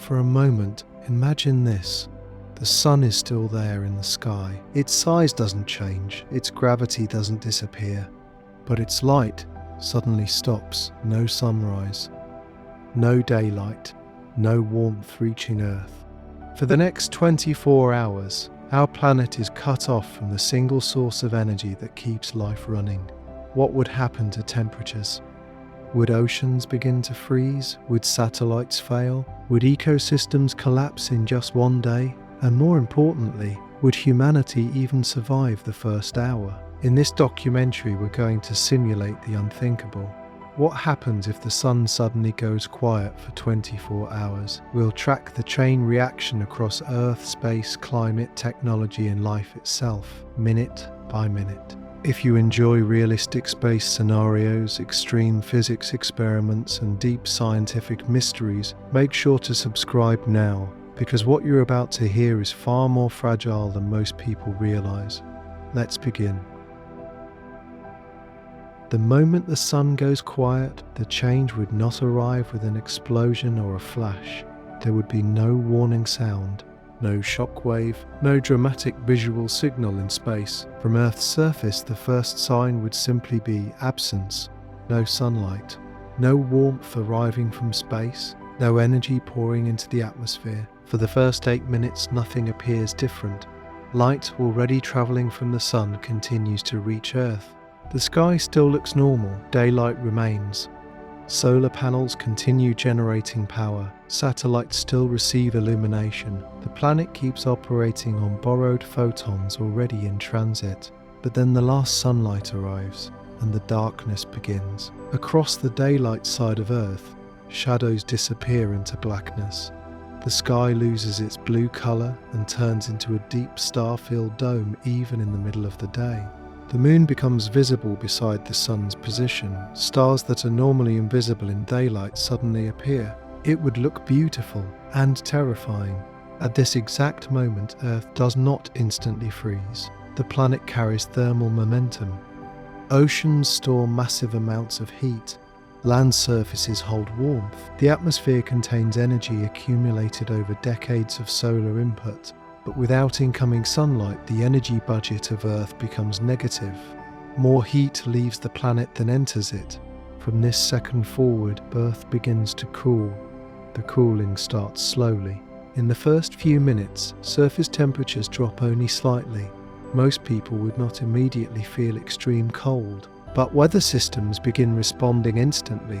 For a moment, imagine this. The sun is still there in the sky. Its size doesn't change, its gravity doesn't disappear, but its light suddenly stops. No sunrise, no daylight, no warmth reaching Earth. For the next 24 hours, our planet is cut off from the single source of energy that keeps life running. What would happen to temperatures? Would oceans begin to freeze? Would satellites fail? Would ecosystems collapse in just one day? And more importantly, would humanity even survive the first hour? In this documentary, we're going to simulate the unthinkable. What happens if the sun suddenly goes quiet for 24 hours? We'll track the chain reaction across Earth, space, climate, technology, and life itself, minute by minute. If you enjoy realistic space scenarios, extreme physics experiments, and deep scientific mysteries, make sure to subscribe now, because what you're about to hear is far more fragile than most people realize. Let's begin. The moment the sun goes quiet, the change would not arrive with an explosion or a flash. There would be no warning sound, no shockwave, no dramatic visual signal in space. From Earth's surface, the first sign would simply be absence. No sunlight, no warmth arriving from space, no energy pouring into the atmosphere. For the first 8 minutes, nothing appears different. Light already travelling from the sun continues to reach Earth. The sky still looks normal, daylight remains. Solar panels continue generating power, satellites still receive illumination. The planet keeps operating on borrowed photons already in transit. But then the last sunlight arrives, and the darkness begins. Across the daylight side of Earth, shadows disappear into blackness. The sky loses its blue colour and turns into a deep star-filled dome even in the middle of the day. The moon becomes visible beside the sun's position. Stars that are normally invisible in daylight suddenly appear. It would look beautiful and terrifying. At this exact moment, Earth does not instantly freeze. The planet carries thermal momentum. Oceans store massive amounts of heat. Land surfaces hold warmth. The atmosphere contains energy accumulated over decades of solar input. But without incoming sunlight, the energy budget of Earth becomes negative. More heat leaves the planet than enters it. From this second forward, Earth begins to cool. The cooling starts slowly. In the first few minutes, surface temperatures drop only slightly. Most people would not immediately feel extreme cold. But weather systems begin responding instantly.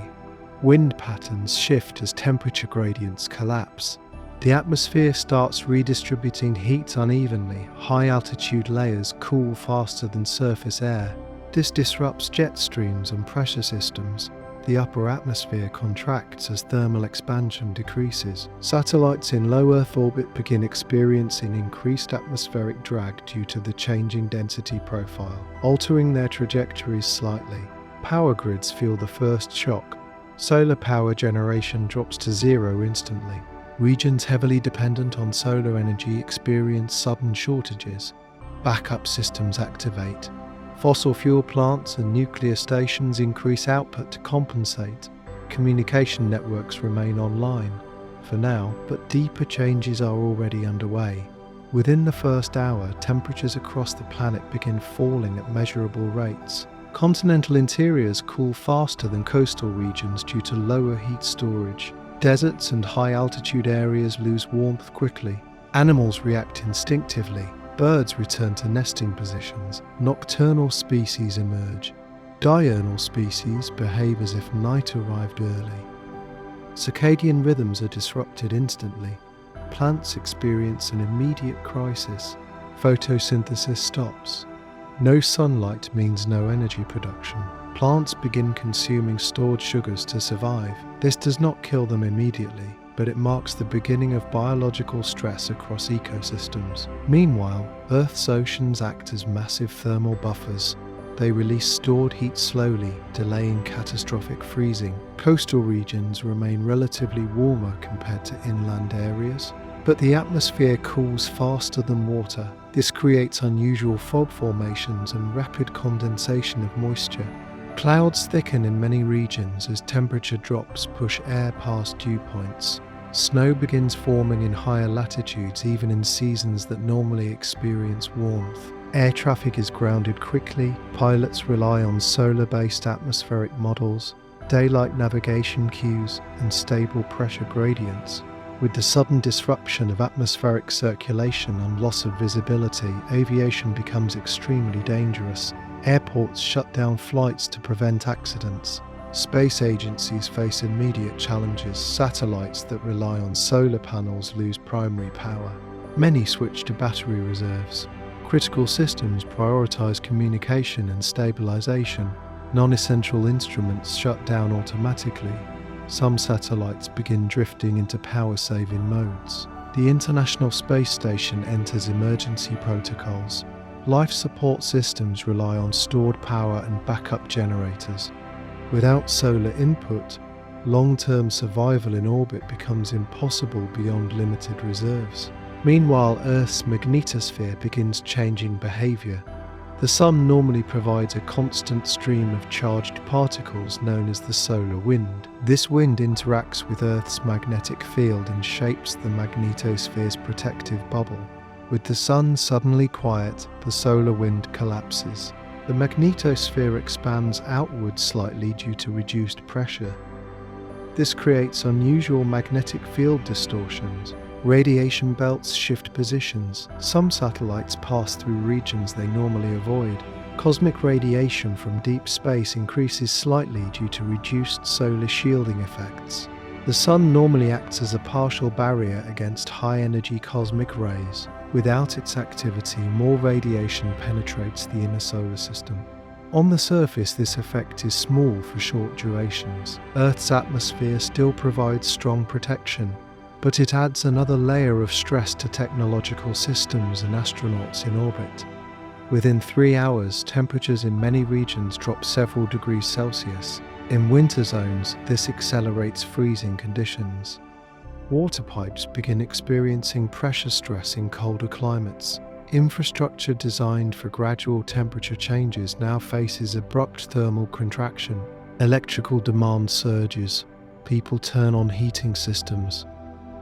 Wind patterns shift as temperature gradients collapse. The atmosphere starts redistributing heat unevenly. High-altitude layers cool faster than surface air. This disrupts jet streams and pressure systems. The upper atmosphere contracts as thermal expansion decreases. Satellites in low Earth orbit begin experiencing increased atmospheric drag due to the changing density profile, altering their trajectories slightly. Power grids feel the first shock. Solar power generation drops to zero instantly. Regions heavily dependent on solar energy experience sudden shortages. Backup systems activate. Fossil fuel plants and nuclear stations increase output to compensate. Communication networks remain online, for now, but deeper changes are already underway. Within the first hour, temperatures across the planet begin falling at measurable rates. Continental interiors cool faster than coastal regions due to lower heat storage. Deserts and high-altitude areas lose warmth quickly. Animals react instinctively. Birds return to nesting positions. Nocturnal species emerge. Diurnal species behave as if night arrived early. Circadian rhythms are disrupted instantly. Plants experience an immediate crisis. Photosynthesis stops. No sunlight means no energy production. Plants begin consuming stored sugars to survive. This does not kill them immediately, but it marks the beginning of biological stress across ecosystems. Meanwhile, Earth's oceans act as massive thermal buffers. They release stored heat slowly, delaying catastrophic freezing. Coastal regions remain relatively warmer compared to inland areas, but the atmosphere cools faster than water. This creates unusual fog formations and rapid condensation of moisture. Clouds thicken in many regions as temperature drops push air past dew points. Snow begins forming in higher latitudes even in seasons that normally experience warmth. Air traffic is grounded quickly, pilots rely on solar-based atmospheric models, daylight navigation cues, and stable pressure gradients. With the sudden disruption of atmospheric circulation and loss of visibility, aviation becomes extremely dangerous. Airports shut down flights to prevent accidents. Space agencies face immediate challenges. Satellites that rely on solar panels lose primary power. Many switch to battery reserves. Critical systems prioritize communication and stabilization. Non-essential instruments shut down automatically. Some satellites begin drifting into power-saving modes. The International Space Station enters emergency protocols. Life support systems rely on stored power and backup generators. Without solar input, long-term survival in orbit becomes impossible beyond limited reserves. Meanwhile, Earth's magnetosphere begins changing behavior. The Sun normally provides a constant stream of charged particles known as the solar wind. This wind interacts with Earth's magnetic field and shapes the magnetosphere's protective bubble. With the Sun suddenly quiet, the solar wind collapses. The magnetosphere expands outward slightly due to reduced pressure. This creates unusual magnetic field distortions. Radiation belts shift positions. Some satellites pass through regions they normally avoid. Cosmic radiation from deep space increases slightly due to reduced solar shielding effects. The Sun normally acts as a partial barrier against high-energy cosmic rays. Without its activity, more radiation penetrates the inner solar system. On the surface, this effect is small for short durations. Earth's atmosphere still provides strong protection, but it adds another layer of stress to technological systems and astronauts in orbit. Within 3 hours, temperatures in many regions drop several degrees Celsius. In winter zones, this accelerates freezing conditions. Water pipes begin experiencing pressure stress in colder climates. Infrastructure designed for gradual temperature changes now faces abrupt thermal contraction. Electrical demand surges. People turn on heating systems.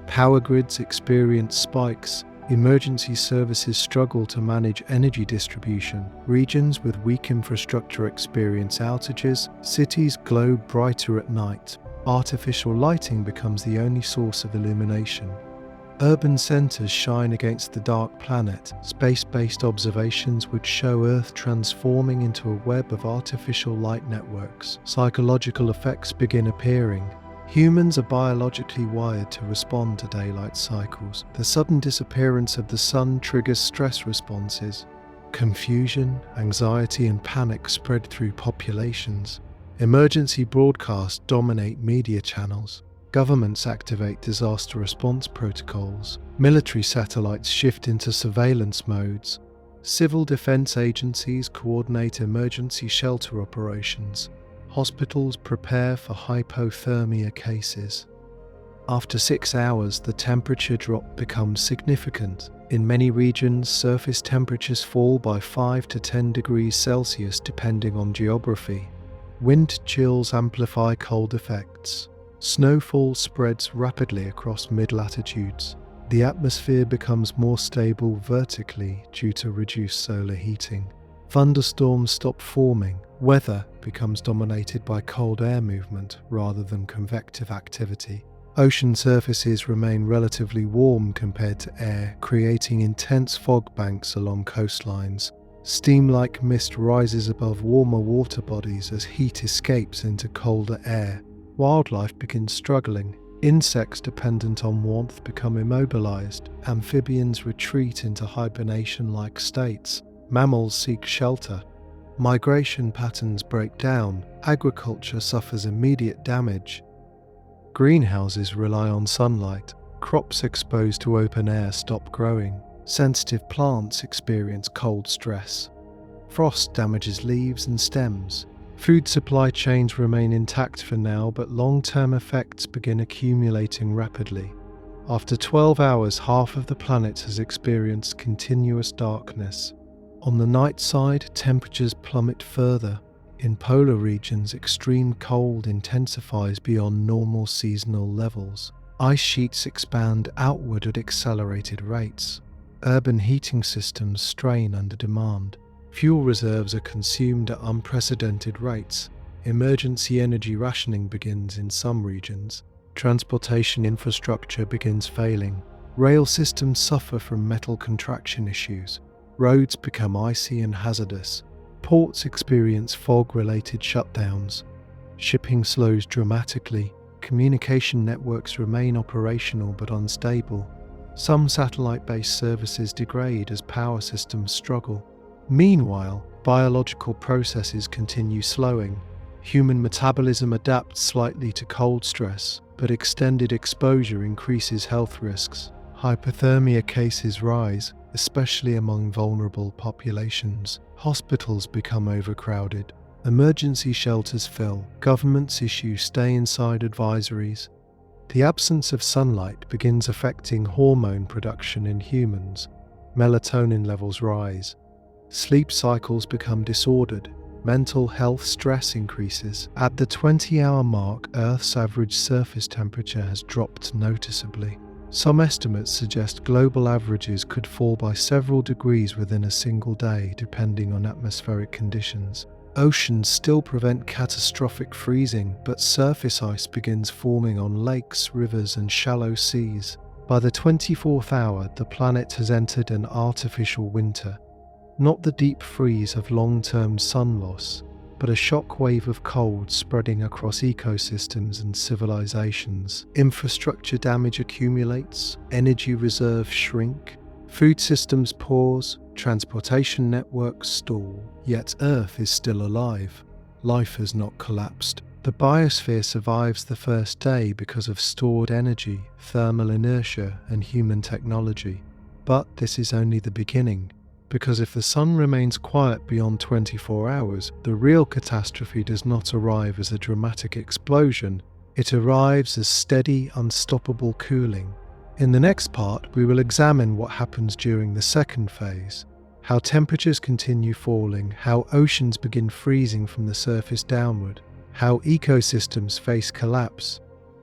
Power grids experience spikes. Emergency services struggle to manage energy distribution. Regions with weak infrastructure experience outages. Cities glow brighter at night. Artificial lighting becomes the only source of illumination. Urban centers shine against the dark planet. Space-based observations would show Earth transforming into a web of artificial light networks. Psychological effects begin appearing. Humans are biologically wired to respond to daylight cycles. The sudden disappearance of the Sun triggers stress responses. Confusion, anxiety, and panic spread through populations. Emergency broadcasts dominate media channels. Governments activate disaster response protocols. Military satellites shift into surveillance modes. Civil defense agencies coordinate emergency shelter operations. Hospitals prepare for hypothermia cases. After 6 hours, the temperature drop becomes significant. In many regions, surface temperatures fall by 5 to 10 degrees Celsius depending on geography. Wind chills amplify cold effects. Snowfall spreads rapidly across mid-latitudes. The atmosphere becomes more stable vertically due to reduced solar heating. Thunderstorms stop forming. Weather becomes dominated by cold air movement rather than convective activity. Ocean surfaces remain relatively warm compared to air, creating intense fog banks along coastlines. Steam-like mist rises above warmer water bodies as heat escapes into colder air. Wildlife begins struggling. Insects dependent on warmth become immobilized. Amphibians retreat into hibernation-like states. Mammals seek shelter. Migration patterns break down. Agriculture suffers immediate damage. Greenhouses rely on sunlight. Crops exposed to open air stop growing. Sensitive plants experience cold stress. Frost damages leaves and stems. Food supply chains remain intact for now, but long-term effects begin accumulating rapidly. After 12 hours, half of the planet has experienced continuous darkness. On the night side, temperatures plummet further. In polar regions, extreme cold intensifies beyond normal seasonal levels. Ice sheets expand outward at accelerated rates. Urban heating systems strain under demand. Fuel reserves are consumed at unprecedented rates. Emergency energy rationing begins in some regions. Transportation infrastructure begins failing. Rail systems suffer from metal contraction issues. Roads become icy and hazardous. Ports experience fog-related shutdowns. Shipping slows dramatically. Communication networks remain operational but unstable. Some satellite-based services degrade as power systems struggle. Meanwhile, biological processes continue slowing. Human metabolism adapts slightly to cold stress, but extended exposure increases health risks. Hypothermia cases rise, especially among vulnerable populations. Hospitals become overcrowded. Emergency shelters fill. Governments issue stay-inside advisories. The absence of sunlight begins affecting hormone production in humans. Melatonin levels rise. Sleep cycles become disordered. Mental health stress increases. At the 20-hour mark, Earth's average surface temperature has dropped noticeably. Some estimates suggest global averages could fall by several degrees within a single day, depending on atmospheric conditions. Oceans still prevent catastrophic freezing, but surface ice begins forming on lakes, rivers, and shallow seas. By the 24th hour, the planet has entered an artificial winter. Not the deep freeze of long-term sun loss, but a shockwave of cold spreading across ecosystems and civilizations. Infrastructure damage accumulates, energy reserves shrink, food systems pause, transportation networks stall. Yet Earth is still alive. Life has not collapsed. The biosphere survives the first day because of stored energy, thermal inertia, and human technology. But this is only the beginning. Because if the sun remains quiet beyond 24 hours, the real catastrophe does not arrive as a dramatic explosion. It arrives as steady, unstoppable cooling. In the next part, we will examine what happens during the second phase, how temperatures continue falling, how oceans begin freezing from the surface downward, how ecosystems face collapse,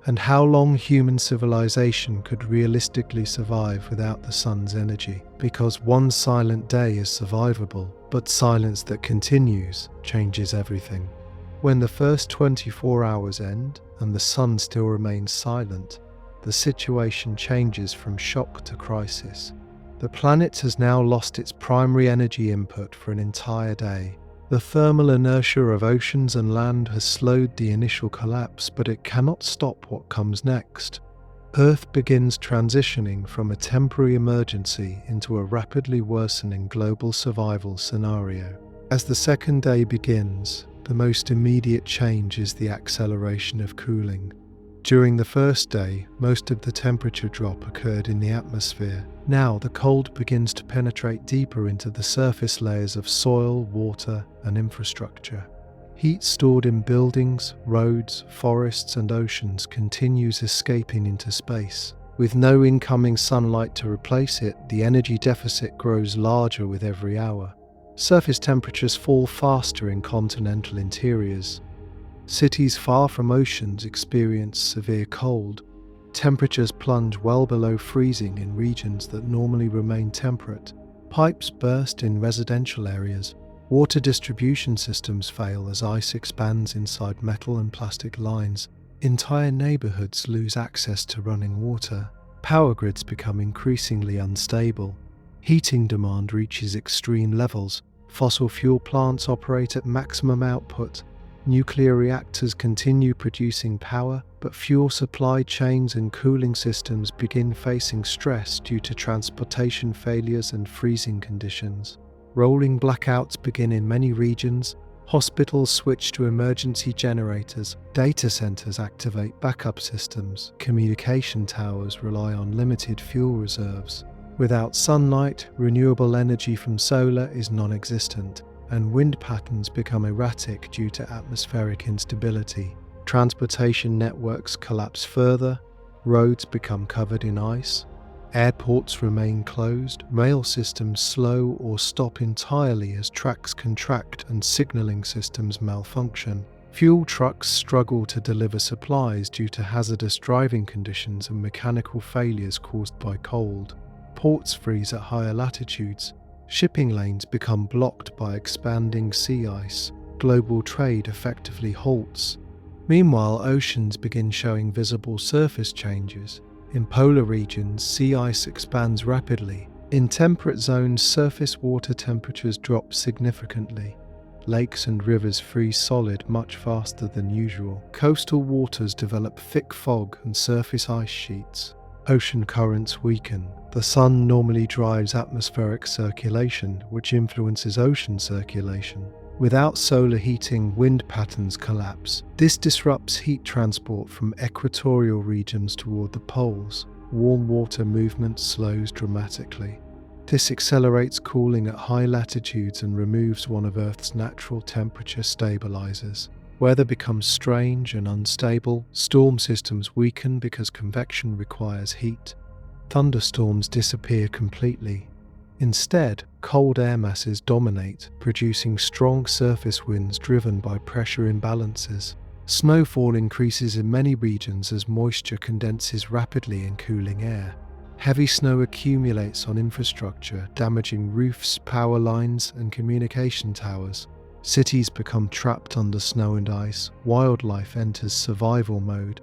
and how long human civilization could realistically survive without the sun's energy. Because one silent day is survivable, but silence that continues changes everything. When the first 24 hours end and the sun still remains silent, the situation changes from shock to crisis. The planet has now lost its primary energy input for an entire day. The thermal inertia of oceans and land has slowed the initial collapse, but it cannot stop what comes next. Earth begins transitioning from a temporary emergency into a rapidly worsening global survival scenario. As the second day begins, the most immediate change is the acceleration of cooling. During the first day, most of the temperature drop occurred in the atmosphere. Now the cold begins to penetrate deeper into the surface layers of soil, water, and infrastructure. Heat stored in buildings, roads, forests, and oceans continues escaping into space. With no incoming sunlight to replace it, the energy deficit grows larger with every hour. Surface temperatures fall faster in continental interiors. Cities far from oceans experience severe cold. Temperatures plunge well below freezing in regions that normally remain temperate. Pipes burst in residential areas. Water distribution systems fail as ice expands inside metal and plastic lines. Entire neighborhoods lose access to running water. Power grids become increasingly unstable. Heating demand reaches extreme levels. Fossil fuel plants operate at maximum output. Nuclear reactors continue producing power, but fuel supply chains and cooling systems begin facing stress due to transportation failures and freezing conditions. Rolling blackouts begin in many regions. Hospitals switch to emergency generators. Data centers activate backup systems. Communication towers rely on limited fuel reserves. Without sunlight, renewable energy from solar is non-existent, and wind patterns become erratic due to atmospheric instability. Transportation networks collapse further, roads become covered in ice, airports remain closed, rail systems slow or stop entirely as tracks contract and signaling systems malfunction. Fuel trucks struggle to deliver supplies due to hazardous driving conditions and mechanical failures caused by cold. Ports freeze at higher latitudes. Shipping lanes become blocked by expanding sea ice. Global trade effectively halts. Meanwhile, oceans begin showing visible surface changes. In polar regions, sea ice expands rapidly. In temperate zones, surface water temperatures drop significantly. Lakes and rivers freeze solid much faster than usual. Coastal waters develop thick fog and surface ice sheets. Ocean currents weaken. The sun normally drives atmospheric circulation, which influences ocean circulation. Without solar heating, wind patterns collapse. This disrupts heat transport from equatorial regions toward the poles. Warm water movement slows dramatically. This accelerates cooling at high latitudes and removes one of Earth's natural temperature stabilizers. Weather becomes strange and unstable. Storm systems weaken because convection requires heat. Thunderstorms disappear completely. Instead, cold air masses dominate, producing strong surface winds driven by pressure imbalances. Snowfall increases in many regions as moisture condenses rapidly in cooling air. Heavy snow accumulates on infrastructure, damaging roofs, power lines, and communication towers. Cities become trapped under snow and ice. Wildlife enters survival mode.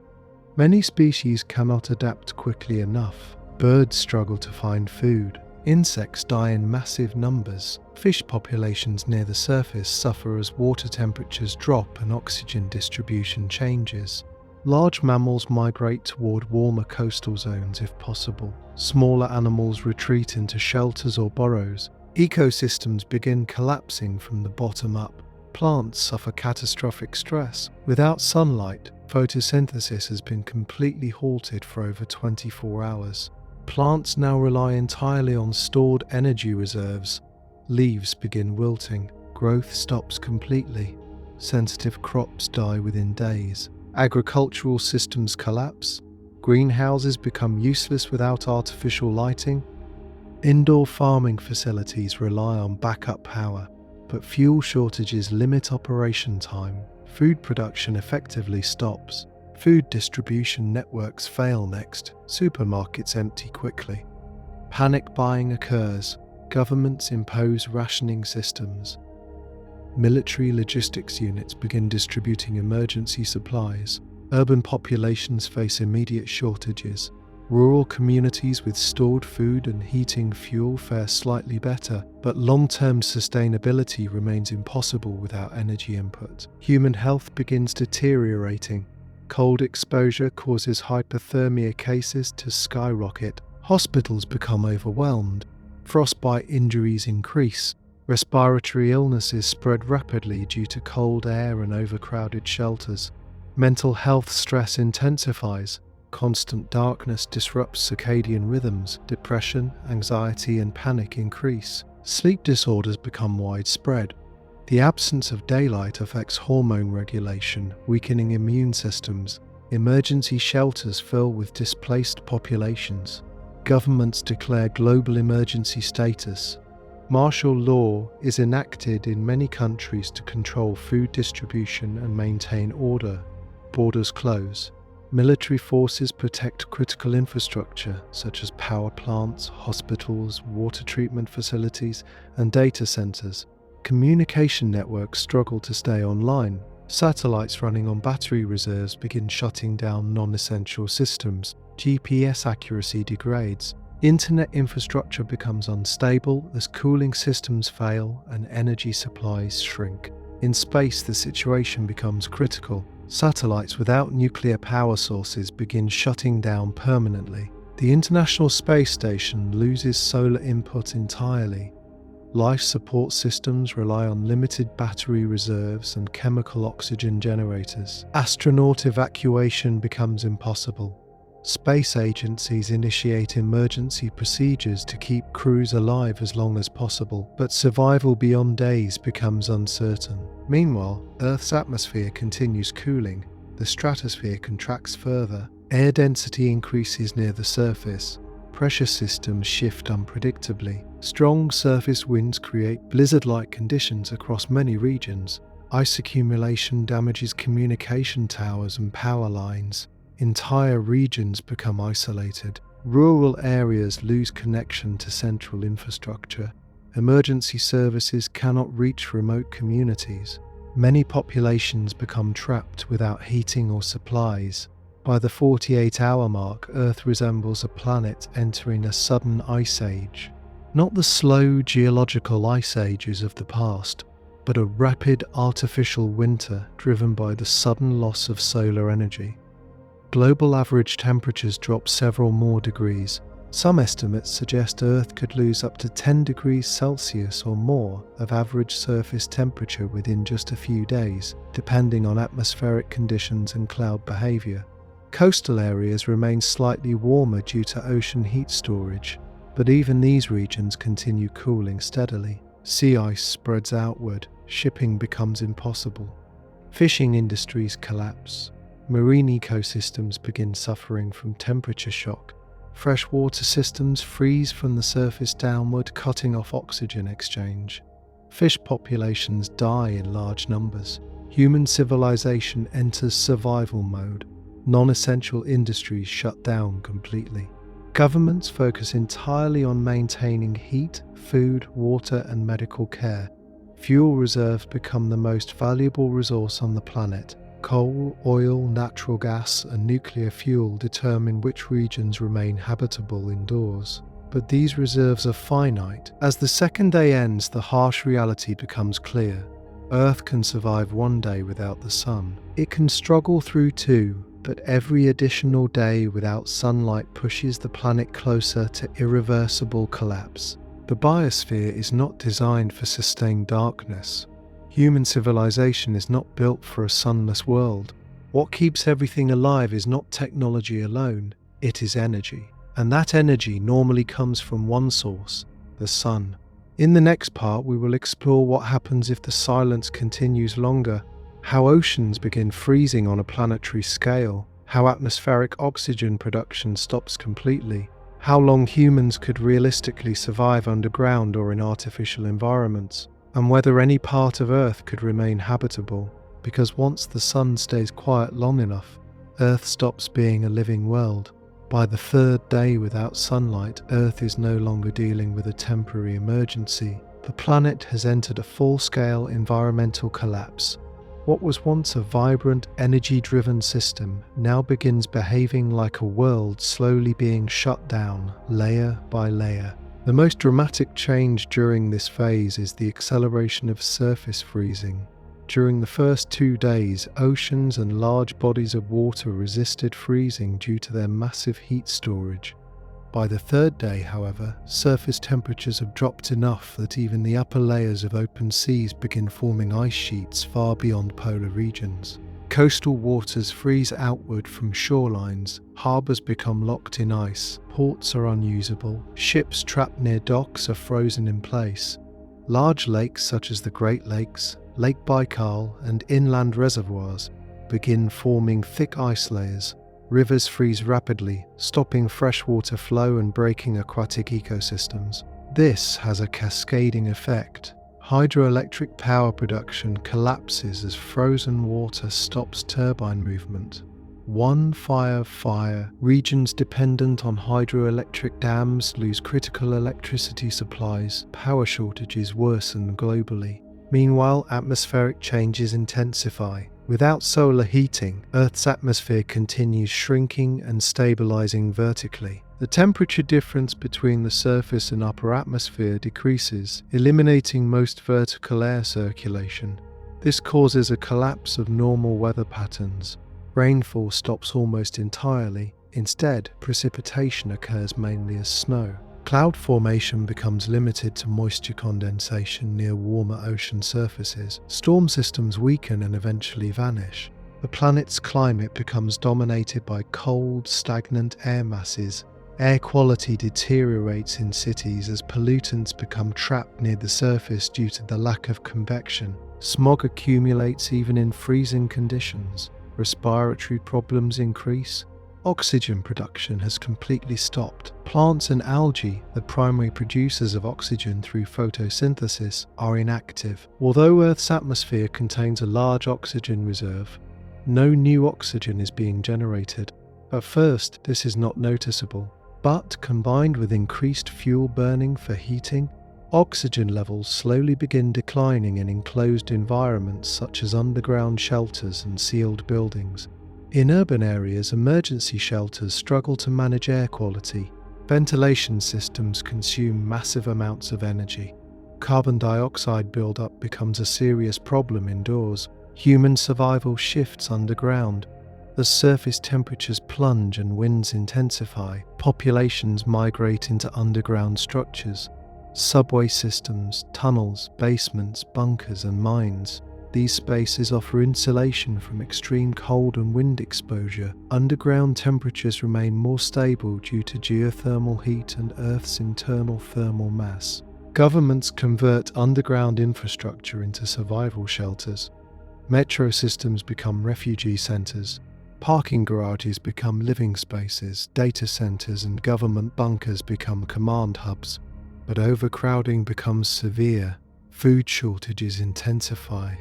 Many species cannot adapt quickly enough. Birds struggle to find food. Insects die in massive numbers. Fish populations near the surface suffer as water temperatures drop and oxygen distribution changes. Large mammals migrate toward warmer coastal zones if possible. Smaller animals retreat into shelters or burrows. Ecosystems begin collapsing from the bottom up. Plants suffer catastrophic stress. Without sunlight, photosynthesis has been completely halted for over 24 hours. Plants now rely entirely on stored energy reserves. Leaves begin wilting. Growth stops completely. Sensitive crops die within days. Agricultural systems collapse. Greenhouses become useless without artificial lighting. Indoor farming facilities rely on backup power, but fuel shortages limit operation time. Food production effectively stops. Food distribution networks fail next. Supermarkets empty quickly. Panic buying occurs. Governments impose rationing systems. Military logistics units begin distributing emergency supplies. Urban populations face immediate shortages. Rural communities with stored food and heating fuel fare slightly better, but long-term sustainability remains impossible without energy input. Human health begins deteriorating. Cold exposure causes hypothermia cases to skyrocket. Hospitals become overwhelmed. Frostbite injuries increase. Respiratory illnesses spread rapidly due to cold air and overcrowded shelters. Mental health stress intensifies. Constant darkness disrupts circadian rhythms. Depression, anxiety, and panic increase. Sleep disorders become widespread. The absence of daylight affects hormone regulation, weakening immune systems. Emergency shelters fill with displaced populations. Governments declare global emergency status. Martial law is enacted in many countries to control food distribution and maintain order. Borders close. Military forces protect critical infrastructure such as power plants, hospitals, water treatment facilities, and data centers. Communication networks struggle to stay online. Satellites running on battery reserves begin shutting down non-essential systems. GPS accuracy degrades. Internet infrastructure becomes unstable as cooling systems fail and energy supplies shrink. In space, the situation becomes critical. Satellites without nuclear power sources begin shutting down permanently. The International Space Station loses solar input entirely. Life support systems rely on limited battery reserves and chemical oxygen generators. Astronaut evacuation becomes impossible. Space agencies initiate emergency procedures to keep crews alive as long as possible, but survival beyond days becomes uncertain. Meanwhile, Earth's atmosphere continues cooling. The stratosphere contracts further. Air density increases near the surface. Pressure systems shift unpredictably. Strong surface winds create blizzard-like conditions across many regions. Ice accumulation damages communication towers and power lines. Entire regions become isolated. Rural areas lose connection to central infrastructure. Emergency services cannot reach remote communities. Many populations become trapped without heating or supplies. By the 48-hour mark, Earth resembles a planet entering a sudden ice age. Not the slow geological ice ages of the past, but a rapid artificial winter driven by the sudden loss of solar energy. Global average temperatures drop several more degrees. Some estimates suggest Earth could lose up to 10 degrees Celsius or more of average surface temperature within just a few days, depending on atmospheric conditions and cloud behavior. Coastal areas remain slightly warmer due to ocean heat storage, but even these regions continue cooling steadily. Sea ice spreads outward, shipping becomes impossible. Fishing industries collapse. Marine ecosystems begin suffering from temperature shock. Freshwater systems freeze from the surface downward, cutting off oxygen exchange. Fish populations die in large numbers. Human civilization enters survival mode. Non-essential industries shut down completely. Governments focus entirely on maintaining heat, food, water, and medical care. Fuel reserves become the most valuable resource on the planet. Coal, oil, natural gas, and nuclear fuel determine which regions remain habitable indoors. But these reserves are finite. As the second day ends, the harsh reality becomes clear. Earth can survive one day without the sun. It can struggle through two, but every additional day without sunlight pushes the planet closer to irreversible collapse. The biosphere is not designed for sustained darkness. Human civilization is not built for a sunless world. What keeps everything alive is not technology alone, it is energy. And that energy normally comes from one source, the sun. In the next part, we will explore what happens if the silence continues longer, how oceans begin freezing on a planetary scale, how atmospheric oxygen production stops completely, how long humans could realistically survive underground or in artificial environments, and whether any part of Earth could remain habitable, because once the sun stays quiet long enough, Earth stops being a living world. By the third day without sunlight, Earth is no longer dealing with a temporary emergency. The planet has entered a full-scale environmental collapse. What was once a vibrant, energy-driven system now begins behaving like a world slowly being shut down, layer by layer. The most dramatic change during this phase is the acceleration of surface freezing. During the first 2 days, oceans and large bodies of water resisted freezing due to their massive heat storage. By the third day, however, surface temperatures have dropped enough that even the upper layers of open seas begin forming ice sheets far beyond polar regions. Coastal waters freeze outward from shorelines, harbours become locked in ice, ports are unusable, ships trapped near docks are frozen in place. Large lakes such as the Great Lakes, Lake Baikal and inland reservoirs begin forming thick ice layers. Rivers freeze rapidly, stopping freshwater flow and breaking aquatic ecosystems. This has a cascading effect. Hydroelectric power production collapses as frozen water stops turbine movement. One fire, regions dependent on hydroelectric dams lose critical electricity supplies, power shortages worsen globally. Meanwhile, atmospheric changes intensify. Without solar heating, Earth's atmosphere continues shrinking and stabilizing vertically. The temperature difference between the surface and upper atmosphere decreases, eliminating most vertical air circulation. This causes a collapse of normal weather patterns. Rainfall stops almost entirely. Instead, precipitation occurs mainly as snow. Cloud formation becomes limited to moisture condensation near warmer ocean surfaces. Storm systems weaken and eventually vanish. The planet's climate becomes dominated by cold, stagnant air masses. Air quality deteriorates in cities as pollutants become trapped near the surface due to the lack of convection. Smog accumulates even in freezing conditions. Respiratory problems increase. Oxygen production has completely stopped. Plants and algae, the primary producers of oxygen through photosynthesis, are inactive. Although Earth's atmosphere contains a large oxygen reserve, no new oxygen is being generated. At first, this is not noticeable, but combined with increased fuel burning for heating, oxygen levels slowly begin declining in enclosed environments such as underground shelters and sealed buildings. In urban areas, emergency shelters struggle to manage air quality. Ventilation systems consume massive amounts of energy. Carbon dioxide buildup becomes a serious problem indoors. Human survival shifts underground. As surface temperatures plunge and winds intensify, populations migrate into underground structures. Subway systems, tunnels, basements, bunkers and mines. These spaces offer insulation from extreme cold and wind exposure. Underground temperatures remain more stable due to geothermal heat and Earth's internal thermal mass. Governments convert underground infrastructure into survival shelters. Metro systems become refugee centers. Parking garages become living spaces. Data centers and government bunkers become command hubs. But overcrowding becomes severe. Food shortages intensify.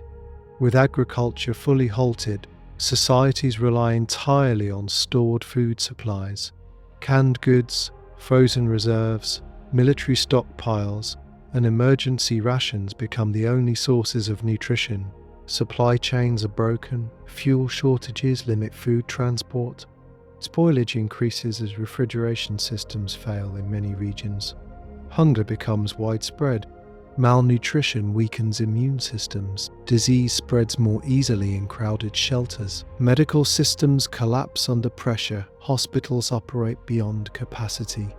With agriculture fully halted, societies rely entirely on stored food supplies. Canned goods, frozen reserves, military stockpiles, and emergency rations become the only sources of nutrition. Supply chains are broken, fuel shortages limit food transport. Spoilage increases as refrigeration systems fail in many regions. Hunger becomes widespread. Malnutrition weakens immune systems. Disease spreads more easily in crowded shelters. Medical systems collapse under pressure. Hospitals operate beyond capacity.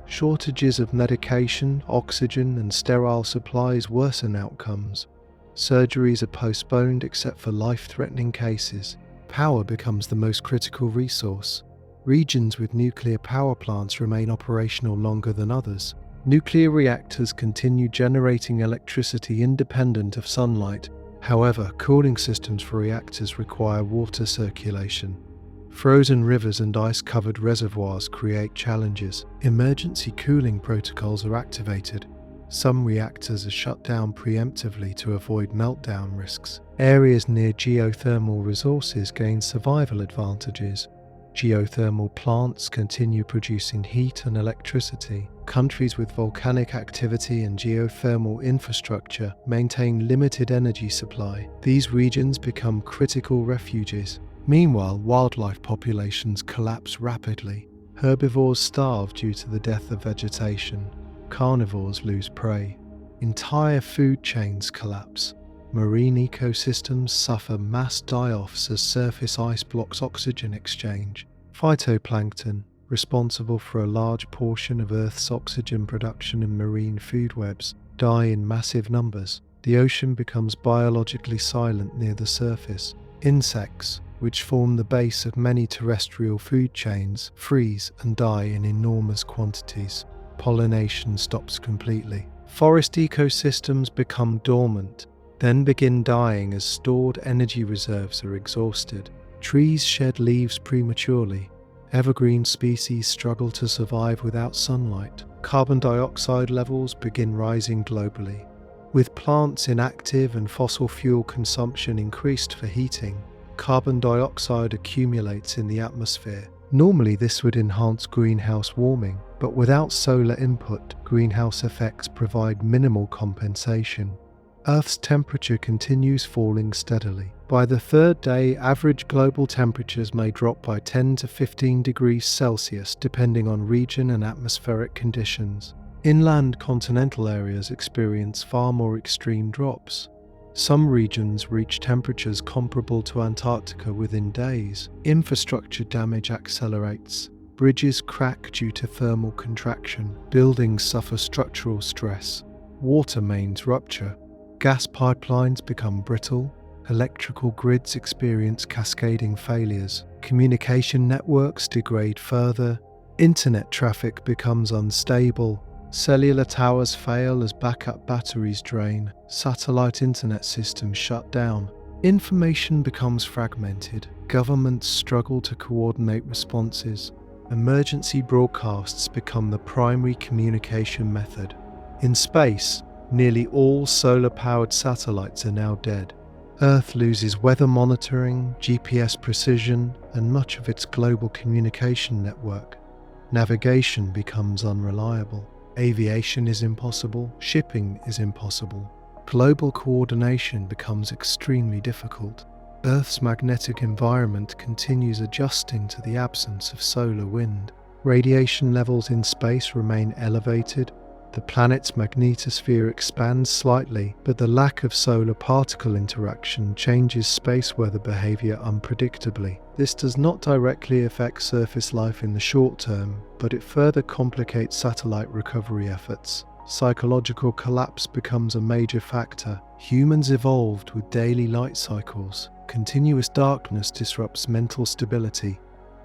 Shortages of medication, oxygen, and sterile supplies worsen outcomes. Surgeries are postponed except for life-threatening cases. Power becomes the most critical resource. Regions with nuclear power plants remain operational longer than others. Nuclear reactors continue generating electricity independent of sunlight. However, cooling systems for reactors require water circulation. Frozen rivers and ice-covered reservoirs create challenges. Emergency cooling protocols are activated. Some reactors are shut down preemptively to avoid meltdown risks. Areas near geothermal resources gain survival advantages. Geothermal plants continue producing heat and electricity. Countries with volcanic activity and geothermal infrastructure maintain limited energy supply. These regions become critical refuges. Meanwhile, wildlife populations collapse rapidly. Herbivores starve due to the death of vegetation. Carnivores lose prey. Entire food chains collapse. Marine ecosystems suffer mass die-offs as surface ice blocks oxygen exchange. Phytoplankton, responsible for a large portion of Earth's oxygen production in marine food webs, die in massive numbers. The ocean becomes biologically silent near the surface. Insects, which form the base of many terrestrial food chains, freeze and die in enormous quantities. Pollination stops completely. Forest ecosystems become dormant, then begin dying as stored energy reserves are exhausted. Trees shed leaves prematurely. Evergreen species struggle to survive without sunlight. Carbon dioxide levels begin rising globally. With plants inactive and fossil fuel consumption increased for heating, carbon dioxide accumulates in the atmosphere. Normally this would enhance greenhouse warming, but without solar input, greenhouse effects provide minimal compensation. Earth's temperature continues falling steadily. By the third day, average global temperatures may drop by 10 to 15 degrees Celsius depending on region and atmospheric conditions. Inland continental areas experience far more extreme drops. Some regions reach temperatures comparable to Antarctica within days. Infrastructure damage accelerates. Bridges crack due to thermal contraction. Buildings suffer structural stress. Water mains rupture. Gas pipelines become brittle. Electrical grids experience cascading failures. Communication networks degrade further. Internet traffic becomes unstable. Cellular towers fail as backup batteries drain. Satellite internet systems shut down. Information becomes fragmented, governments struggle to coordinate responses, emergency broadcasts become the primary communication method. In space, nearly all solar-powered satellites are now dead. Earth loses weather monitoring, GPS precision, and much of its global communication network. Navigation becomes unreliable. Aviation is impossible. Shipping is impossible. Global coordination becomes extremely difficult. Earth's magnetic environment continues adjusting to the absence of solar wind. Radiation levels in space remain elevated. The planet's magnetosphere expands slightly, but the lack of solar particle interaction changes space weather behavior unpredictably. This does not directly affect surface life in the short term, but it further complicates satellite recovery efforts. Psychological collapse becomes a major factor. Humans evolved with daily light cycles. Continuous darkness disrupts mental stability.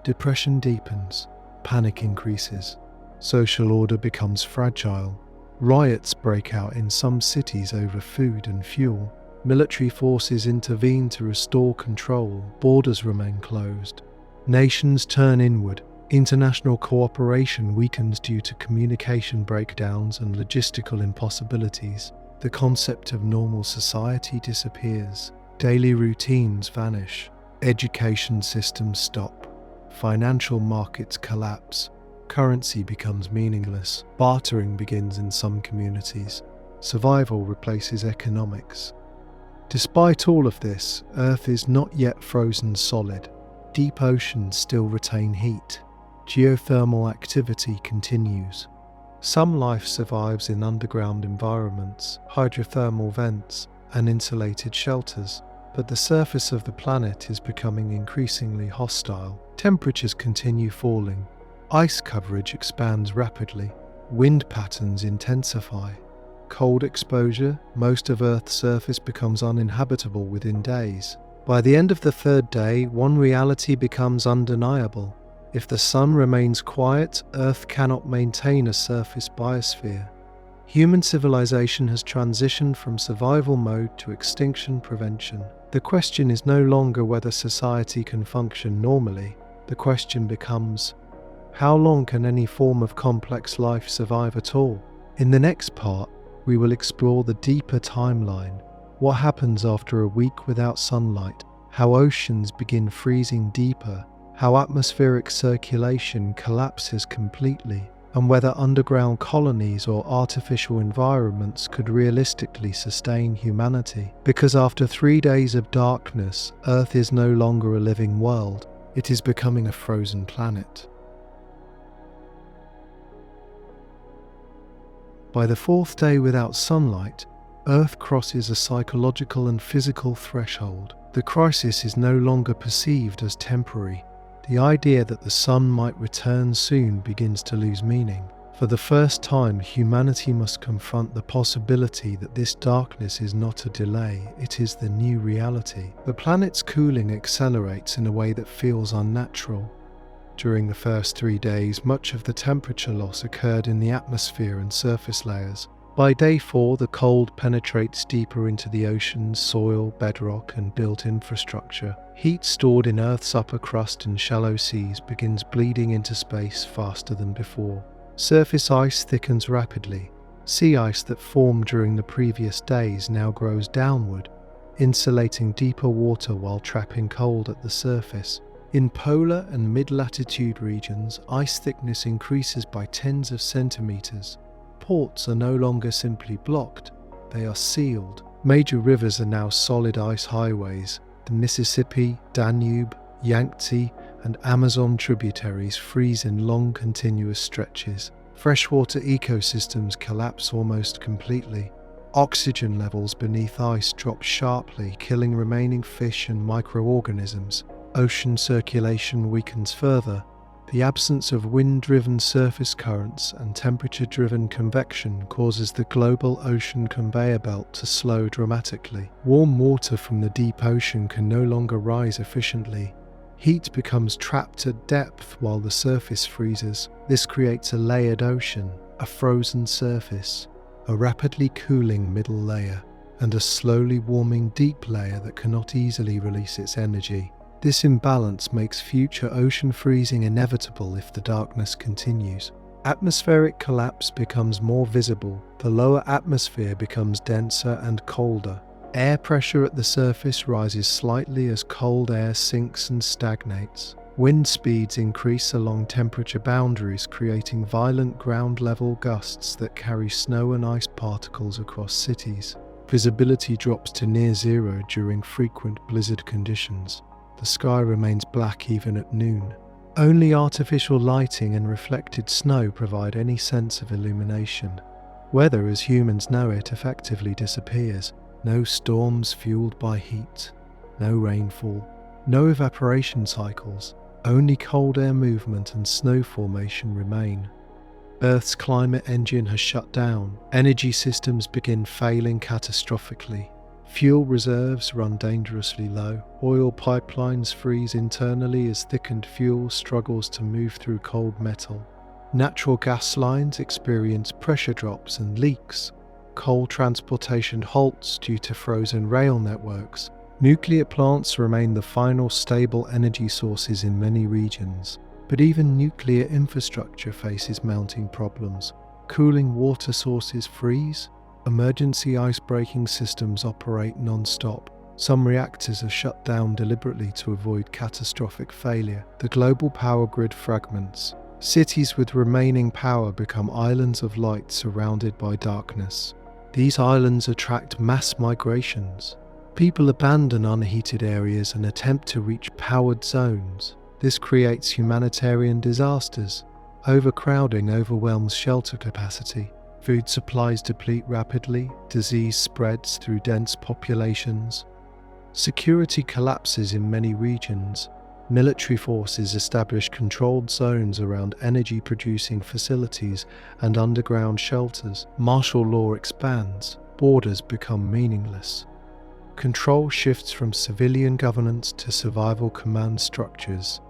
Depression deepens. Panic increases. Social order becomes fragile. Riots break out in some cities over food and fuel. Military forces intervene to restore control. Borders remain closed. Nations turn inward. International cooperation weakens due to communication breakdowns and logistical impossibilities. The concept of normal society disappears. Daily routines vanish. Education systems stop. Financial markets collapse. Currency becomes meaningless. Bartering begins in some communities. Survival replaces economics. Despite all of this, Earth is not yet frozen solid. Deep oceans still retain heat. Geothermal activity continues. Some life survives in underground environments, hydrothermal vents, and insulated shelters, but the surface of the planet is becoming increasingly hostile. Temperatures continue falling. Ice coverage expands rapidly. Wind patterns intensify. Cold exposure, most of Earth's surface becomes uninhabitable within days. By the end of the third day, one reality becomes undeniable. If the sun remains quiet, Earth cannot maintain a surface biosphere. Human civilization has transitioned from survival mode to extinction prevention. The question is no longer whether society can function normally. The question becomes, how long can any form of complex life survive at all? In the next part, we will explore the deeper timeline. What happens after a week without sunlight? How oceans begin freezing deeper? How atmospheric circulation collapses completely? And whether underground colonies or artificial environments could realistically sustain humanity. Because after 3 days of darkness, Earth is no longer a living world. It is becoming a frozen planet. By the 4th day without sunlight, Earth crosses a psychological and physical threshold. The crisis is no longer perceived as temporary. The idea that the sun might return soon begins to lose meaning. For the first time, humanity must confront the possibility that this darkness is not a delay, it is the new reality. The planet's cooling accelerates in a way that feels unnatural. During the first 3 days, much of the temperature loss occurred in the atmosphere and surface layers. By day 4, the cold penetrates deeper into the oceans, soil, bedrock, and built infrastructure. Heat stored in Earth's upper crust and shallow seas begins bleeding into space faster than before. Surface ice thickens rapidly. Sea ice that formed during the previous days now grows downward, insulating deeper water while trapping cold at the surface. In polar and mid-latitude regions, ice thickness increases by tens of centimeters. Ports are no longer simply blocked, they are sealed. Major rivers are now solid ice highways. The Mississippi, Danube, Yangtze, and Amazon tributaries freeze in long continuous stretches. Freshwater ecosystems collapse almost completely. Oxygen levels beneath ice drop sharply, killing remaining fish and microorganisms. Ocean circulation weakens further. The absence of wind-driven surface currents and temperature-driven convection causes the global ocean conveyor belt to slow dramatically. Warm water from the deep ocean can no longer rise efficiently. Heat becomes trapped at depth while the surface freezes. This creates a layered ocean, a frozen surface, a rapidly cooling middle layer, and a slowly warming deep layer that cannot easily release its energy. This imbalance makes future ocean freezing inevitable if the darkness continues. Atmospheric collapse becomes more visible. The lower atmosphere becomes denser and colder. Air pressure at the surface rises slightly as cold air sinks and stagnates. Wind speeds increase along temperature boundaries, creating violent ground-level gusts that carry snow and ice particles across cities. Visibility drops to near zero during frequent blizzard conditions. The sky remains black even at noon. Only artificial lighting and reflected snow provide any sense of illumination. Weather as humans know it effectively disappears. No storms fueled by heat, no rainfall, no evaporation cycles, only cold air movement and snow formation remain. Earth's climate engine has shut down. Energy systems begin failing catastrophically. Fuel reserves run dangerously low. Oil pipelines freeze internally as thickened fuel struggles to move through cold metal. Natural gas lines experience pressure drops and leaks. Coal transportation halts due to frozen rail networks. Nuclear plants remain the final stable energy sources in many regions. But even nuclear infrastructure faces mounting problems. Cooling water sources freeze. Emergency ice-breaking systems operate non-stop. Some reactors are shut down deliberately to avoid catastrophic failure. The global power grid fragments. Cities with remaining power become islands of light surrounded by darkness. These islands attract mass migrations. People abandon unheated areas and attempt to reach powered zones. This creates humanitarian disasters. Overcrowding overwhelms shelter capacity. Food supplies deplete rapidly. Disease spreads through dense populations. Security collapses in many regions. Military forces establish controlled zones around energy-producing facilities and underground shelters. Martial law expands. Borders become meaningless. Control shifts from civilian governance to survival command structures.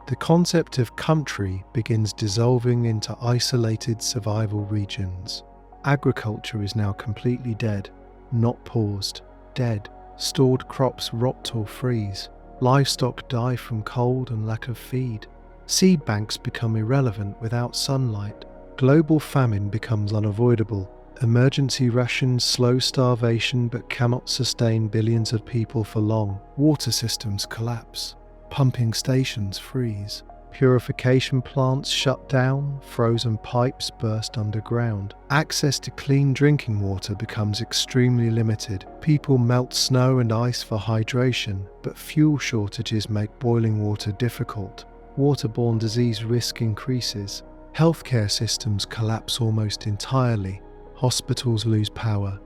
The concept of country begins dissolving into isolated survival regions. Agriculture is now completely dead, not paused, dead. Stored crops rot or freeze. Livestock die from cold and lack of feed. Seed banks become irrelevant without sunlight. Global famine becomes unavoidable. Emergency rations slow starvation but cannot sustain billions of people for long. Water systems collapse. Pumping stations freeze. Purification plants shut down. Frozen pipes burst underground. Access to clean drinking water becomes extremely limited. People melt snow and ice for hydration, but fuel shortages make boiling water difficult. Waterborne disease risk increases. Healthcare systems collapse almost entirely. Hospitals lose power.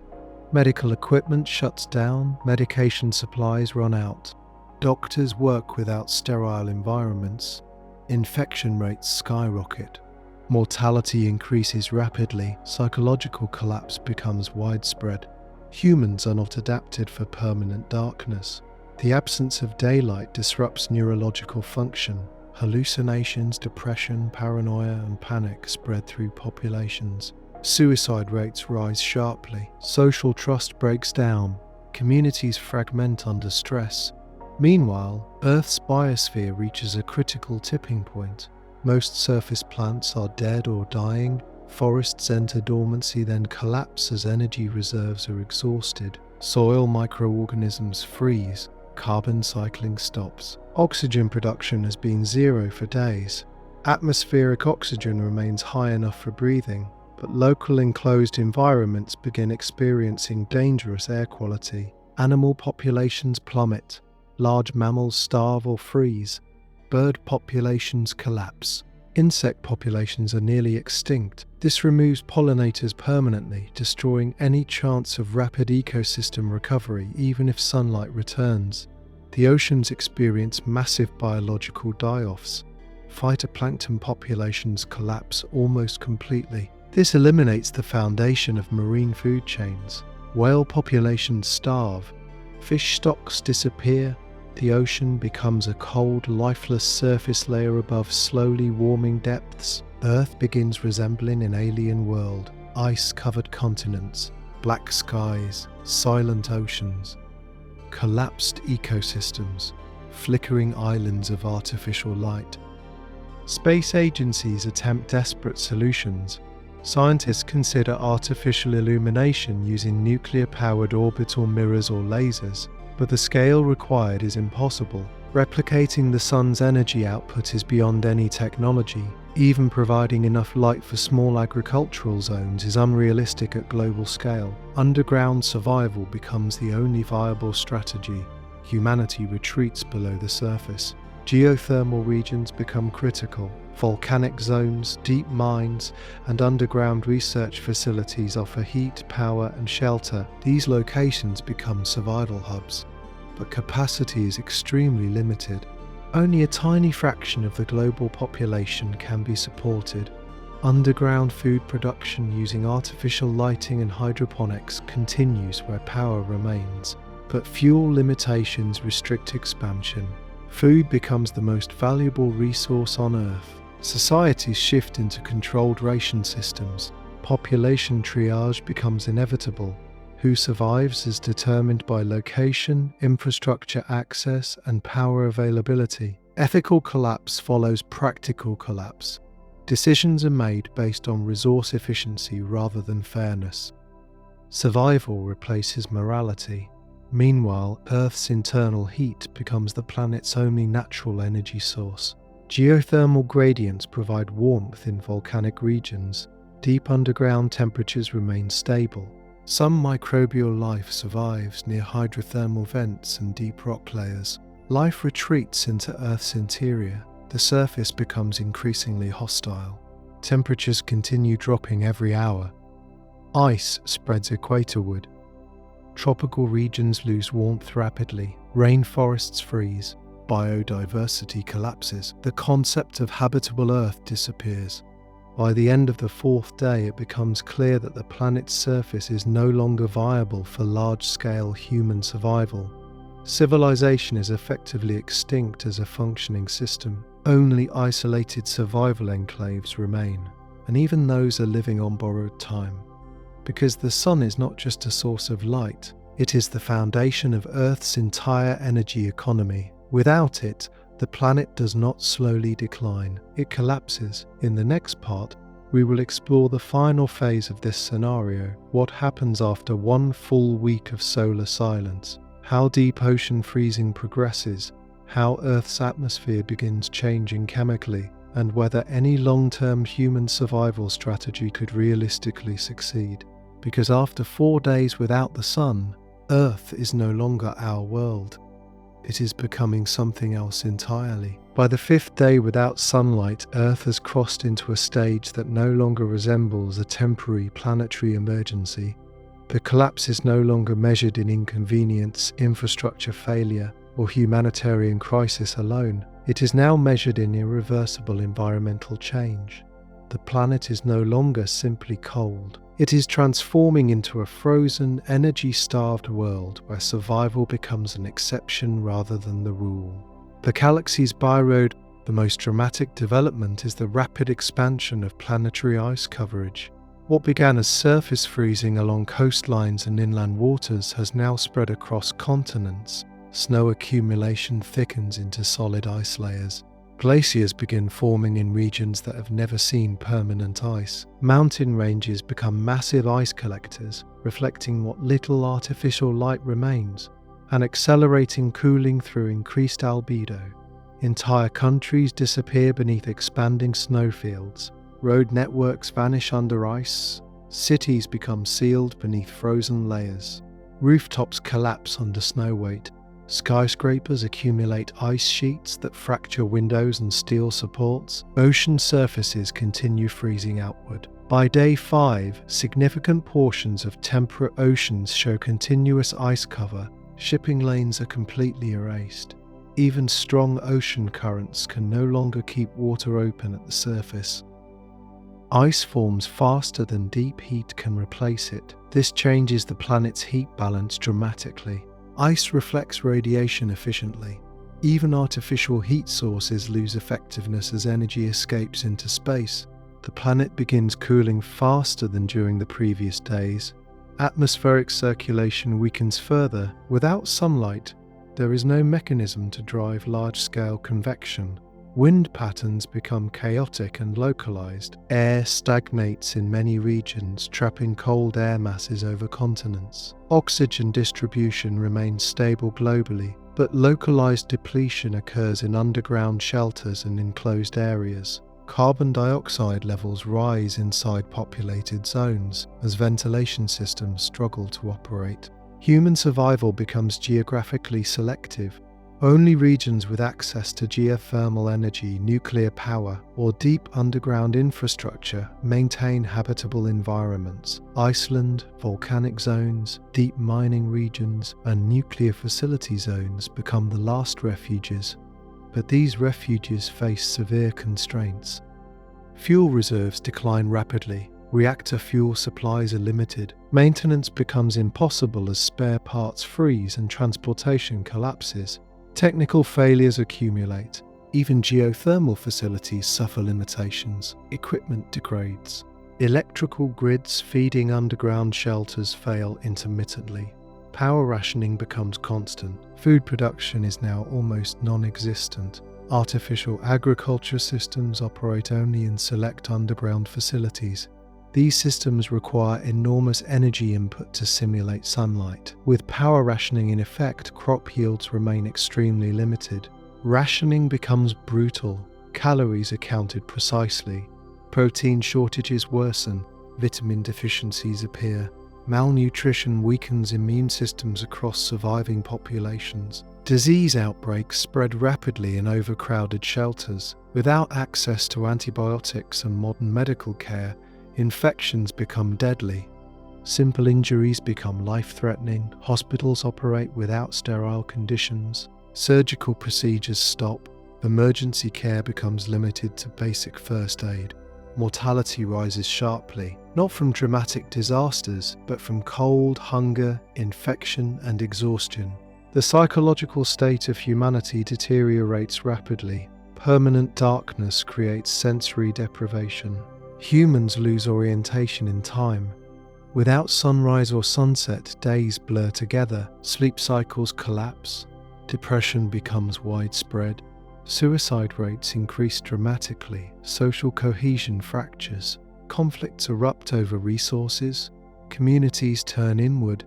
Medical equipment shuts down. Medication supplies run out. Doctors work without sterile environments. Infection rates skyrocket. Mortality increases rapidly. Psychological collapse becomes widespread. Humans are not adapted for permanent darkness. The absence of daylight disrupts neurological function. Hallucinations, depression, paranoia, and panic spread through populations. Suicide rates rise sharply. Social trust breaks down. Communities fragment under stress. Meanwhile, Earth's biosphere reaches a critical tipping point. Most surface plants are dead or dying. Forests enter dormancy, then collapse as energy reserves are exhausted. Soil microorganisms freeze. Carbon cycling stops. Oxygen production has been zero for days. Atmospheric oxygen remains high enough for breathing, but local enclosed environments begin experiencing dangerous air quality. Animal populations plummet. Large mammals starve or freeze. Bird populations collapse. Insect populations are nearly extinct. This removes pollinators permanently, destroying any chance of rapid ecosystem recovery even if sunlight returns. The oceans experience massive biological die-offs. Phytoplankton populations collapse almost completely. This eliminates the foundation of marine food chains. Whale populations starve. Fish stocks disappear. The ocean becomes a cold, lifeless surface layer above slowly warming depths. Earth begins resembling an alien world. Ice-covered continents, black skies, silent oceans, collapsed ecosystems, flickering islands of artificial light. Space agencies attempt desperate solutions. Scientists consider artificial illumination using nuclear-powered orbital mirrors or lasers, but the scale required is impossible. Replicating the sun's energy output is beyond any technology. Even providing enough light for small agricultural zones is unrealistic at global scale. Underground survival becomes the only viable strategy. Humanity retreats below the surface. Geothermal regions become critical. Volcanic zones, deep mines, and underground research facilities offer heat, power, and shelter. These locations become survival hubs. But capacity is extremely limited. Only a tiny fraction of the global population can be supported. Underground food production using artificial lighting and hydroponics continues where power remains, but fuel limitations restrict expansion. Food becomes the most valuable resource on Earth. Societies shift into controlled ration systems. Population triage becomes inevitable. Who survives is determined by location, infrastructure access, and power availability. Ethical collapse follows practical collapse. Decisions are made based on resource efficiency rather than fairness. Survival replaces morality. Meanwhile, Earth's internal heat becomes the planet's only natural energy source. Geothermal gradients provide warmth in volcanic regions. Deep underground temperatures remain stable. Some microbial life survives near hydrothermal vents and deep rock layers. Life retreats into Earth's interior. The surface becomes increasingly hostile. Temperatures continue dropping every hour. Ice spreads equatorward. Tropical regions lose warmth rapidly. Rainforests freeze. Biodiversity collapses. The concept of habitable Earth disappears. By the end of the fourth day, it becomes clear that the planet's surface is no longer viable for large-scale human survival. Civilization is effectively extinct as a functioning system. Only isolated survival enclaves remain, and even those are living on borrowed time. Because the sun is not just a source of light, it is the foundation of Earth's entire energy economy. Without it, the planet does not slowly decline, it collapses. In the next part, we will explore the final phase of this scenario, what happens after one full week of solar silence, how deep ocean freezing progresses, how Earth's atmosphere begins changing chemically, and whether any long-term human survival strategy could realistically succeed. Because after 4 days without the sun, Earth is no longer our world. It is becoming something else entirely. By the 5th day without sunlight, Earth has crossed into a stage that no longer resembles a temporary planetary emergency. The collapse is no longer measured in inconvenience, infrastructure failure, or humanitarian crisis alone. It is now measured in irreversible environmental change. The planet is no longer simply cold. It is transforming into a frozen, energy-starved world where survival becomes an exception rather than the rule. For galaxies Bi-Road, the most dramatic development is the rapid expansion of planetary ice coverage. What began as surface freezing along coastlines and inland waters has now spread across continents. Snow accumulation thickens into solid ice layers. Glaciers begin forming in regions that have never seen permanent ice. Mountain ranges become massive ice collectors, reflecting what little artificial light remains, and accelerating cooling through increased albedo. Entire countries disappear beneath expanding snowfields. Road networks vanish under ice. Cities become sealed beneath frozen layers. Rooftops collapse under snow weight. Skyscrapers accumulate ice sheets that fracture windows and steel supports. Ocean surfaces continue freezing outward. By day 5, significant portions of temperate oceans show continuous ice cover. Shipping lanes are completely erased. Even strong ocean currents can no longer keep water open at the surface. Ice forms faster than deep heat can replace it. This changes the planet's heat balance dramatically. Ice reflects radiation efficiently. Even artificial heat sources lose effectiveness as energy escapes into space. The planet begins cooling faster than during the previous days, Atmospheric circulation weakens further. Without sunlight, there is no mechanism to drive large-scale convection. Wind patterns become chaotic and localized. Air stagnates in many regions, trapping cold air masses over continents. Oxygen distribution remains stable globally, but localized depletion occurs in underground shelters and enclosed areas. Carbon dioxide levels rise inside populated zones as ventilation systems struggle to operate. Human survival becomes geographically selective. Only regions with access to geothermal energy, nuclear power, or deep underground infrastructure maintain habitable environments. Iceland, volcanic zones, deep mining regions, and nuclear facility zones become the last refuges. But these refuges face severe constraints. Fuel reserves decline rapidly. Reactor fuel supplies are limited. Maintenance becomes impossible as spare parts freeze and transportation collapses. Technical failures accumulate. Even geothermal facilities suffer limitations. Equipment degrades. Electrical grids feeding underground shelters fail intermittently. Power rationing becomes constant. Food production is now almost non-existent. Artificial agriculture systems operate only in select underground facilities. These systems require enormous energy input to simulate sunlight. With power rationing in effect, crop yields remain extremely limited. Rationing becomes brutal. Calories are counted precisely. Protein shortages worsen. Vitamin deficiencies appear. Malnutrition weakens immune systems across surviving populations. Disease outbreaks spread rapidly in overcrowded shelters. Without access to antibiotics and modern medical care, infections become deadly. Simple injuries become life-threatening. Hospitals operate without sterile conditions. Surgical procedures stop. Emergency care becomes limited to basic first aid. Mortality rises sharply, not from dramatic disasters, but from cold, hunger, infection, and exhaustion. The psychological state of humanity deteriorates rapidly. Permanent darkness creates sensory deprivation. Humans lose orientation in time. Without sunrise or sunset, days blur together, sleep cycles collapse, depression becomes widespread, suicide rates increase dramatically, social cohesion fractures, conflicts erupt over resources, communities turn inward,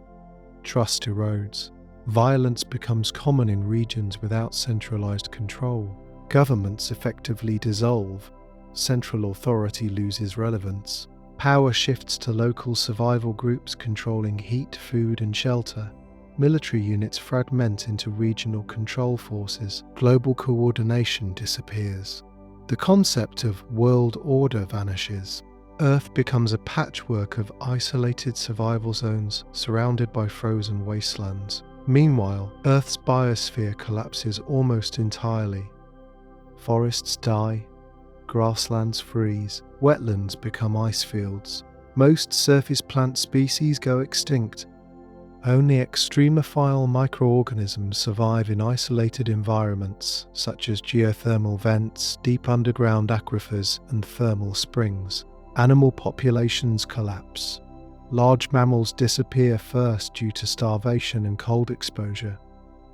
trust erodes, violence becomes common in regions without centralized control, governments effectively dissolve, central authority loses relevance. Power shifts to local survival groups controlling heat, food, and shelter. Military units fragment into regional control forces. Global coordination disappears. The concept of world order vanishes. Earth becomes a patchwork of isolated survival zones surrounded by frozen wastelands. Meanwhile, Earth's biosphere collapses almost entirely. Forests die. Grasslands freeze, wetlands become ice fields. Most surface plant species go extinct. Only extremophile microorganisms survive in isolated environments, such as geothermal vents, deep underground aquifers, and thermal springs. Animal populations collapse. Large mammals disappear first due to starvation and cold exposure.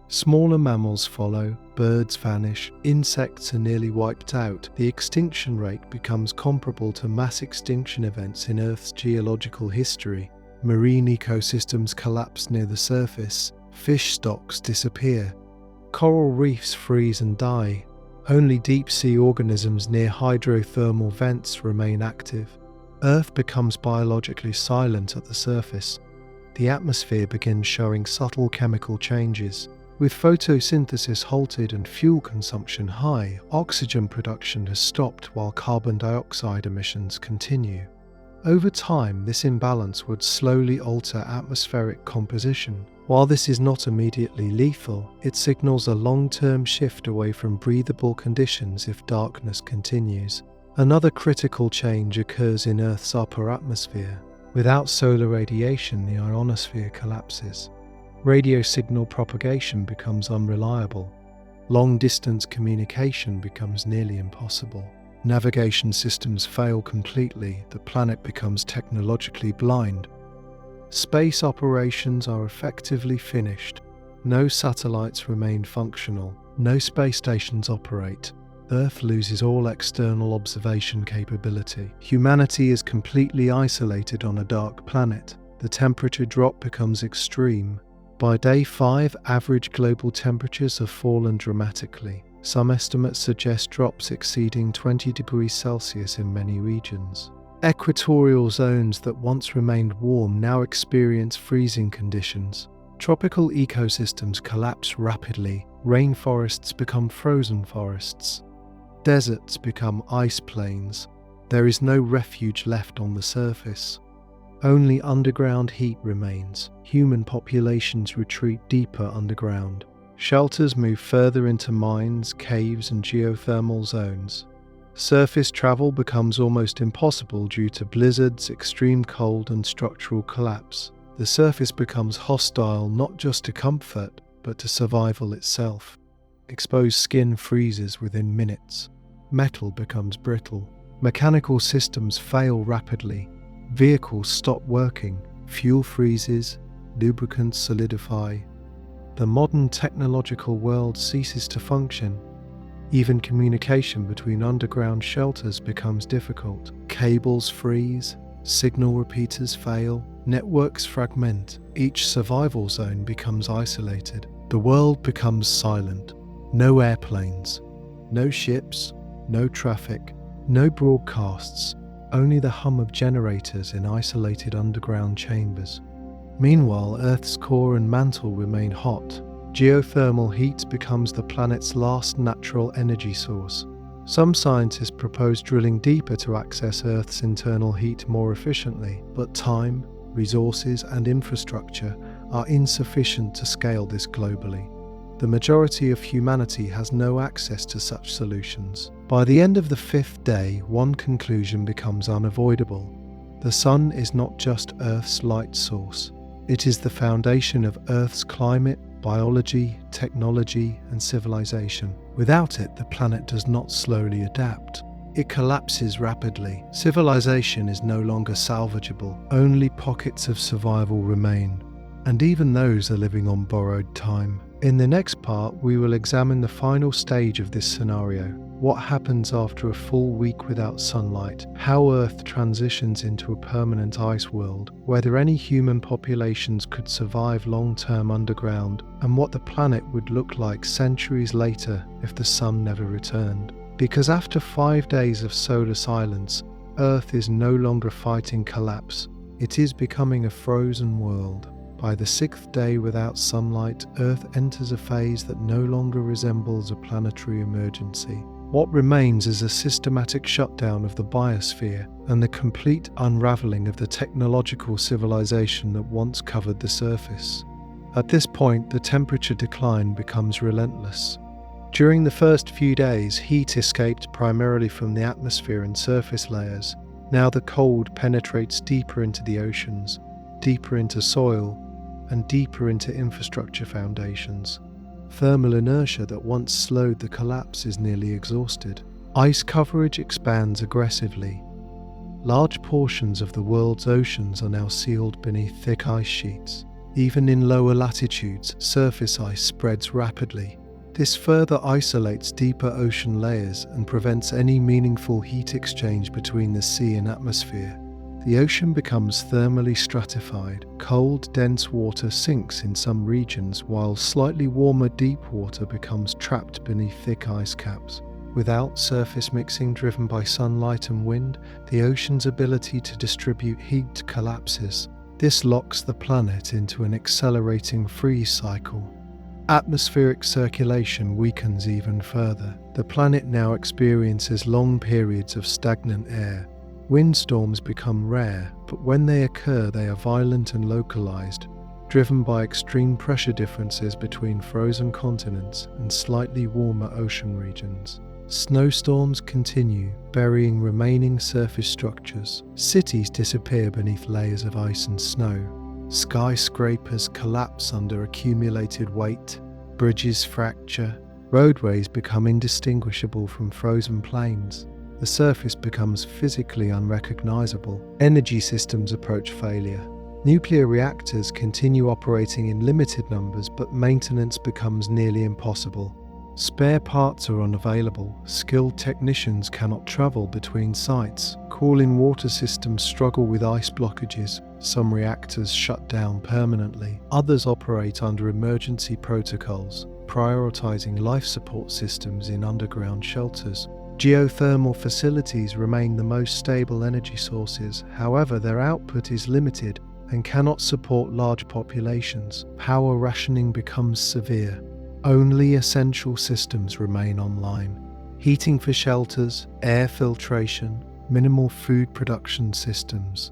Smaller mammals follow, birds vanish, insects are nearly wiped out. The extinction rate becomes comparable to mass extinction events in Earth's geological history. Marine ecosystems collapse near the surface, fish stocks disappear, coral reefs freeze and die. Only deep-sea organisms near hydrothermal vents remain active. Earth becomes biologically silent at the surface. The atmosphere begins showing subtle chemical changes. With photosynthesis halted and fuel consumption high, oxygen production has stopped while carbon dioxide emissions continue. Over time, this imbalance would slowly alter atmospheric composition. While this is not immediately lethal, it signals a long-term shift away from breathable conditions if darkness continues. Another critical change occurs in Earth's upper atmosphere. Without solar radiation, the ionosphere collapses. Radio signal propagation becomes unreliable. Long-distance communication becomes nearly impossible. Navigation systems fail completely. The planet becomes technologically blind. Space operations are effectively finished. No satellites remain functional. No space stations operate. Earth loses all external observation capability. Humanity is completely isolated on a dark planet. The temperature drop becomes extreme. By day 5, average global temperatures have fallen dramatically. Some estimates suggest drops exceeding 20 degrees Celsius in many regions. Equatorial zones that once remained warm now experience freezing conditions. Tropical ecosystems collapse rapidly. Rainforests become frozen forests. Deserts become ice plains. There is no refuge left on the surface. Only underground heat remains. Human populations retreat deeper underground. Shelters move further into mines, caves, and geothermal zones. Surface travel becomes almost impossible due to blizzards, extreme cold, and structural collapse. The surface becomes hostile not just to comfort, but to survival itself. Exposed skin freezes within minutes. Metal becomes brittle. Mechanical systems fail rapidly. Vehicles stop working. Fuel freezes. Lubricants solidify. The modern technological world ceases to function. Even communication between underground shelters becomes difficult. Cables freeze, signal repeaters fail, networks fragment. Each survival zone becomes isolated. The world becomes silent. No airplanes, no ships, no traffic, no broadcasts, only the hum of generators in isolated underground chambers. Meanwhile, Earth's core and mantle remain hot. Geothermal heat becomes the planet's last natural energy source. Some scientists propose drilling deeper to access Earth's internal heat more efficiently, but time, resources, and infrastructure are insufficient to scale this globally. The majority of humanity has no access to such solutions. By the end of the 5th day, one conclusion becomes unavoidable. The Sun is not just Earth's light source. It is the foundation of Earth's climate, biology, technology, and civilization. Without it, the planet does not slowly adapt. It collapses rapidly. Civilization is no longer salvageable. Only pockets of survival remain, and even those are living on borrowed time. In the next part, we will examine the final stage of this scenario. What happens after a full week without sunlight, how Earth transitions into a permanent ice world, whether any human populations could survive long-term underground, and what the planet would look like centuries later if the sun never returned. Because after 5 days of solar silence, Earth is no longer fighting collapse. It is becoming a frozen world. By the 6th day without sunlight, Earth enters a phase that no longer resembles a planetary emergency. What remains is a systematic shutdown of the biosphere and the complete unraveling of the technological civilization that once covered the surface. At this point, the temperature decline becomes relentless. During the first few days, heat escaped primarily from the atmosphere and surface layers. Now the cold penetrates deeper into the oceans, deeper into soil, and deeper into infrastructure foundations. Thermal inertia that once slowed the collapse is nearly exhausted. Ice coverage expands aggressively. Large portions of the world's oceans are now sealed beneath thick ice sheets. Even in lower latitudes, surface ice spreads rapidly. This further isolates deeper ocean layers and prevents any meaningful heat exchange between the sea and atmosphere. The ocean becomes thermally stratified. Cold, dense water sinks in some regions, while slightly warmer deep water becomes trapped beneath thick ice caps. Without surface mixing driven by sunlight and wind, the ocean's ability to distribute heat collapses. This locks the planet into an accelerating freeze cycle. Atmospheric circulation weakens even further. The planet now experiences long periods of stagnant air. Windstorms become rare, but when they occur, they are violent and localized, driven by extreme pressure differences between frozen continents and slightly warmer ocean regions. Snowstorms continue, burying remaining surface structures. Cities disappear beneath layers of ice and snow. Skyscrapers collapse under accumulated weight. Bridges fracture. Roadways become indistinguishable from frozen plains. The surface becomes physically unrecognizable. Energy systems approach failure. Nuclear reactors continue operating in limited numbers, but maintenance becomes nearly impossible. Spare parts are unavailable, skilled technicians cannot travel between sites, cooling water systems struggle with ice blockages, some reactors shut down permanently, others operate under emergency protocols, prioritizing life support systems in underground shelters. Geothermal facilities remain the most stable energy sources, however their output is limited and cannot support large populations. Power rationing becomes severe. Only essential systems remain online. Heating for shelters, air filtration, minimal food production systems.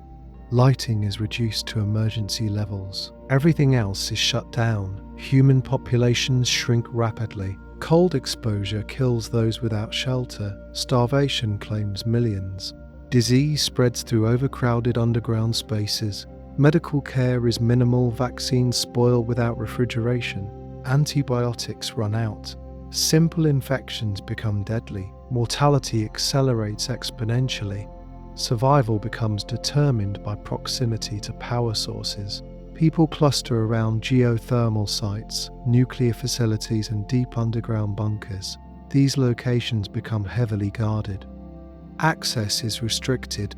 Lighting is reduced to emergency levels. Everything else is shut down. Human populations shrink rapidly. Cold exposure kills those without shelter. Starvation claims millions. Disease spreads through overcrowded underground spaces. Medical care is minimal. Vaccines spoil without refrigeration. Antibiotics run out. Simple infections become deadly. Mortality accelerates exponentially. Survival becomes determined by proximity to power sources. People cluster around geothermal sites, nuclear facilities, and deep underground bunkers. These locations become heavily guarded. Access is restricted.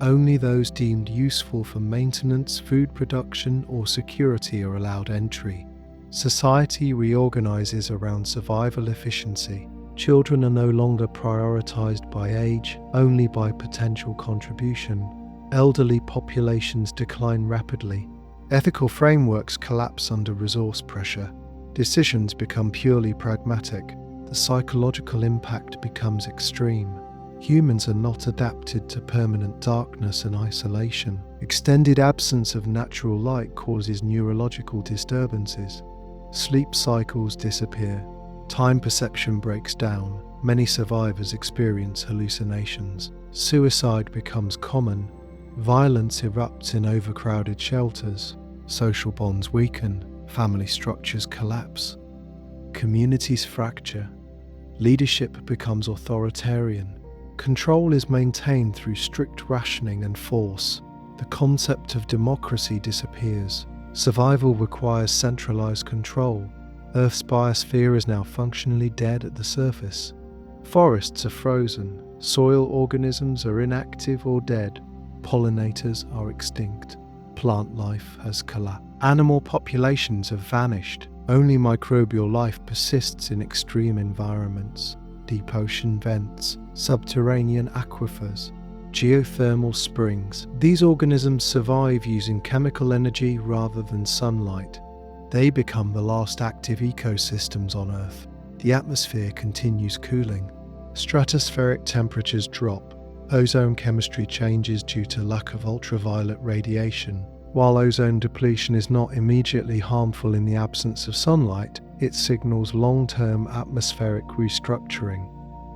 Only those deemed useful for maintenance, food production, or security are allowed entry. Society reorganizes around survival efficiency. Children are no longer prioritized by age, only by potential contribution. Elderly populations decline rapidly. Ethical frameworks collapse under resource pressure. Decisions become purely pragmatic. The psychological impact becomes extreme. Humans are not adapted to permanent darkness and isolation. Extended absence of natural light causes neurological disturbances. Sleep cycles disappear. Time perception breaks down. Many survivors experience hallucinations. Suicide becomes common. Violence erupts in overcrowded shelters. Social bonds weaken. Family structures collapse. Communities fracture. Leadership becomes authoritarian. Control is maintained through strict rationing and force. The concept of democracy disappears. Survival requires centralized control. Earth's biosphere is now functionally dead at the surface. Forests are frozen. Soil organisms are inactive or dead. Pollinators are extinct. Plant life has collapsed. Animal populations have vanished. Only microbial life persists in extreme environments. Deep ocean vents, subterranean aquifers, geothermal springs. These organisms survive using chemical energy rather than sunlight. They become the last active ecosystems on Earth. The atmosphere continues cooling. Stratospheric temperatures drop. Ozone chemistry changes due to lack of ultraviolet radiation. While ozone depletion is not immediately harmful in the absence of sunlight, it signals long-term atmospheric restructuring.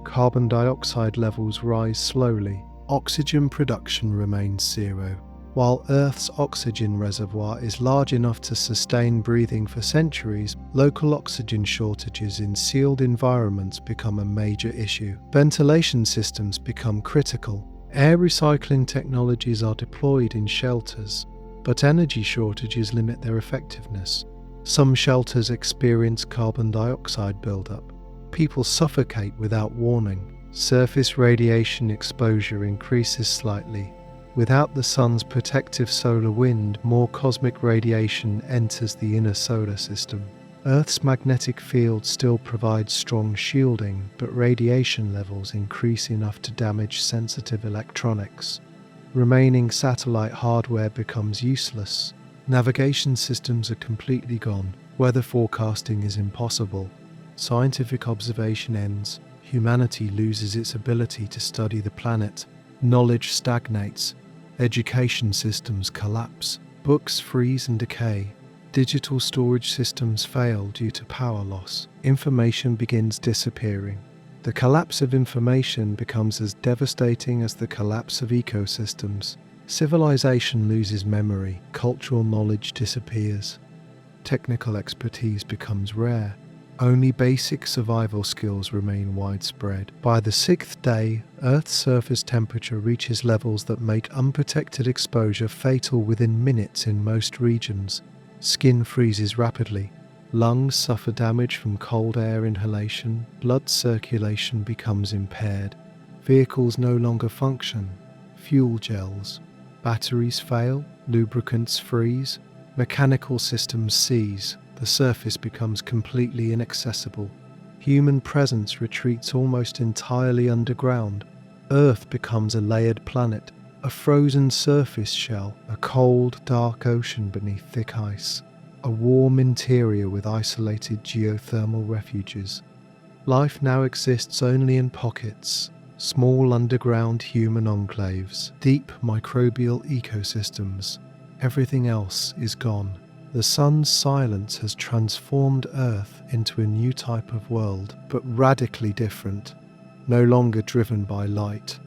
Carbon dioxide levels rise slowly. Oxygen production remains zero. While Earth's oxygen reservoir is large enough to sustain breathing for centuries, local oxygen shortages in sealed environments become a major issue. Ventilation systems become critical. Air recycling technologies are deployed in shelters, but energy shortages limit their effectiveness. Some shelters experience carbon dioxide buildup. People suffocate without warning. Surface radiation exposure increases slightly. Without the sun's protective solar wind, more cosmic radiation enters the inner solar system. Earth's magnetic field still provides strong shielding, but radiation levels increase enough to damage sensitive electronics. Remaining satellite hardware becomes useless. Navigation systems are completely gone. Weather forecasting is impossible. Scientific observation ends. Humanity loses its ability to study the planet. Knowledge stagnates. Education systems collapse. Books freeze and decay. Digital storage systems fail due to power loss. Information begins disappearing. The collapse of information becomes as devastating as the collapse of ecosystems. Civilization loses memory. Cultural knowledge disappears. Technical expertise becomes rare. Only basic survival skills remain widespread. By the 6th day, Earth's surface temperature reaches levels that make unprotected exposure fatal within minutes in most regions. Skin freezes rapidly. Lungs suffer damage from cold air inhalation. Blood circulation becomes impaired. Vehicles no longer function. Fuel gels. Batteries fail. Lubricants freeze. Mechanical systems seize. The surface becomes completely inaccessible. Human presence retreats almost entirely underground. Earth becomes a layered planet, a frozen surface shell, a cold, dark ocean beneath thick ice, a warm interior with isolated geothermal refuges. Life now exists only in pockets, small underground human enclaves, deep microbial ecosystems. Everything else is gone. The sun's silence has transformed Earth into a new type of world, but radically different, no longer driven by light,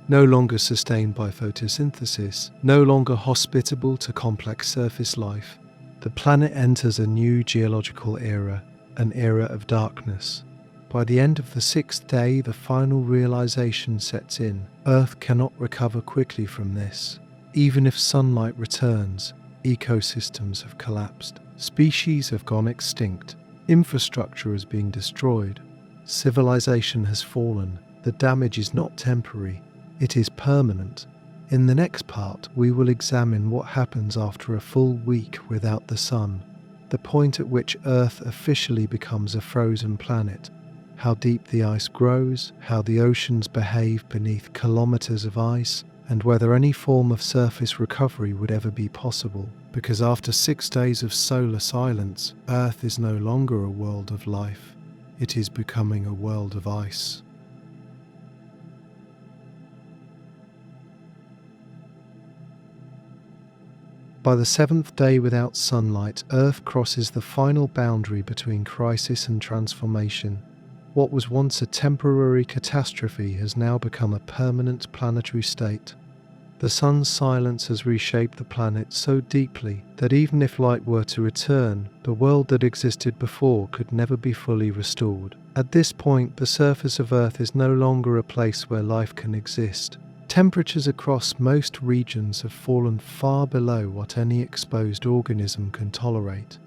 no longer sustained by photosynthesis, no longer hospitable to complex surface life. The planet enters a new geological era, an era of darkness. By the end of the 6th day, the final realization sets in. Earth cannot recover quickly from this. Even if sunlight returns, ecosystems have collapsed. Species have gone extinct. Infrastructure is being destroyed. Civilization has fallen. The damage is not temporary. It is permanent. In the next part, we will examine what happens after a full week without the sun, the point at which Earth officially becomes a frozen planet, how deep the ice grows, how the oceans behave beneath kilometers of ice, and whether any form of surface recovery would ever be possible, because after 6 days of solar silence, Earth is no longer a world of life. It is becoming a world of ice. By the 7th day without sunlight, Earth crosses the final boundary between crisis and transformation. What was once a temporary catastrophe has now become a permanent planetary state. The sun's silence has reshaped the planet so deeply that even if light were to return, the world that existed before could never be fully restored. At this point, the surface of Earth is no longer a place where life can exist. Temperatures across most regions have fallen far below what any exposed organism can tolerate.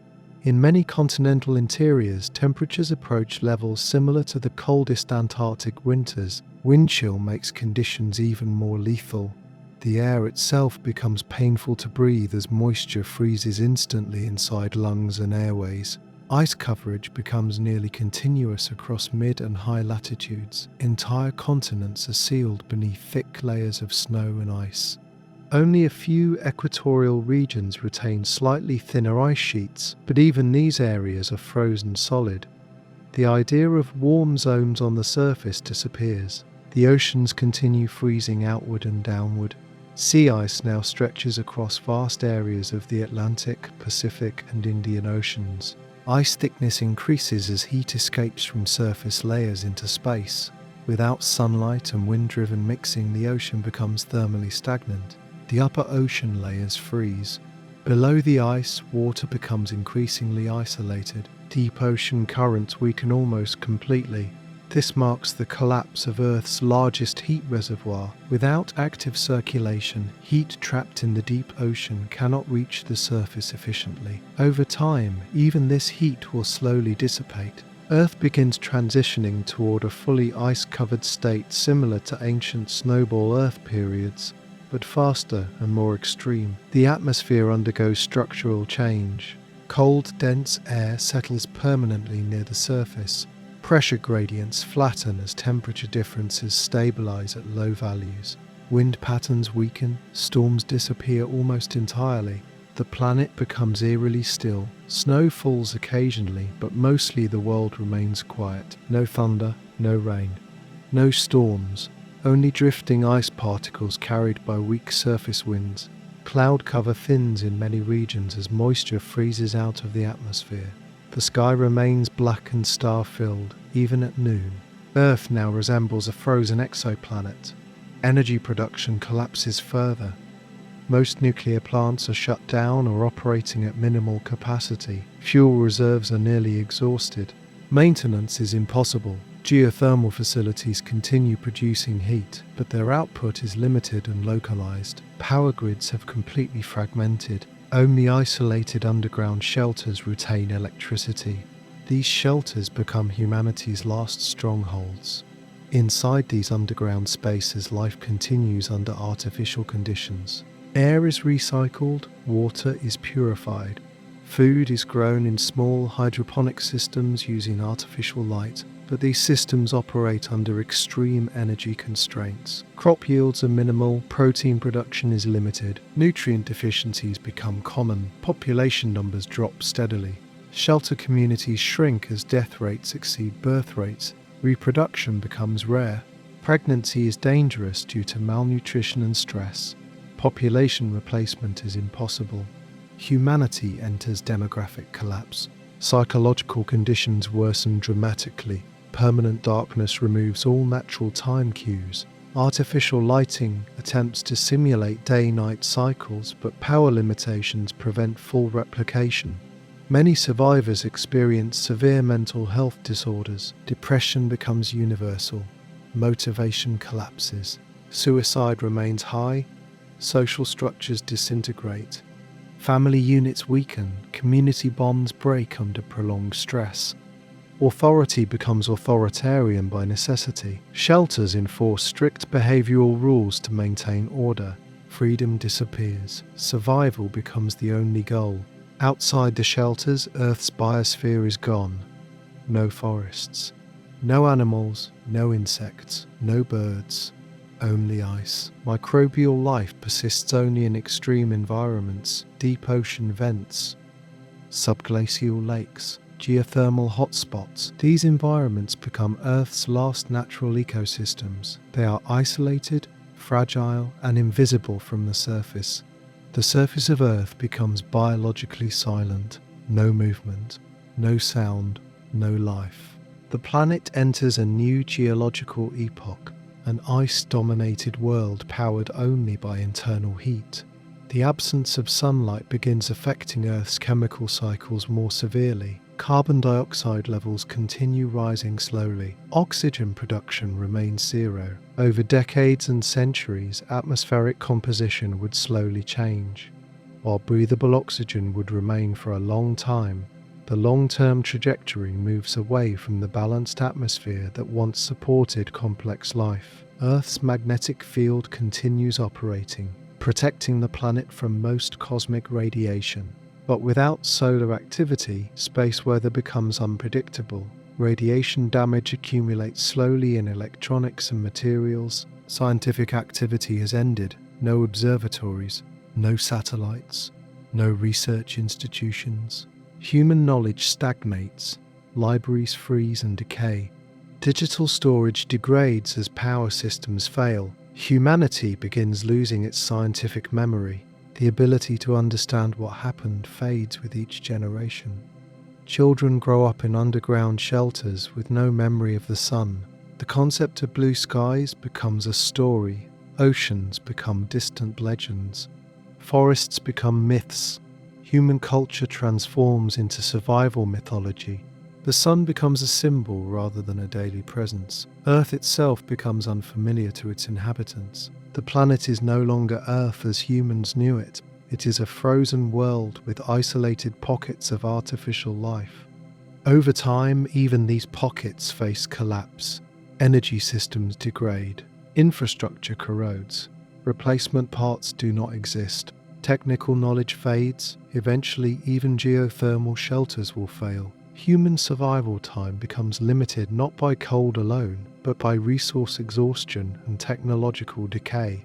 In many continental interiors, temperatures approach levels similar to the coldest Antarctic winters. Wind chill makes conditions even more lethal. The air itself becomes painful to breathe as moisture freezes instantly inside lungs and airways. Ice coverage becomes nearly continuous across mid and high latitudes. Entire continents are sealed beneath thick layers of snow and ice. Only a few equatorial regions retain slightly thinner ice sheets, but even these areas are frozen solid. The idea of warm zones on the surface disappears. The oceans continue freezing outward and downward. Sea ice now stretches across vast areas of the Atlantic, Pacific, and Indian Oceans. Ice thickness increases as heat escapes from surface layers into space. Without sunlight and wind-driven mixing, the ocean becomes thermally stagnant. The upper ocean layers freeze. Below the ice, water becomes increasingly isolated. Deep ocean currents weaken almost completely. This marks the collapse of Earth's largest heat reservoir. Without active circulation, heat trapped in the deep ocean cannot reach the surface efficiently. Over time, even this heat will slowly dissipate. Earth begins transitioning toward a fully ice-covered state similar to ancient snowball Earth periods, but faster and more extreme. The atmosphere undergoes structural change. Cold, dense air settles permanently near the surface. Pressure gradients flatten as temperature differences stabilize at low values. Wind patterns weaken, storms disappear almost entirely. The planet becomes eerily still. Snow falls occasionally, but mostly the world remains quiet. No thunder, no rain. No storms, only drifting ice particles carried by weak surface winds. Cloud cover thins in many regions as moisture freezes out of the atmosphere. The sky remains black and star-filled, even at noon. Earth now resembles a frozen exoplanet. Energy production collapses further. Most nuclear plants are shut down or operating at minimal capacity. Fuel reserves are nearly exhausted. Maintenance is impossible. Geothermal facilities continue producing heat, but their output is limited and localized. Power grids have completely fragmented. Only isolated underground shelters retain electricity. These shelters become humanity's last strongholds. Inside these underground spaces, life continues under artificial conditions. Air is recycled, water is purified. Food is grown in small hydroponic systems using artificial light, but these systems operate under extreme energy constraints. Crop yields are minimal, protein production is limited, nutrient deficiencies become common, population numbers drop steadily. Shelter communities shrink as death rates exceed birth rates. Reproduction becomes rare. Pregnancy is dangerous due to malnutrition and stress. Population replacement is impossible. Humanity enters demographic collapse. Psychological conditions worsen dramatically. Permanent darkness removes all natural time cues. Artificial lighting attempts to simulate day-night cycles, but power limitations prevent full replication. Many survivors experience severe mental health disorders. Depression becomes universal. Motivation collapses. Suicide remains high. Social structures disintegrate. Family units weaken. Community bonds break under prolonged stress. Authority becomes authoritarian by necessity. Shelters enforce strict behavioral rules to maintain order. Freedom disappears. Survival becomes the only goal. Outside the shelters, Earth's biosphere is gone. No forests. No animals, no insects, no birds. Only ice. Microbial life persists only in extreme environments, deep ocean vents, subglacial lakes, geothermal hotspots. These environments become Earth's last natural ecosystems. They are isolated, fragile, and invisible from the surface. The surface of Earth becomes biologically silent. No movement, no sound, no life. The planet enters a new geological epoch. An ice-dominated world powered only by internal heat. The absence of sunlight begins affecting Earth's chemical cycles more severely. Carbon dioxide levels continue rising slowly. Oxygen production remains zero. Over decades and centuries, atmospheric composition would slowly change. While breathable oxygen would remain for a long time, the long-term trajectory moves away from the balanced atmosphere that once supported complex life. Earth's magnetic field continues operating, protecting the planet from most cosmic radiation. But without solar activity, space weather becomes unpredictable. Radiation damage accumulates slowly in electronics and materials. Scientific activity has ended. No observatories, no satellites, no research institutions. Human knowledge stagnates, libraries freeze and decay. Digital storage degrades as power systems fail. Humanity begins losing its scientific memory. The ability to understand what happened fades with each generation. Children grow up in underground shelters with no memory of the sun. The concept of blue skies becomes a story. Oceans become distant legends. Forests become myths. Human culture transforms into survival mythology. The sun becomes a symbol rather than a daily presence. Earth itself becomes unfamiliar to its inhabitants. The planet is no longer Earth as humans knew it. It is a frozen world with isolated pockets of artificial life. Over time, even these pockets face collapse. Energy systems degrade. Infrastructure corrodes. Replacement parts do not exist. Technical knowledge fades. Eventually, even geothermal shelters will fail. Human survival time becomes limited not by cold alone, but by resource exhaustion and technological decay.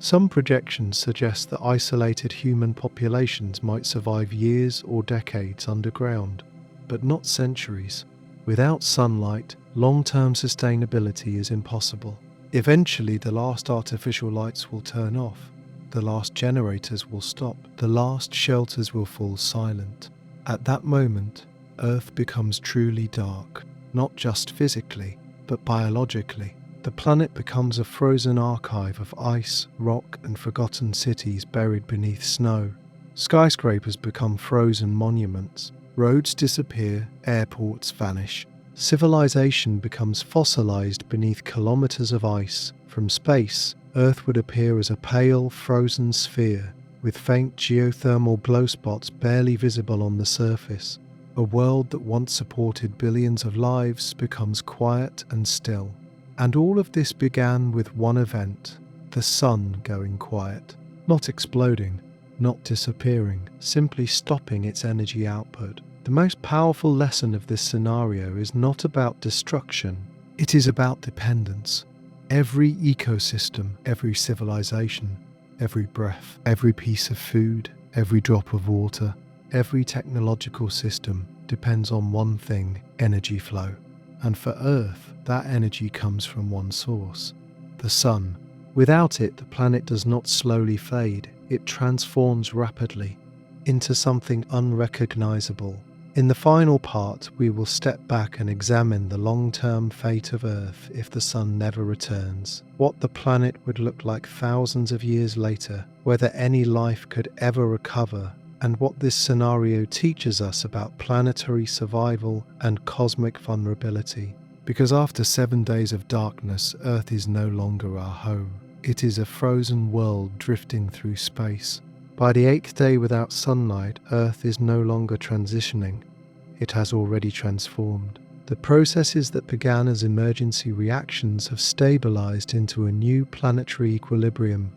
Some projections suggest that isolated human populations might survive years or decades underground, but not centuries. Without sunlight, long-term sustainability is impossible. Eventually, the last artificial lights will turn off. The last generators will stop. The last shelters will fall silent. At that moment, Earth becomes truly dark, not just physically, but biologically. The planet becomes a frozen archive of ice, rock, and forgotten cities buried beneath snow. Skyscrapers become frozen monuments. Roads disappear, airports vanish. Civilization becomes fossilized beneath kilometers of ice. From space, Earth would appear as a pale, frozen sphere, with faint geothermal glow spots barely visible on the surface. A world that once supported billions of lives becomes quiet and still. And all of this began with one event, the sun going quiet. Not exploding, not disappearing, simply stopping its energy output. The most powerful lesson of this scenario is not about destruction, it is about dependence. Every ecosystem, every civilization, every breath, every piece of food, every drop of water, every technological system depends on one thing, energy flow. And for Earth, that energy comes from one source, the sun. Without it, the planet does not slowly fade, it transforms rapidly into something unrecognizable. In the final part, we will step back and examine the long-term fate of Earth if the sun never returns, what the planet would look like thousands of years later, whether any life could ever recover, and what this scenario teaches us about planetary survival and cosmic vulnerability. Because after 7 days of darkness, Earth is no longer our home. It is a frozen world drifting through space. By the 8th day without sunlight, Earth is no longer transitioning. It has already transformed. The processes that began as emergency reactions have stabilized into a new planetary equilibrium,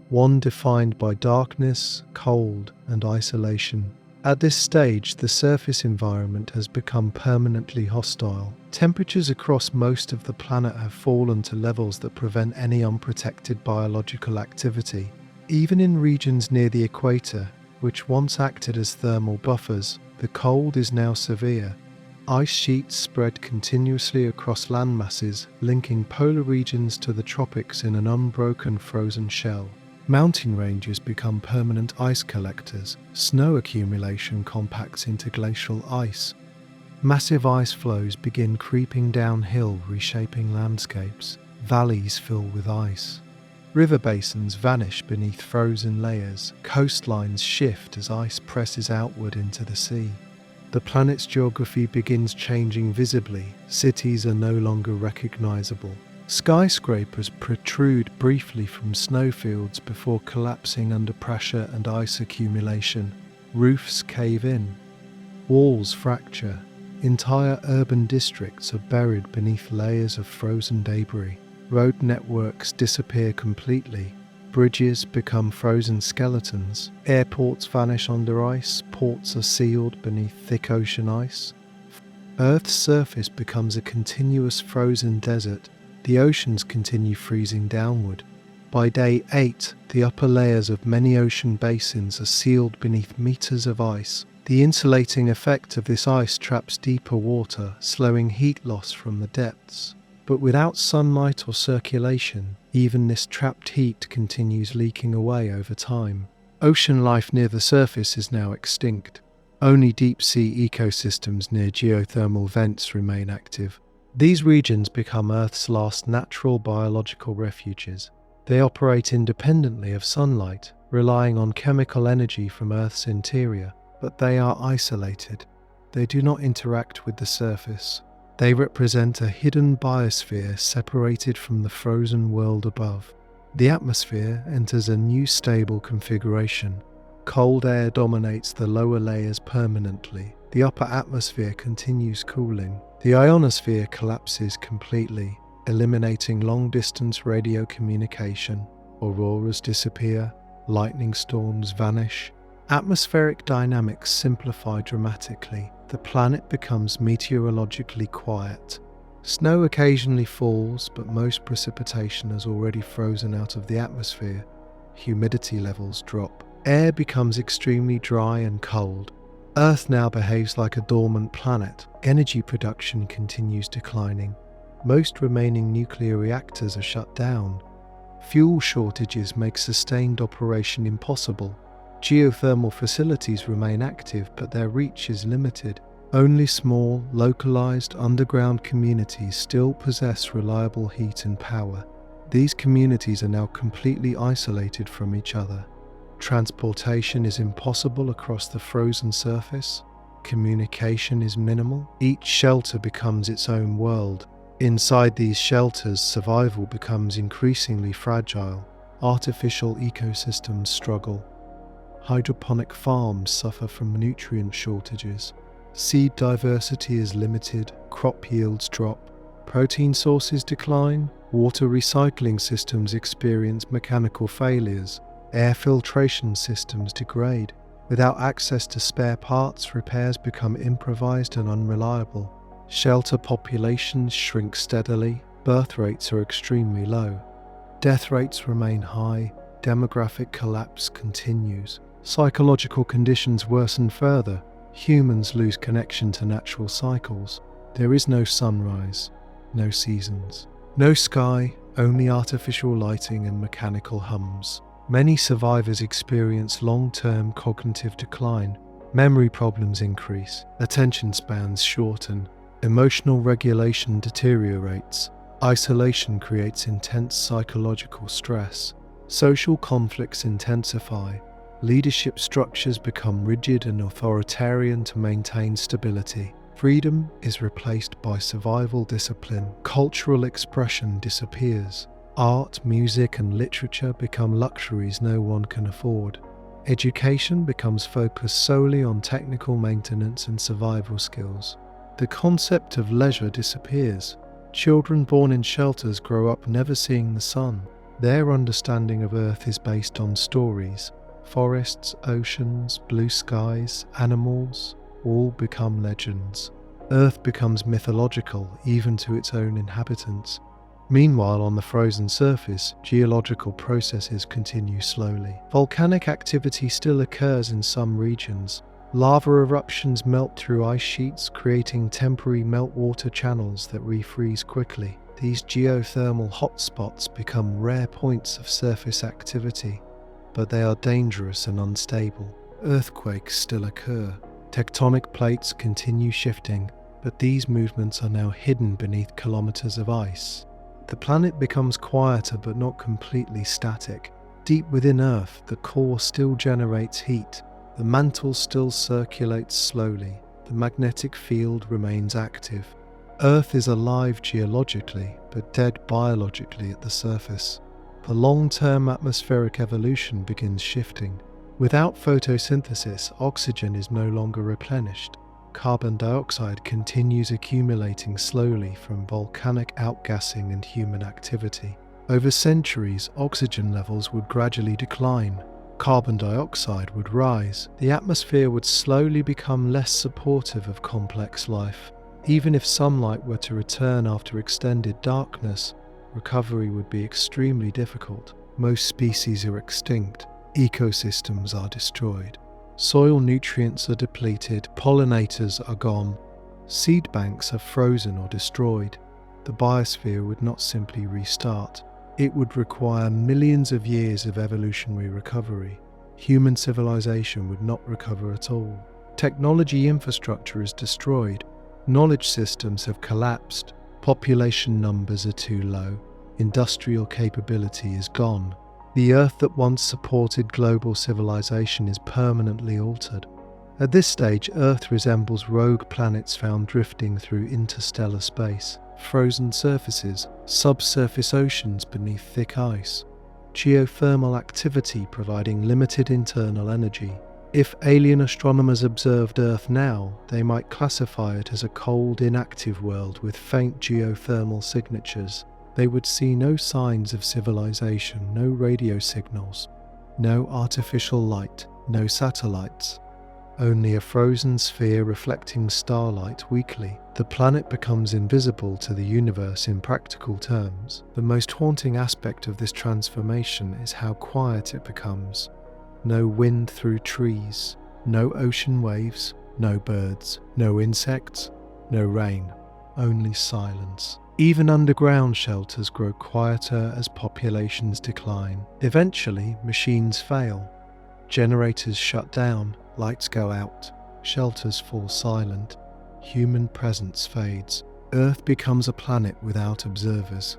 one defined by darkness, cold, and isolation. At this stage, the surface environment has become permanently hostile. Temperatures across most of the planet have fallen to levels that prevent any unprotected biological activity. Even in regions near the equator, which once acted as thermal buffers, the cold is now severe. Ice sheets spread continuously across land masses, linking polar regions to the tropics in an unbroken frozen shell. Mountain ranges become permanent ice collectors. Snow accumulation compacts into glacial ice. Massive ice flows begin creeping downhill, reshaping landscapes. Valleys fill with ice. River basins vanish beneath frozen layers. Coastlines shift as ice presses outward into the sea. The planet's geography begins changing visibly. Cities are no longer recognizable. Skyscrapers protrude briefly from snowfields before collapsing under pressure and ice accumulation. Roofs cave in. Walls fracture. Entire urban districts are buried beneath layers of frozen debris. Road networks disappear completely. Bridges become frozen skeletons. Airports vanish under ice. Ports are sealed beneath thick ocean ice. Earth's surface becomes a continuous frozen desert. The oceans continue freezing downward. By day 8, the upper layers of many ocean basins are sealed beneath meters of ice. The insulating effect of this ice traps deeper water, slowing heat loss from the depths. But without sunlight or circulation, even this trapped heat continues leaking away over time. Ocean life near the surface is now extinct. Only deep-sea ecosystems near geothermal vents remain active. These regions become Earth's last natural biological refuges. They operate independently of sunlight, relying on chemical energy from Earth's interior, but they are isolated. They do not interact with the surface. They represent a hidden biosphere separated from the frozen world above. The atmosphere enters a new stable configuration. Cold air dominates the lower layers permanently. The upper atmosphere continues cooling. The ionosphere collapses completely, eliminating long-distance radio communication. Auroras disappear, lightning storms vanish. Atmospheric dynamics simplify dramatically. The planet becomes meteorologically quiet. Snow occasionally falls, but most precipitation has already frozen out of the atmosphere. Humidity levels drop. Air becomes extremely dry and cold. Earth now behaves like a dormant planet. Energy production continues declining. Most remaining nuclear reactors are shut down. Fuel shortages make sustained operation impossible. Geothermal facilities remain active, but their reach is limited. Only small, localized underground communities still possess reliable heat and power. These communities are now completely isolated from each other. Transportation is impossible across the frozen surface. Communication is minimal. Each shelter becomes its own world. Inside these shelters, survival becomes increasingly fragile. Artificial ecosystems struggle. Hydroponic farms suffer from nutrient shortages. Seed diversity is limited, crop yields drop, protein sources decline, water recycling systems experience mechanical failures, air filtration systems degrade. Without access to spare parts, repairs become improvised and unreliable. Shelter populations shrink steadily, birth rates are extremely low. Death rates remain high, demographic collapse continues. Psychological conditions worsen further. Humans lose connection to natural cycles. There is no sunrise, no seasons, no sky, only artificial lighting and mechanical hums. Many survivors experience long-term cognitive decline. Memory problems increase, attention spans shorten, emotional regulation deteriorates, isolation creates intense psychological stress, social conflicts intensify, leadership structures become rigid and authoritarian to maintain stability. Freedom is replaced by survival discipline. Cultural expression disappears. Art, music, and literature become luxuries no one can afford. Education becomes focused solely on technical maintenance and survival skills. The concept of leisure disappears. Children born in shelters grow up never seeing the sun. Their understanding of Earth is based on stories. Forests, oceans, blue skies, animals, all become legends. Earth becomes mythological even to its own inhabitants. Meanwhile, on the frozen surface, geological processes continue slowly. Volcanic activity still occurs in some regions. Lava eruptions melt through ice sheets, creating temporary meltwater channels that refreeze quickly. These geothermal hotspots become rare points of surface activity, but they are dangerous and unstable. Earthquakes still occur. Tectonic plates continue shifting, but these movements are now hidden beneath kilometers of ice. The planet becomes quieter but not completely static. Deep within Earth, the core still generates heat. The mantle still circulates slowly. The magnetic field remains active. Earth is alive geologically, but dead biologically at the surface. The long-term atmospheric evolution begins shifting. Without photosynthesis, oxygen is no longer replenished. Carbon dioxide continues accumulating slowly from volcanic outgassing and human activity. Over centuries, oxygen levels would gradually decline. Carbon dioxide would rise. The atmosphere would slowly become less supportive of complex life. Even if sunlight were to return after extended darkness, recovery would be extremely difficult. Most species are extinct. Ecosystems are destroyed. Soil nutrients are depleted, pollinators are gone, seed banks are frozen or destroyed. The biosphere would not simply restart. It would require millions of years of evolutionary recovery. Human civilization would not recover at all. Technology infrastructure is destroyed. Knowledge systems have collapsed. Population numbers are too low. Industrial capability is gone. The Earth that once supported global civilization is permanently altered. At this stage, Earth resembles rogue planets found drifting through interstellar space. Frozen surfaces, subsurface oceans beneath thick ice, geothermal activity providing limited internal energy. If alien astronomers observed Earth now, they might classify it as a cold, inactive world with faint geothermal signatures. They would see no signs of civilization, no radio signals, no artificial light, no satellites. Only a frozen sphere reflecting starlight weakly. The planet becomes invisible to the universe in practical terms. The most haunting aspect of this transformation is how quiet it becomes. No wind through trees, no ocean waves, no birds, no insects, no rain, only silence. Even underground shelters grow quieter as populations decline. Eventually, machines fail. Generators shut down, lights go out, shelters fall silent. human presence fades. Earth becomes a planet without observers,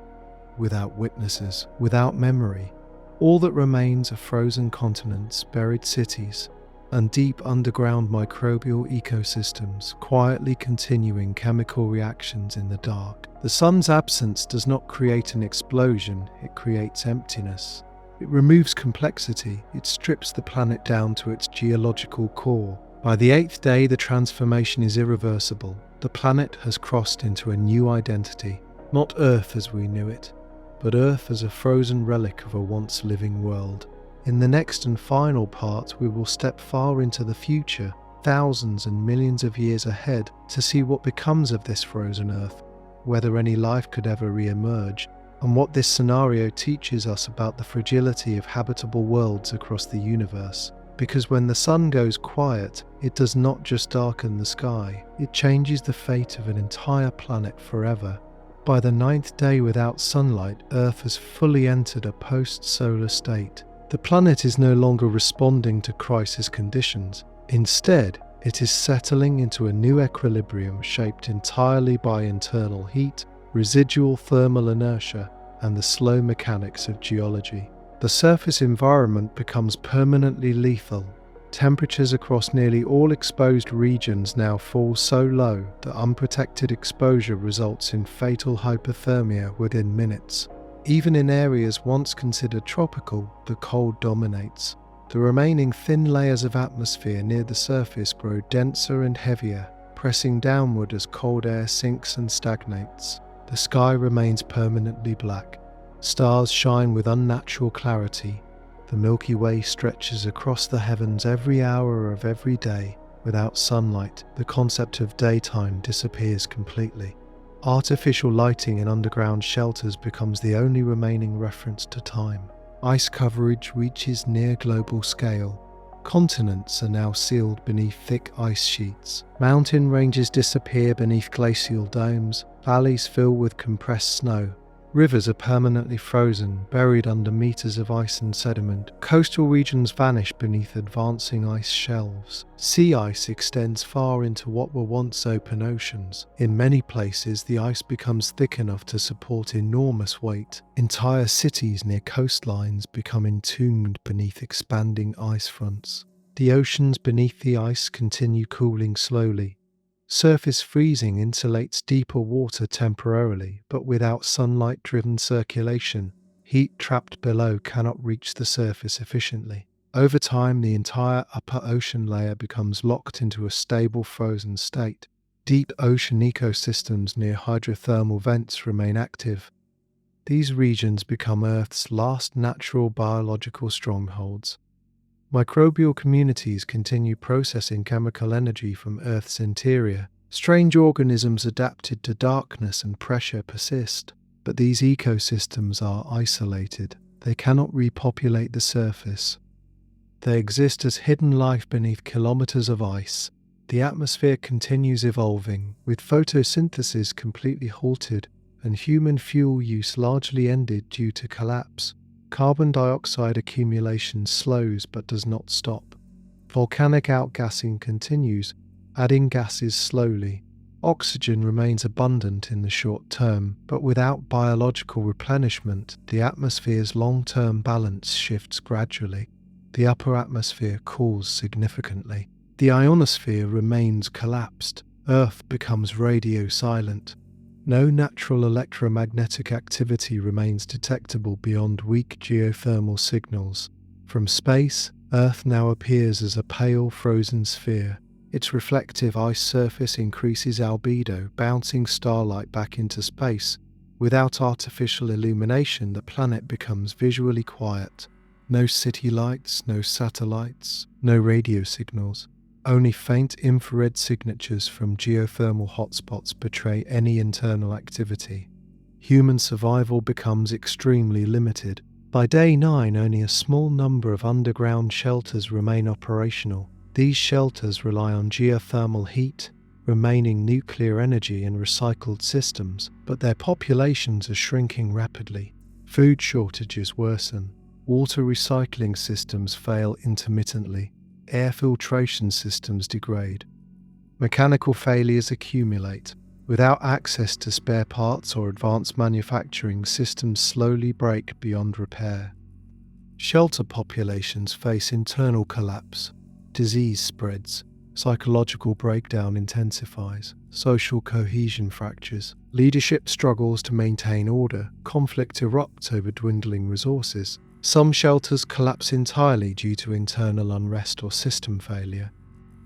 without witnesses, without memory. All that remains are frozen continents, buried cities, and deep underground microbial ecosystems quietly continuing chemical reactions in the dark. The sun's absence does not create an explosion, it creates emptiness. It removes complexity, it strips the planet down to its geological core. By the 8th day, the transformation is irreversible. The planet has crossed into a new identity, not Earth as we knew it, but Earth as a frozen relic of a once living world. In the next and final part, we will step far into the future, thousands and millions of years ahead, to see what becomes of this frozen Earth, whether any life could ever re-emerge, and what this scenario teaches us about the fragility of habitable worlds across the universe. Because when the sun goes quiet, it does not just darken the sky, it changes the fate of an entire planet forever. By the 9th day without sunlight, Earth has fully entered a post-solar state. The planet is no longer responding to crisis conditions. Instead, it is settling into a new equilibrium shaped entirely by internal heat, residual thermal inertia, and the slow mechanics of geology. The surface environment becomes permanently lethal. Temperatures across nearly all exposed regions now fall so low that unprotected exposure results in fatal hypothermia within minutes. Even in areas once considered tropical, the cold dominates. The remaining thin layers of atmosphere near the surface grow denser and heavier, pressing downward as cold air sinks and stagnates. The sky remains permanently black. Stars shine with unnatural clarity. The Milky Way stretches across the heavens every hour of every day. Without sunlight, the concept of daytime disappears completely. Artificial lighting in underground shelters becomes the only remaining reference to time. Ice coverage reaches near global scale. Continents are now sealed beneath thick ice sheets. Mountain ranges disappear beneath glacial domes. Valleys fill with compressed snow. Rivers are permanently frozen, buried under meters of ice and sediment. Coastal regions vanish beneath advancing ice shelves. Sea ice extends far into what were once open oceans. In many places, the ice becomes thick enough to support enormous weight. Entire cities near coastlines become entombed beneath expanding ice fronts. The oceans beneath the ice continue cooling slowly. Surface freezing insulates deeper water temporarily, but without sunlight-driven circulation, heat trapped below cannot reach the surface efficiently. Over time, the entire upper ocean layer becomes locked into a stable frozen state. Deep ocean ecosystems near hydrothermal vents remain active. These regions become Earth's last natural biological strongholds. Microbial communities continue processing chemical energy from Earth's interior. Strange organisms adapted to darkness and pressure persist, but these ecosystems are isolated. They cannot repopulate the surface. They exist as hidden life beneath kilometers of ice. The atmosphere continues evolving, with photosynthesis completely halted and human fuel use largely ended due to collapse. Carbon dioxide accumulation slows but does not stop. Volcanic outgassing continues, adding gases slowly. Oxygen remains abundant in the short term, but without biological replenishment, the atmosphere's long-term balance shifts gradually. The upper atmosphere cools significantly. The ionosphere remains collapsed. Earth becomes radio silent. No natural electromagnetic activity remains detectable beyond weak geothermal signals. From space, Earth now appears as a pale frozen sphere. Its reflective ice surface increases albedo, bouncing starlight back into space. Without artificial illumination, the planet becomes visually quiet. No city lights, no satellites, no radio signals. Only faint infrared signatures from geothermal hotspots betray any internal activity. Human survival becomes extremely limited. By day 9, only a small number of underground shelters remain operational. These shelters rely on geothermal heat, remaining nuclear energy and recycled systems, but their populations are shrinking rapidly. Food shortages worsen. Water recycling systems fail intermittently. Air filtration systems degrade. Mechanical failures accumulate. Without access to spare parts or advanced manufacturing, systems slowly break beyond repair. Shelter populations face internal collapse. Disease spreads. Psychological breakdown intensifies. Social cohesion fractures. Leadership struggles to maintain order. Conflict erupts over dwindling resources. Some shelters collapse entirely due to internal unrest or system failure.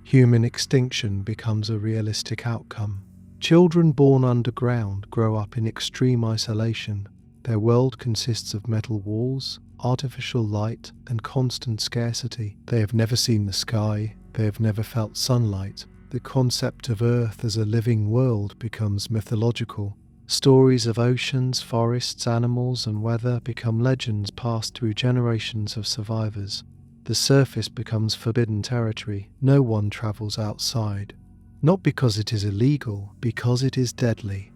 Human extinction becomes a realistic outcome. Children born underground grow up in extreme isolation. Their world consists of metal walls, artificial light, and constant scarcity. They have never seen the sky. They have never felt sunlight. The concept of Earth as a living world becomes mythological. Stories of oceans, forests, animals, and weather become legends passed through generations of survivors. The surface becomes forbidden territory. No one travels outside. Not because it is illegal, because it is deadly.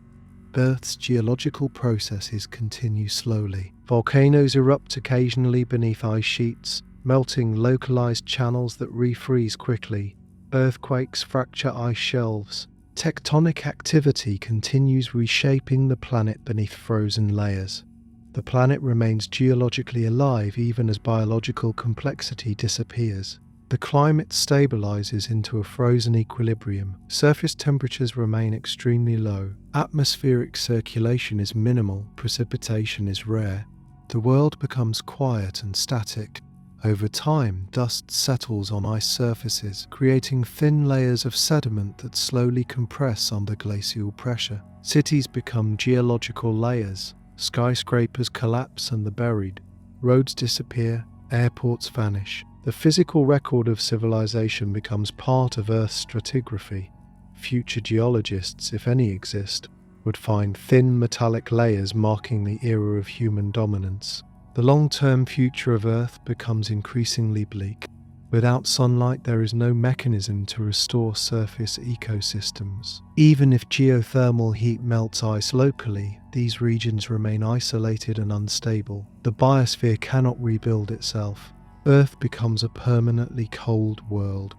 Earth's geological processes continue slowly. Volcanoes erupt occasionally beneath ice sheets, melting localized channels that refreeze quickly. Earthquakes fracture ice shelves. Tectonic activity continues reshaping the planet beneath frozen layers. The planet remains geologically alive even as biological complexity disappears. The climate stabilizes into a frozen equilibrium. Surface temperatures remain extremely low. Atmospheric circulation is minimal. Precipitation is rare. The world becomes quiet and static. Over time, dust settles on ice surfaces, creating thin layers of sediment that slowly compress under glacial pressure. Cities become geological layers. Skyscrapers collapse and are buried. Roads disappear. Airports vanish. The physical record of civilization becomes part of Earth's stratigraphy. Future geologists, if any exist, would find thin metallic layers marking the era of human dominance. The long-term future of Earth becomes increasingly bleak. Without sunlight, there is no mechanism to restore surface ecosystems. Even if geothermal heat melts ice locally, these regions remain isolated and unstable. The biosphere cannot rebuild itself. Earth becomes a permanently cold world,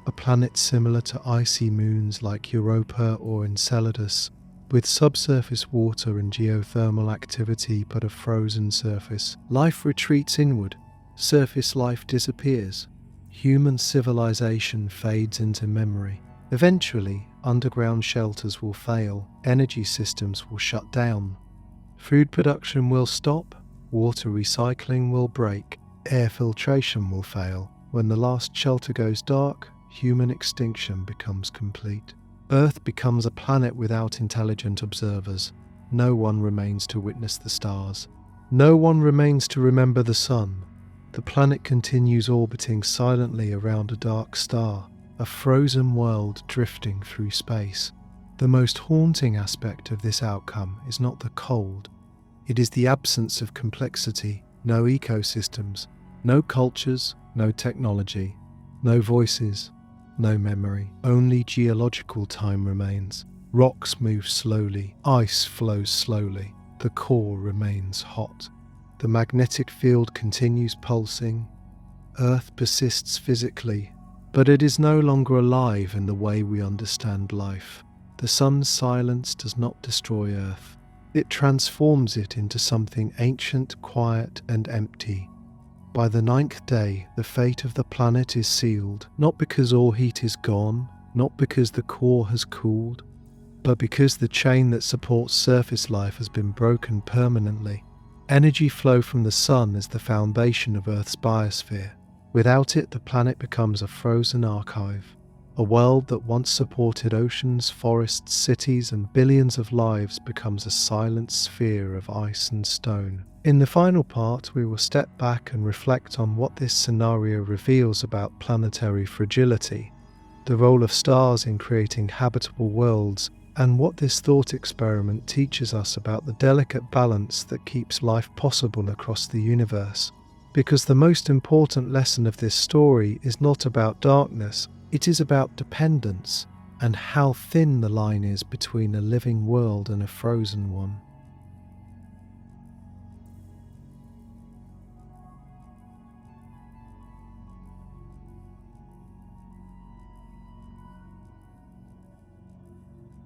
a planet similar to icy moons like Europa or Enceladus, with subsurface water and geothermal activity but a frozen surface. Life retreats inward, surface life disappears, human civilization fades into memory. Eventually, underground shelters will fail, energy systems will shut down, food production will stop, water recycling will break, air filtration will fail. When the last shelter goes dark, human extinction becomes complete. Earth becomes a planet without intelligent observers. No one remains to witness the stars. No one remains to remember the sun. The planet continues orbiting silently around a dark star, a frozen world drifting through space. The most haunting aspect of this outcome is not the cold. It is the absence of complexity. No ecosystems, no cultures, no technology, no voices, no memory. Only geological time remains. Rocks move slowly, ice flows slowly, the core remains hot. The magnetic field continues pulsing. Earth persists physically, but it is no longer alive in the way we understand life. The sun's silence does not destroy Earth. It transforms it into something ancient, quiet, and empty. By the 9th day, the fate of the planet is sealed, not because all heat is gone, not because the core has cooled, but because the chain that supports surface life has been broken permanently. Energy flow from the sun is the foundation of Earth's biosphere. Without it, the planet becomes a frozen archive. A world that once supported oceans, forests, cities, and billions of lives becomes a silent sphere of ice and stone. In the final part, we will step back and reflect on what this scenario reveals about planetary fragility, the role of stars in creating habitable worlds, and what this thought experiment teaches us about the delicate balance that keeps life possible across the universe. Because the most important lesson of this story is not about darkness, it is about dependence and how thin the line is between a living world and a frozen one.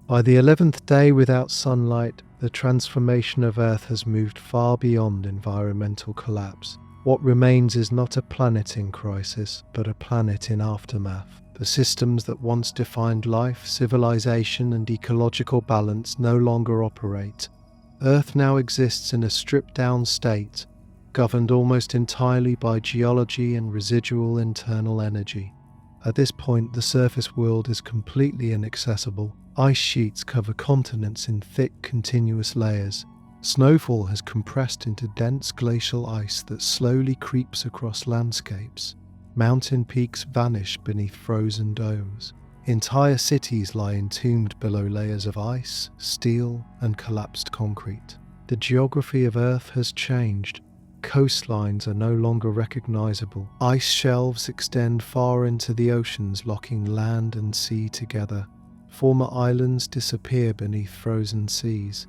By the 11th day without sunlight, the transformation of Earth has moved far beyond environmental collapse. What remains is not a planet in crisis, but a planet in aftermath. The systems that once defined life, civilization, and ecological balance no longer operate. Earth now exists in a stripped-down state, governed almost entirely by geology and residual internal energy. At this point, the surface world is completely inaccessible. Ice sheets cover continents in thick, continuous layers. Snowfall has compressed into dense glacial ice that slowly creeps across landscapes. Mountain peaks vanish beneath frozen domes. Entire cities lie entombed below layers of ice, steel, and collapsed concrete. The geography of Earth has changed. Coastlines are no longer recognizable. Ice shelves extend far into the oceans, locking land and sea together. Former islands disappear beneath frozen seas.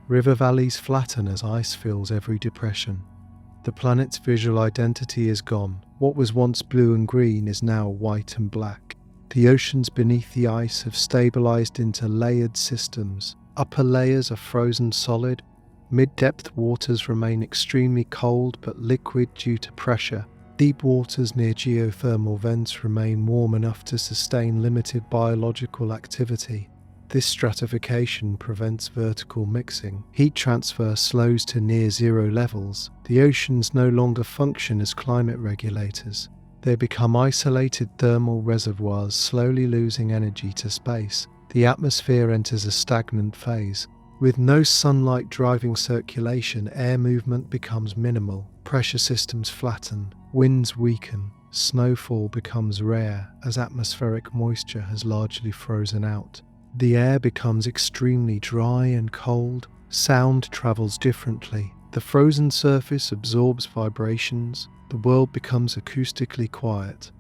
River valleys flatten as ice fills every depression. The planet's visual identity is gone. What was once blue and green is now white and black. The oceans beneath the ice have stabilized into layered systems. Upper layers are frozen solid. Mid-depth waters remain extremely cold but liquid due to pressure. Deep waters near geothermal vents remain warm enough to sustain limited biological activity. This stratification prevents vertical mixing. Heat transfer slows to near zero levels. The oceans no longer function as climate regulators. They become isolated thermal reservoirs, slowly losing energy to space. The atmosphere enters a stagnant phase. With no sunlight driving circulation, air movement becomes minimal. Pressure systems flatten, winds weaken, snowfall becomes rare as atmospheric moisture has largely frozen out. The air becomes extremely dry and cold. Sound travels differently. The frozen surface absorbs vibrations. The world becomes acoustically quiet.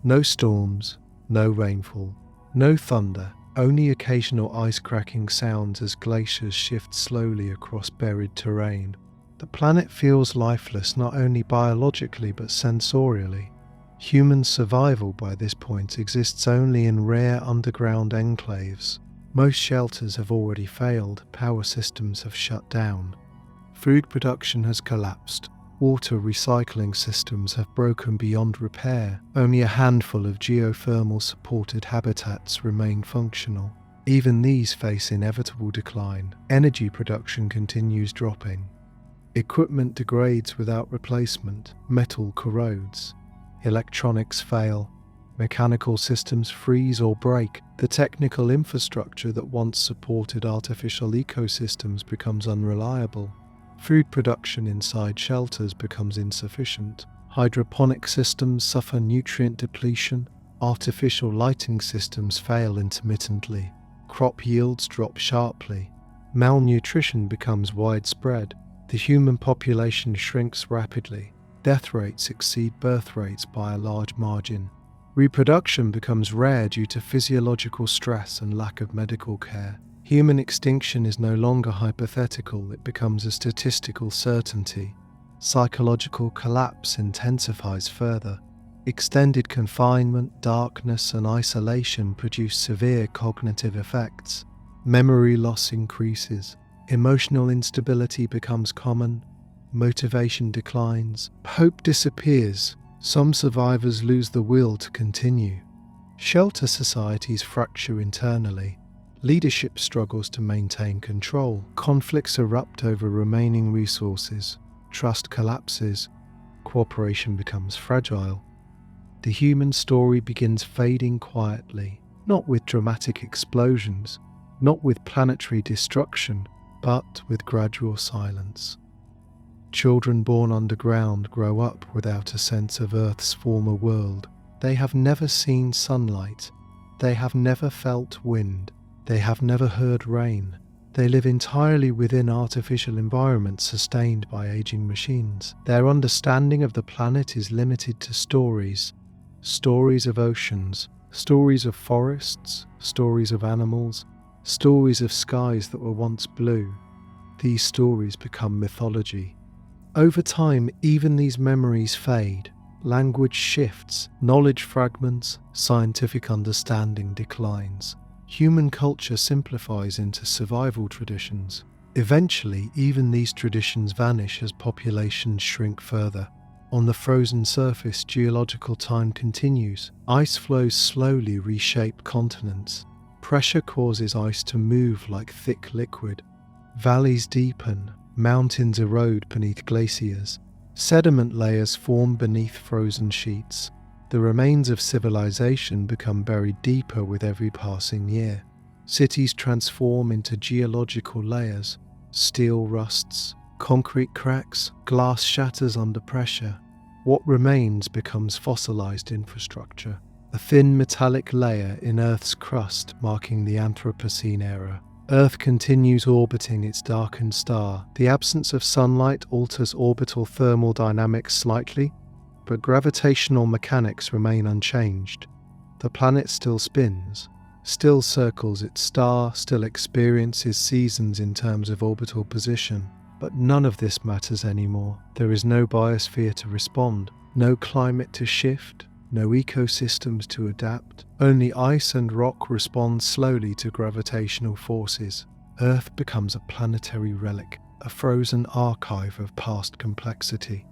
No storms, no rainfall, no thunder. Only occasional ice-cracking sounds as glaciers shift slowly across buried terrain. The planet feels lifeless not only biologically but sensorially. Human survival by this point exists only in rare underground enclaves. Most shelters have already failed, power systems have shut down. Food production has collapsed. Water recycling systems have broken beyond repair. Only a handful of geothermal-supported habitats remain functional. Even these face inevitable decline. Energy production continues dropping. Equipment degrades without replacement. Metal corrodes. Electronics fail. Mechanical systems freeze or break. The technical infrastructure that once supported artificial ecosystems becomes unreliable. Food production inside shelters becomes insufficient. Hydroponic systems suffer nutrient depletion. Artificial lighting systems fail intermittently. Crop yields drop sharply. Malnutrition becomes widespread. The human population shrinks rapidly. Death rates exceed birth rates by a large margin. Reproduction becomes rare due to physiological stress and lack of medical care. Human extinction is no longer hypothetical, it becomes a statistical certainty. Psychological collapse intensifies further. Extended confinement, darkness, and isolation produce severe cognitive effects. Memory loss increases. Emotional instability becomes common. Motivation declines. Hope disappears. Some survivors lose the will to continue. Shelter societies fracture internally. Leadership struggles to maintain control. Conflicts erupt over remaining resources. Trust collapses. Cooperation becomes fragile. The human story begins fading quietly, not with dramatic explosions, not with planetary destruction, but with gradual silence. Children born underground grow up without a sense of Earth's former world. They have never seen sunlight. They have never felt wind. They have never heard rain. They live entirely within artificial environments sustained by aging machines. Their understanding of the planet is limited to stories. Stories of oceans, stories of forests, stories of animals, stories of skies that were once blue. These stories become mythology. Over time, even these memories fade. Language shifts, knowledge fragments, scientific understanding declines. Human culture simplifies into survival traditions. Eventually, even these traditions vanish as populations shrink further. On the frozen surface, geological time continues. Ice flows slowly reshape continents. Pressure causes ice to move like thick liquid. Valleys deepen, mountains erode beneath glaciers. Sediment layers form beneath frozen sheets. The remains of civilization become buried deeper with every passing year. Cities transform into geological layers. Steel rusts, concrete cracks, glass shatters under pressure. What remains becomes fossilized infrastructure, a thin metallic layer in Earth's crust marking the Anthropocene era. Earth continues orbiting its darkened star. The absence of sunlight alters orbital thermal dynamics slightly, but gravitational mechanics remain unchanged. The planet still spins, still circles its star, still experiences seasons in terms of orbital position. But none of this matters anymore. There is no biosphere to respond, no climate to shift, no ecosystems to adapt. Only ice and rock respond slowly to gravitational forces. Earth becomes a planetary relic, a frozen archive of past complexity.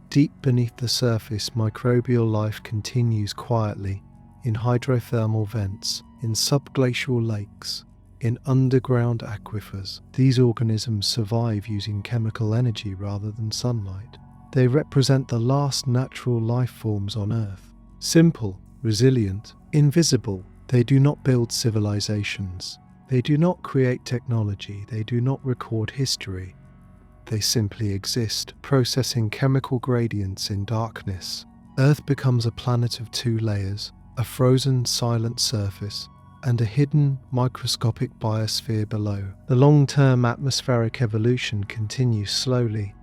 Deep beneath the surface, microbial life continues quietly, in hydrothermal vents, in subglacial lakes, in underground aquifers. These organisms survive using chemical energy rather than sunlight. They represent the last natural life forms on Earth. Simple, resilient, invisible. They do not build civilizations. They do not create technology. They do not record history. They simply exist, processing chemical gradients in darkness. Earth becomes a planet of two layers, a frozen, silent surface, and a hidden, microscopic biosphere below. The long-term atmospheric evolution continues slowly.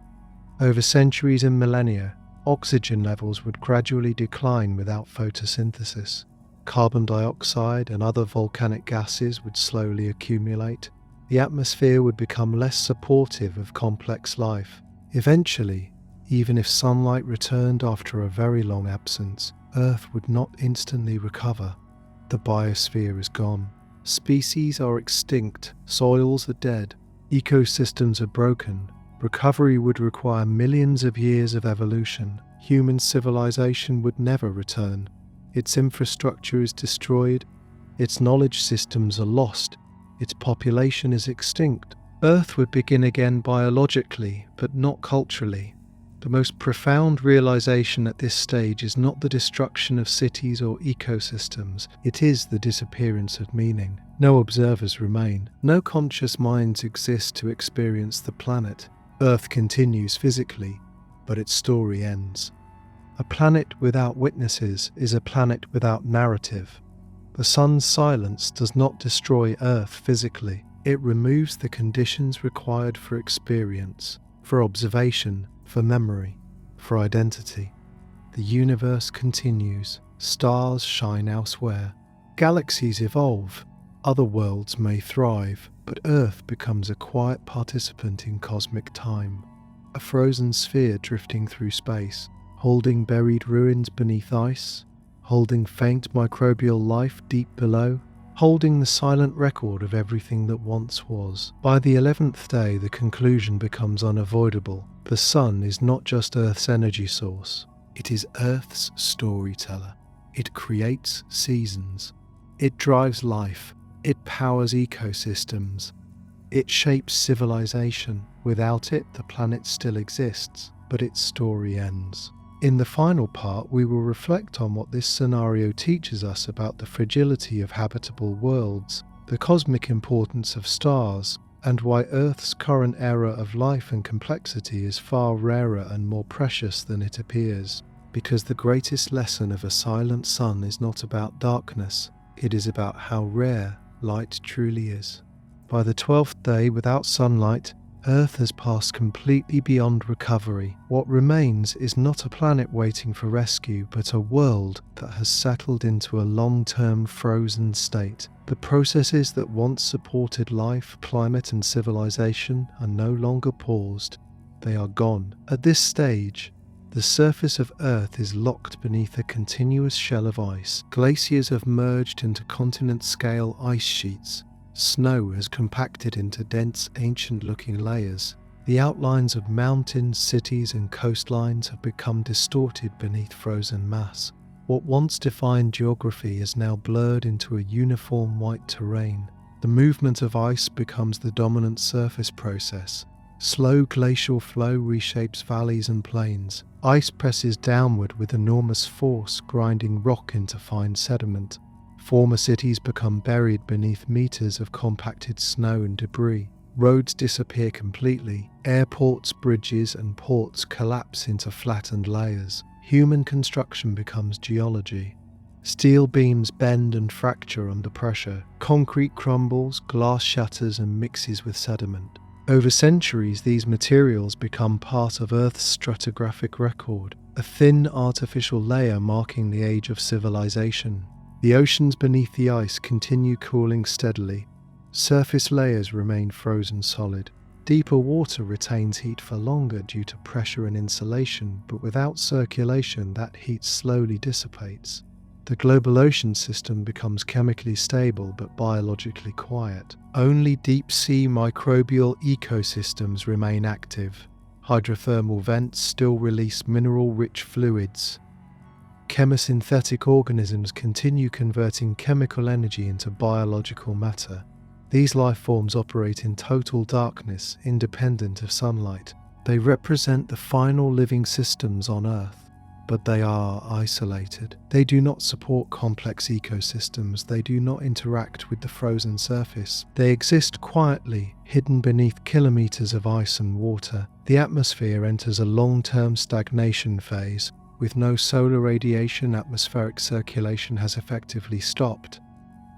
Over centuries and millennia, oxygen levels would gradually decline without photosynthesis. Carbon dioxide and other volcanic gases would slowly accumulate. The atmosphere would become less supportive of complex life. Eventually, even if sunlight returned after a very long absence, Earth would not instantly recover. The biosphere is gone. Species are extinct, soils are dead, ecosystems are broken. Recovery would require millions of years of evolution. Human civilization would never return. Its infrastructure is destroyed, its knowledge systems are lost, its population is extinct. Earth would begin again biologically, but not culturally. The most profound realization at this stage is not the destruction of cities or ecosystems, it is the disappearance of meaning. No observers remain. No conscious minds exist to experience the planet. Earth continues physically, but its story ends. A planet without witnesses is a planet without narrative. The sun's silence does not destroy Earth physically. It removes the conditions required for experience, for observation, for memory, for identity. The universe continues. Stars shine elsewhere. Galaxies evolve. Other worlds may thrive, but Earth becomes a quiet participant in cosmic time. A frozen sphere drifting through space, holding buried ruins beneath ice, holding faint microbial life deep below, holding the silent record of everything that once was. By the 11th day, the conclusion becomes unavoidable. The sun is not just Earth's energy source, it is Earth's storyteller. It creates seasons. It drives life. It powers ecosystems. It shapes civilization. Without it, the planet still exists, but its story ends. In the final part, we will reflect on what this scenario teaches us about the fragility of habitable worlds, the cosmic importance of stars, and why Earth's current era of life and complexity is far rarer and more precious than it appears. Because the greatest lesson of a silent sun is not about darkness, it is about how rare light truly is. By the 12th day without sunlight, Earth has passed completely beyond recovery. What remains is not a planet waiting for rescue, but a world that has settled into a long-term frozen state. The processes that once supported life, climate and civilization are no longer paused. They are gone. At this stage, The surface of Earth is locked beneath a continuous shell of ice. Glaciers have merged into continent-scale ice sheets. Snow has compacted into dense, ancient-looking layers. The outlines of mountains, cities, and coastlines have become distorted beneath frozen mass. What once defined geography is now blurred into a uniform white terrain. The movement of ice becomes the dominant surface process. Slow glacial flow reshapes valleys and plains. Ice presses downward with enormous force, grinding rock into fine sediment. Former cities become buried beneath meters of compacted snow and debris. Roads disappear completely. Airports, bridges, and ports collapse into flattened layers. Human construction becomes geology. Steel beams bend and fracture under pressure. Concrete crumbles, glass shatters, and mixes with sediment. Over centuries, these materials become part of Earth's stratigraphic record, a thin artificial layer marking the age of civilization. The oceans beneath the ice continue cooling steadily. Surface layers remain frozen solid. Deeper water retains heat for longer due to pressure and insulation, but without circulation, that heat slowly dissipates. The global ocean system becomes chemically stable but biologically quiet. Only deep-sea microbial ecosystems remain active. Hydrothermal vents still release mineral-rich fluids. Chemosynthetic organisms continue converting chemical energy into biological matter. These life forms operate in total darkness, independent of sunlight. They represent the final living systems on Earth. But they are isolated. They do not support complex ecosystems. They do not interact with the frozen surface. They exist quietly, hidden beneath kilometers of ice and water. The atmosphere enters a long-term stagnation phase. With no solar radiation, atmospheric circulation has effectively stopped.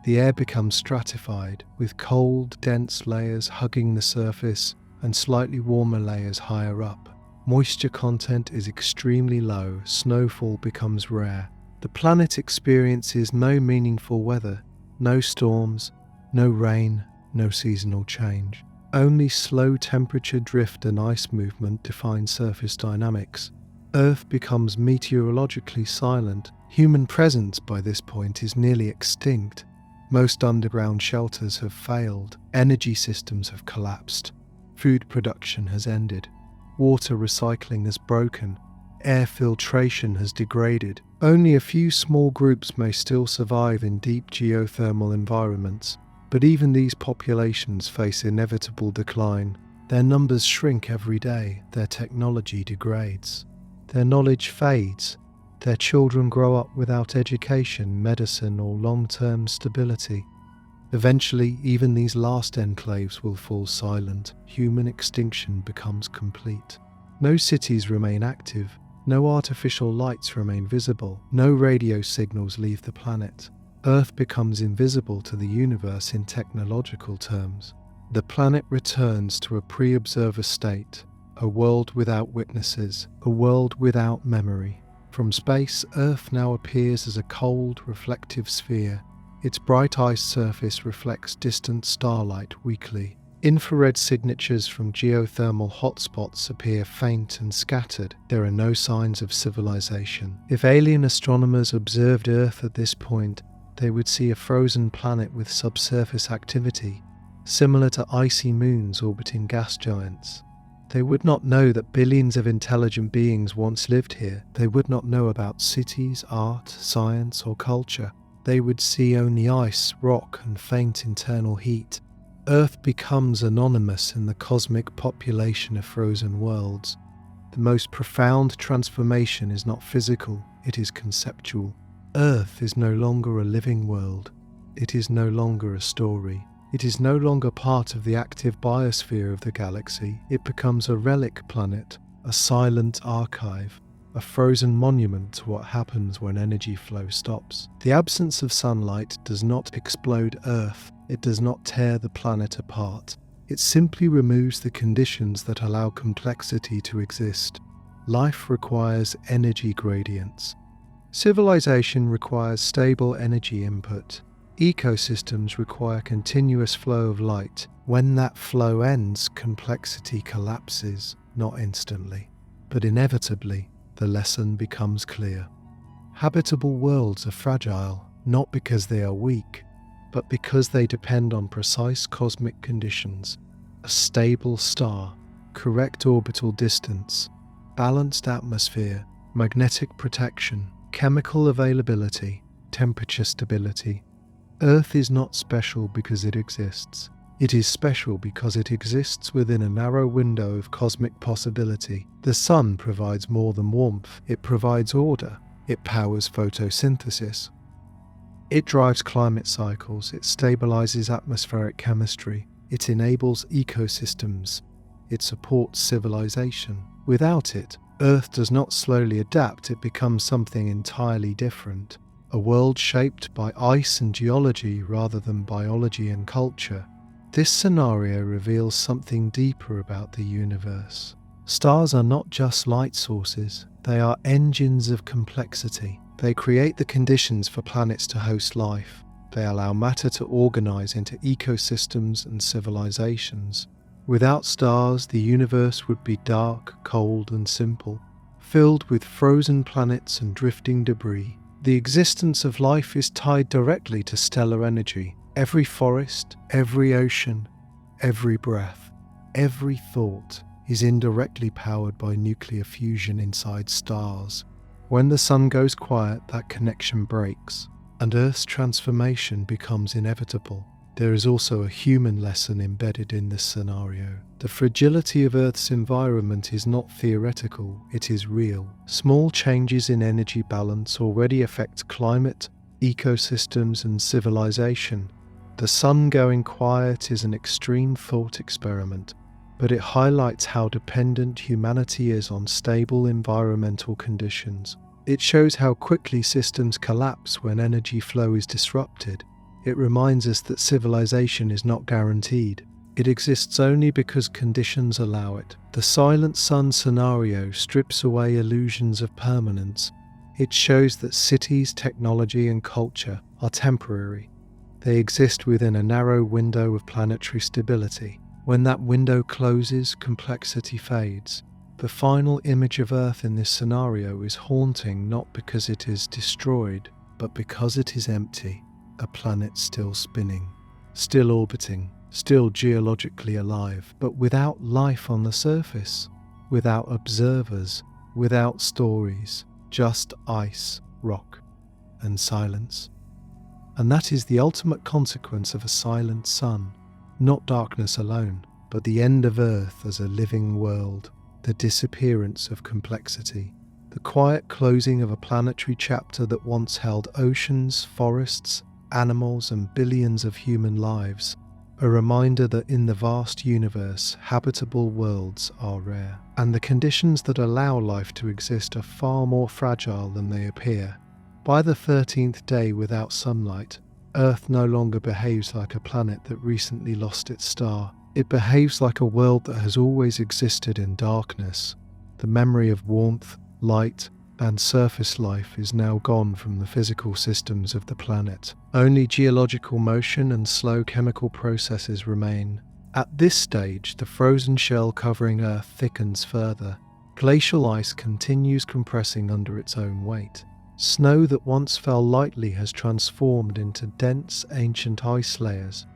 The air becomes stratified, with cold, dense layers hugging the surface and slightly warmer layers higher up. Moisture content is extremely low, snowfall becomes rare. The planet experiences no meaningful weather, no storms, no rain, no seasonal change. Only slow temperature drift and ice movement define surface dynamics. Earth becomes meteorologically silent. Human presence by this point is nearly extinct. Most underground shelters have failed. Energy systems have collapsed. Food production has ended. Water recycling has broken. Air filtration has degraded. Only a few small groups may still survive in deep geothermal environments, but even these populations face inevitable decline. Their numbers shrink every day. Their technology degrades. Their knowledge fades. Their children grow up without education, medicine, or long-term stability. Eventually, even these last enclaves will fall silent. Human extinction becomes complete. No cities remain active. No artificial lights remain visible. No radio signals leave the planet. Earth becomes invisible to the universe in technological terms. The planet returns to a pre-observer state, a world without witnesses, a world without memory. From space, Earth now appears as a cold, reflective sphere. Its bright ice surface reflects distant starlight weakly. Infrared signatures from geothermal hotspots appear faint and scattered. There are no signs of civilization. If alien astronomers observed Earth at this point, they would see a frozen planet with subsurface activity, similar to icy moons orbiting gas giants. They would not know that billions of intelligent beings once lived here. They would not know about cities, art, science, or culture. They would see only ice, rock, and faint internal heat. Earth becomes anonymous in the cosmic population of frozen worlds. The most profound transformation is not physical, it is conceptual. Earth is no longer a living world. It is no longer a story. It is no longer part of the active biosphere of the galaxy. It becomes a relic planet, a silent archive, a frozen monument to what happens when energy flow stops. The absence of sunlight does not explode Earth. It does not tear the planet apart. It simply removes the conditions that allow complexity to exist. Life requires energy gradients. Civilization requires stable energy input. Ecosystems require continuous flow of light. When that flow ends, complexity collapses, not instantly, but inevitably. the lesson becomes clear. Habitable worlds are fragile, not because they are weak, but because they depend on precise cosmic conditions: a stable star, correct orbital distance, balanced atmosphere, magnetic protection, chemical availability, temperature stability. Earth is not special because it exists. It is special because it exists within a narrow window of cosmic possibility. The sun provides more than warmth. It provides order. It powers photosynthesis. It drives climate cycles. It stabilizes atmospheric chemistry. It enables ecosystems. It supports civilization. Without it, Earth does not slowly adapt. It becomes something entirely different. A world shaped by ice and geology rather than biology and culture. This scenario reveals something deeper about the universe. Stars are not just light sources, they are engines of complexity. They create the conditions for planets to host life. They allow matter to organize into ecosystems and civilizations. Without stars, the universe would be dark, cold, and simple, filled with frozen planets and drifting debris. The existence of life is tied directly to stellar energy. Every forest, every ocean, every breath, every thought is indirectly powered by nuclear fusion inside stars. When the sun goes quiet, that connection breaks, and Earth's transformation becomes inevitable. There is also a human lesson embedded in this scenario. The fragility of Earth's environment is not theoretical, it is real. Small changes in energy balance already affect climate, ecosystems, and civilization. The sun going quiet is an extreme thought experiment, but it highlights how dependent humanity is on stable environmental conditions. It shows how quickly systems collapse when energy flow is disrupted. It reminds us that civilization is not guaranteed. It exists only because conditions allow it. The silent sun scenario strips away illusions of permanence. It shows that cities, technology, and culture are temporary. They exist within a narrow window of planetary stability. When that window closes, complexity fades. The final image of Earth in this scenario is haunting, not because it is destroyed, but because it is empty. A planet still spinning, still orbiting, still geologically alive, but without life on the surface, without observers, without stories, just ice, rock, and silence. And that is the ultimate consequence of a silent sun. Not darkness alone, but the end of Earth as a living world, the disappearance of complexity, the quiet closing of a planetary chapter that once held oceans, forests, animals, and billions of human lives. A reminder that in the vast universe, habitable worlds are rare, and the conditions that allow life to exist are far more fragile than they appear. By the 13th day without sunlight, Earth no longer behaves like a planet that recently lost its star. It behaves like a world that has always existed in darkness. The memory of warmth, light, and surface life is now gone from the physical systems of the planet. Only geological motion and slow chemical processes remain. At this stage, the frozen shell covering Earth thickens further. Glacial ice continues compressing under its own weight. Snow that once fell lightly has transformed into dense, ancient ice layers.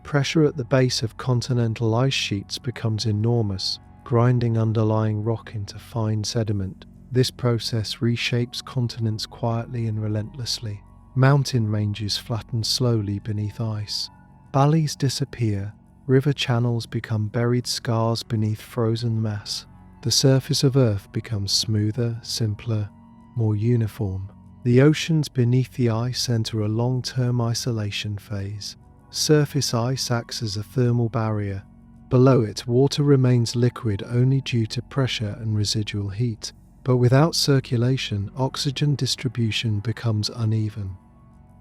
Pressure at the base of continental ice sheets becomes enormous, grinding underlying rock into fine sediment. This process reshapes continents quietly and relentlessly. Mountain ranges flatten slowly beneath ice. Valleys disappear. River channels become buried scars beneath frozen mass. The surface of Earth becomes smoother, simpler, more uniform. The oceans beneath the ice enter a long-term isolation phase. Surface ice acts as a thermal barrier. Below it, water remains liquid only due to pressure and residual heat. But without circulation, oxygen distribution becomes uneven.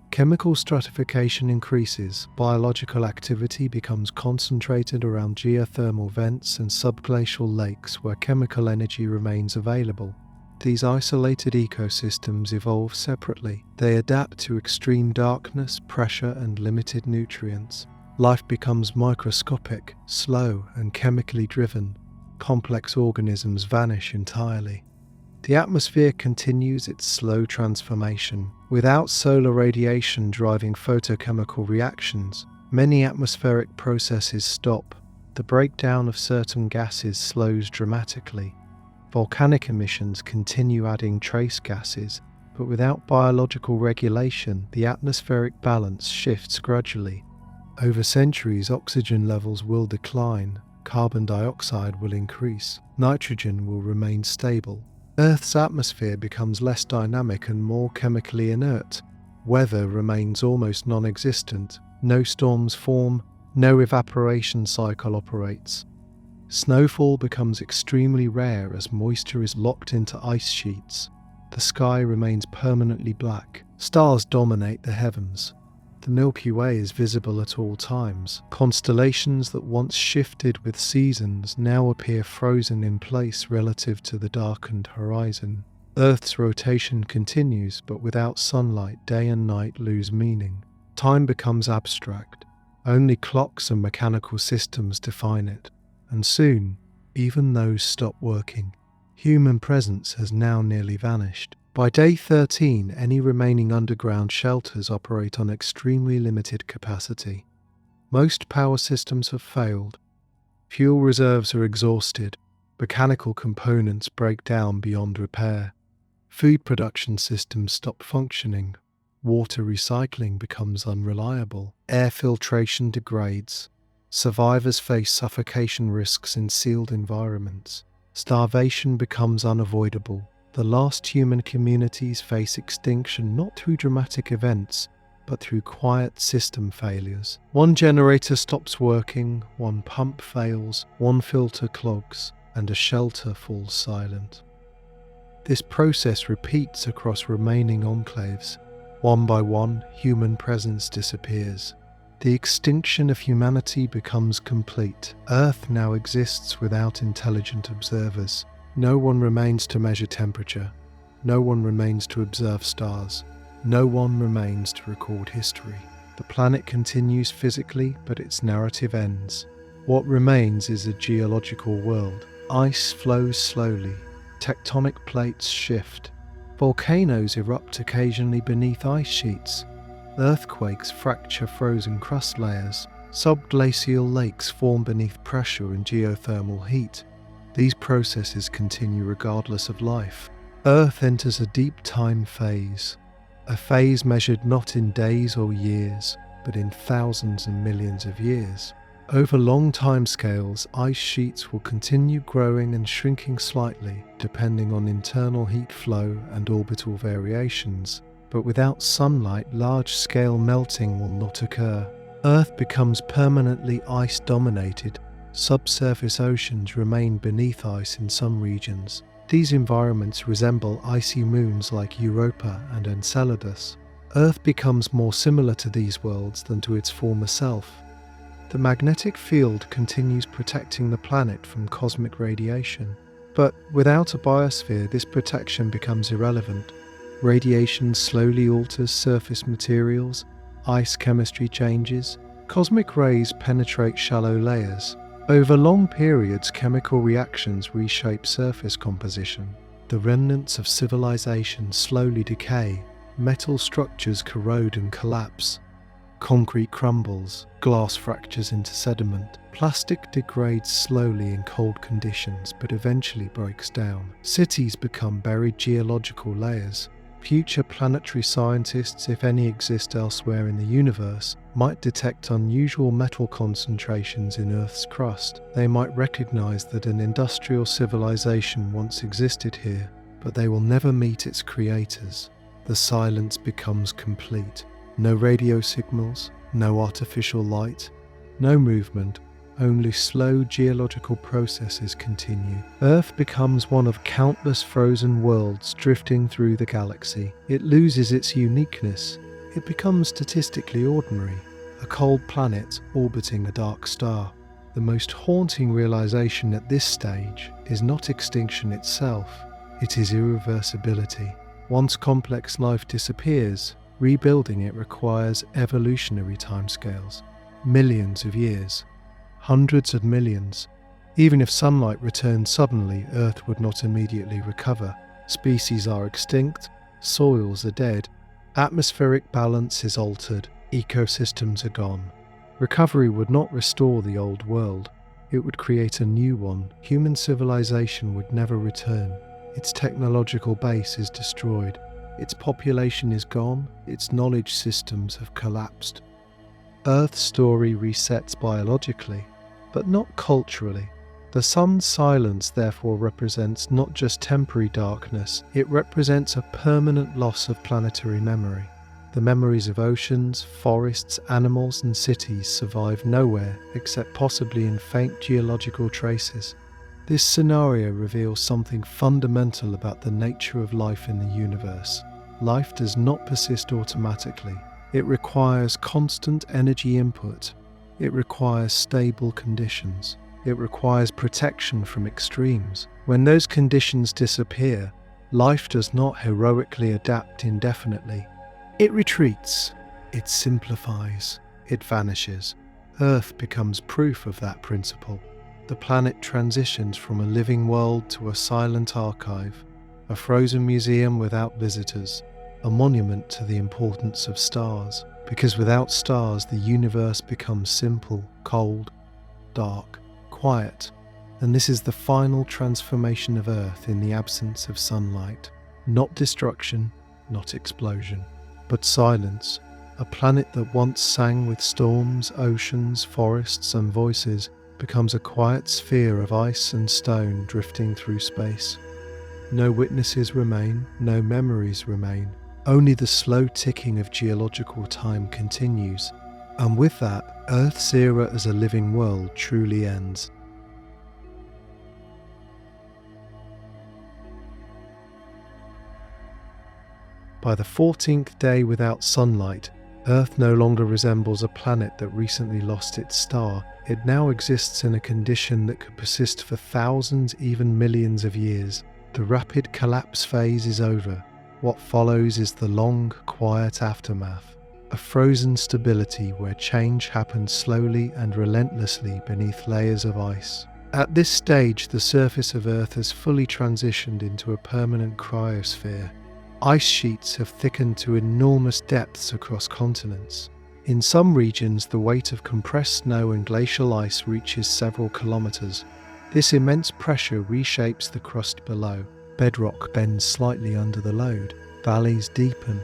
Chemical stratification increases, biological activity becomes concentrated around geothermal vents and subglacial lakes where chemical energy remains available. These isolated ecosystems evolve separately. They adapt to extreme darkness, pressure, and limited nutrients. Life becomes microscopic, slow, and chemically driven. Complex organisms vanish entirely. The atmosphere continues its slow transformation. Without solar radiation driving photochemical reactions, many atmospheric processes stop. The breakdown of certain gases slows dramatically. Volcanic emissions continue adding trace gases, but without biological regulation, the atmospheric balance shifts gradually. Over centuries, oxygen levels will decline, carbon dioxide will increase, nitrogen will remain stable. Earth's atmosphere becomes less dynamic and more chemically inert. Weather remains almost non-existent. No storms form, no evaporation cycle operates. Snowfall becomes extremely rare as moisture is locked into ice sheets. The sky remains permanently black. Stars dominate the heavens. The Milky Way is visible at all times. Constellations that once shifted with seasons now appear frozen in place relative to the darkened horizon. Earth's rotation continues, but without sunlight, day and night lose meaning. Time becomes abstract. Only clocks and mechanical systems define it. And soon, even those stop working. Human presence has now nearly vanished. By day 13, any remaining underground shelters operate on extremely limited capacity. Most power systems have failed. Fuel reserves are exhausted. Mechanical components break down beyond repair. Food production systems stop functioning. Water recycling becomes unreliable. Air filtration degrades. Survivors face suffocation risks in sealed environments. Starvation becomes unavoidable. The last human communities face extinction not through dramatic events, but through quiet system failures. One generator stops working, one pump fails, one filter clogs, and a shelter falls silent. This process repeats across remaining enclaves. One by one, human presence disappears. The extinction of humanity becomes complete. Earth now exists without intelligent observers. No one remains to measure temperature. No one remains to observe stars. No one remains to record history. The planet continues physically, but its narrative ends. What remains is a geological world. Ice flows slowly. Tectonic plates shift. Volcanoes erupt occasionally beneath ice sheets. Earthquakes fracture frozen crust layers. Subglacial lakes form beneath pressure and geothermal heat. These processes continue regardless of life. Earth enters a deep time phase, a phase measured not in days or years, but in thousands and millions of years. Over long timescales, ice sheets will continue growing and shrinking slightly, depending on internal heat flow and orbital variations. But without sunlight, large-scale melting will not occur. Earth becomes permanently ice-dominated. Subsurface oceans remain beneath ice in some regions. These environments resemble icy moons like Europa and Enceladus. Earth becomes more similar to these worlds than to its former self. The magnetic field continues protecting the planet from cosmic radiation. But without a biosphere, this protection becomes irrelevant. Radiation slowly alters surface materials, ice chemistry changes, cosmic rays penetrate shallow layers. Over long periods, chemical reactions reshape surface composition. The remnants of civilization slowly decay. Metal structures corrode and collapse. Concrete crumbles, glass fractures into sediment. Plastic degrades slowly in cold conditions, but eventually breaks down. Cities become buried geological layers. Future planetary scientists, if any exist elsewhere in the universe, might detect unusual metal concentrations in Earth's crust. They might recognize that an industrial civilization once existed here, but they will never meet its creators. The silence becomes complete. No radio signals, no artificial light, no movement. Only slow geological processes continue. Earth becomes one of countless frozen worlds drifting through the galaxy. It loses its uniqueness. It becomes statistically ordinary, a cold planet orbiting a dark star. The most haunting realization at this stage is not extinction itself, it is irreversibility. Once complex life disappears, rebuilding it requires evolutionary timescales, millions of years. Hundreds of millions. Even if sunlight returned suddenly, Earth would not immediately recover. Species are extinct, soils are dead, atmospheric balance is altered, ecosystems are gone. Recovery would not restore the old world. It would create a new one. Human civilization would never return. Its technological base is destroyed. Its population is gone. Its knowledge systems have collapsed. Earth's story resets biologically, but not culturally. The sun's silence therefore represents not just temporary darkness, it represents a permanent loss of planetary memory. The memories of oceans, forests, animals and cities survive nowhere except possibly in faint geological traces. This scenario reveals something fundamental about the nature of life in the universe. Life does not persist automatically. It requires constant energy input. It requires stable conditions. It requires protection from extremes. When those conditions disappear, life does not heroically adapt indefinitely. It retreats, it simplifies, it vanishes. Earth becomes proof of that principle. The planet transitions from a living world to a silent archive, a frozen museum without visitors, a monument to the importance of stars. Because without stars, the universe becomes simple, cold, dark, quiet. And this is the final transformation of Earth in the absence of sunlight. Not destruction, not explosion, but silence. A planet that once sang with storms, oceans, forests and voices becomes a quiet sphere of ice and stone drifting through space. No witnesses remain, no memories remain. Only the slow ticking of geological time continues. And with that, Earth's era as a living world truly ends. By the 14th day without sunlight, Earth no longer resembles a planet that recently lost its star. It now exists in a condition that could persist for thousands, even millions of years. The rapid collapse phase is over. What follows is the long, quiet aftermath. A frozen stability where change happens slowly and relentlessly beneath layers of ice. At this stage, the surface of Earth has fully transitioned into a permanent cryosphere. Ice sheets have thickened to enormous depths across continents. In some regions, the weight of compressed snow and glacial ice reaches several kilometers. This immense pressure reshapes the crust below. Bedrock bends slightly under the load. Valleys deepen.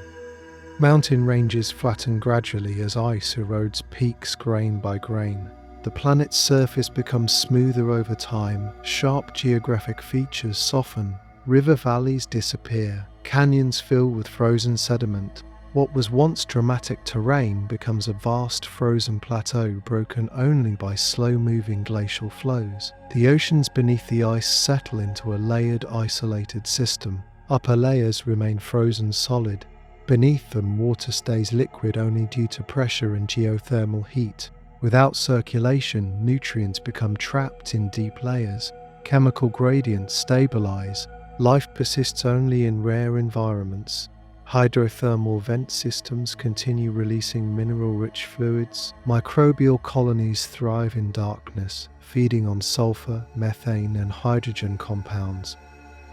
Mountain ranges flatten gradually as ice erodes peaks grain by grain. The planet's surface becomes smoother over time. Sharp geographic features soften. River valleys disappear. Canyons fill with frozen sediment. What was once dramatic terrain becomes a vast frozen plateau broken only by slow-moving glacial flows. The oceans beneath the ice settle into a layered, isolated system. Upper layers remain frozen solid. Beneath them, water stays liquid only due to pressure and geothermal heat. Without circulation, nutrients become trapped in deep layers. Chemical gradients stabilize. Life persists only in rare environments. Hydrothermal vent systems continue releasing mineral-rich fluids. Microbial colonies thrive in darkness, feeding on sulfur, methane, and hydrogen compounds.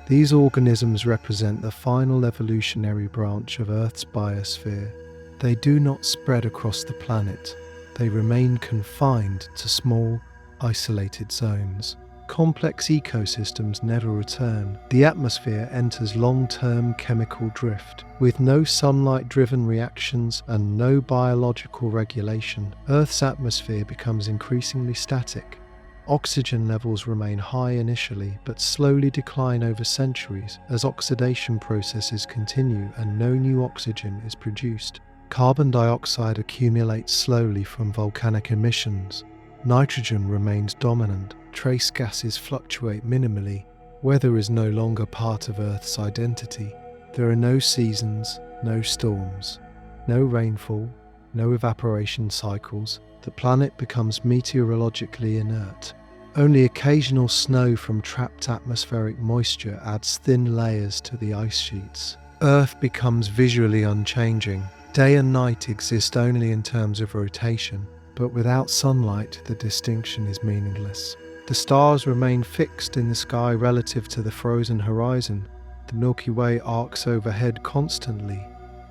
These organisms represent the final evolutionary branch of Earth's biosphere. They do not spread across the planet. They remain confined to small, isolated zones. Complex ecosystems never return. The atmosphere enters long-term chemical drift. With no sunlight-driven reactions and no biological regulation, Earth's atmosphere becomes increasingly static. Oxygen levels remain high initially, but slowly decline over centuries as oxidation processes continue and no new oxygen is produced. Carbon dioxide accumulates slowly from volcanic emissions. Nitrogen remains dominant. Trace gases fluctuate minimally. Weather is no longer part of Earth's identity. There are no seasons, no storms, no rainfall, no evaporation cycles. The planet becomes meteorologically inert. Only occasional snow from trapped atmospheric moisture adds thin layers to the ice sheets. Earth becomes visually unchanging. Day and night exist only in terms of rotation, but without sunlight, the distinction is meaningless. The stars remain fixed in the sky relative to the frozen horizon. The Milky Way arcs overhead constantly,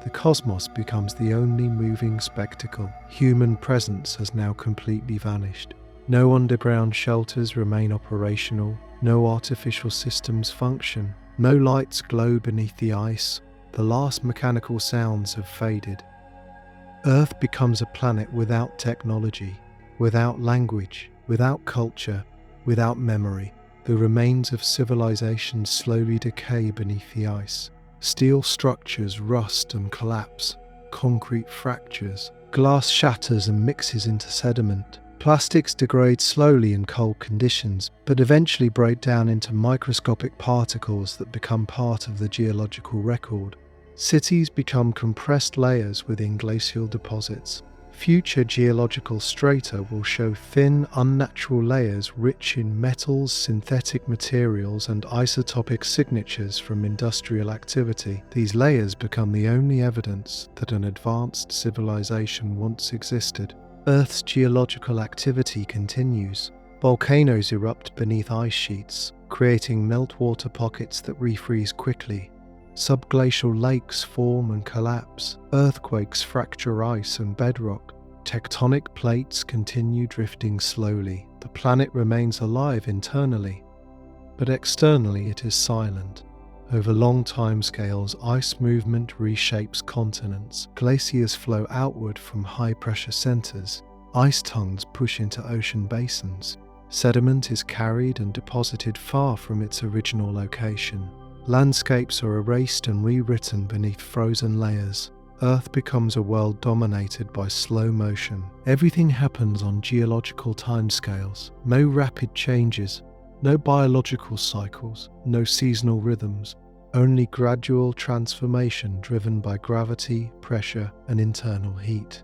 the cosmos becomes the only moving spectacle. Human presence has now completely vanished. No underground shelters remain operational, no artificial systems function, no lights glow beneath the ice. The last mechanical sounds have faded. Earth becomes a planet without technology, without language, without culture, without memory. The remains of civilization slowly decay beneath the ice. Steel structures rust and collapse, concrete fractures, glass shatters and mixes into sediment. Plastics degrade slowly in cold conditions, but eventually break down into microscopic particles that become part of the geological record. Cities become compressed layers within glacial deposits. Future geological strata will show thin, unnatural layers rich in metals, synthetic materials, and isotopic signatures from industrial activity. These layers become the only evidence that an advanced civilization once existed. Earth's geological activity continues. Volcanoes erupt beneath ice sheets, creating meltwater pockets that refreeze quickly. Subglacial lakes form and collapse. Earthquakes fracture ice and bedrock. Tectonic plates continue drifting slowly. The planet remains alive internally, but externally it is silent. Over long timescales, ice movement reshapes continents. Glaciers flow outward from high-pressure centers. Ice tongues push into ocean basins. Sediment is carried and deposited far from its original location. Landscapes are erased and rewritten beneath frozen layers. Earth becomes a world dominated by slow motion. Everything happens on geological timescales. No rapid changes, no biological cycles, no seasonal rhythms, only gradual transformation driven by gravity, pressure, and internal heat.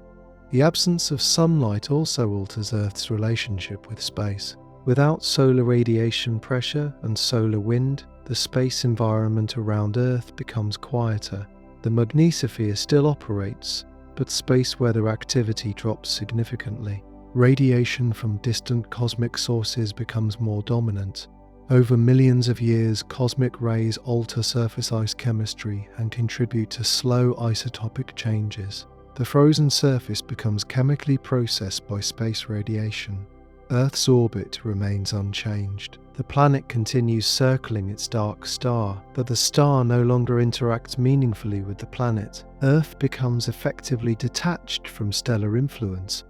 The absence of sunlight also alters Earth's relationship with space. Without solar radiation pressure and solar wind, the space environment around Earth becomes quieter. The magnetosphere still operates, but space weather activity drops significantly. Radiation from distant cosmic sources becomes more dominant. Over millions of years, cosmic rays alter surface ice chemistry and contribute to slow isotopic changes. The frozen surface becomes chemically processed by space radiation. Earth's orbit remains unchanged. The planet continues circling its dark star, but the star no longer interacts meaningfully with the planet. Earth becomes effectively detached from stellar influence.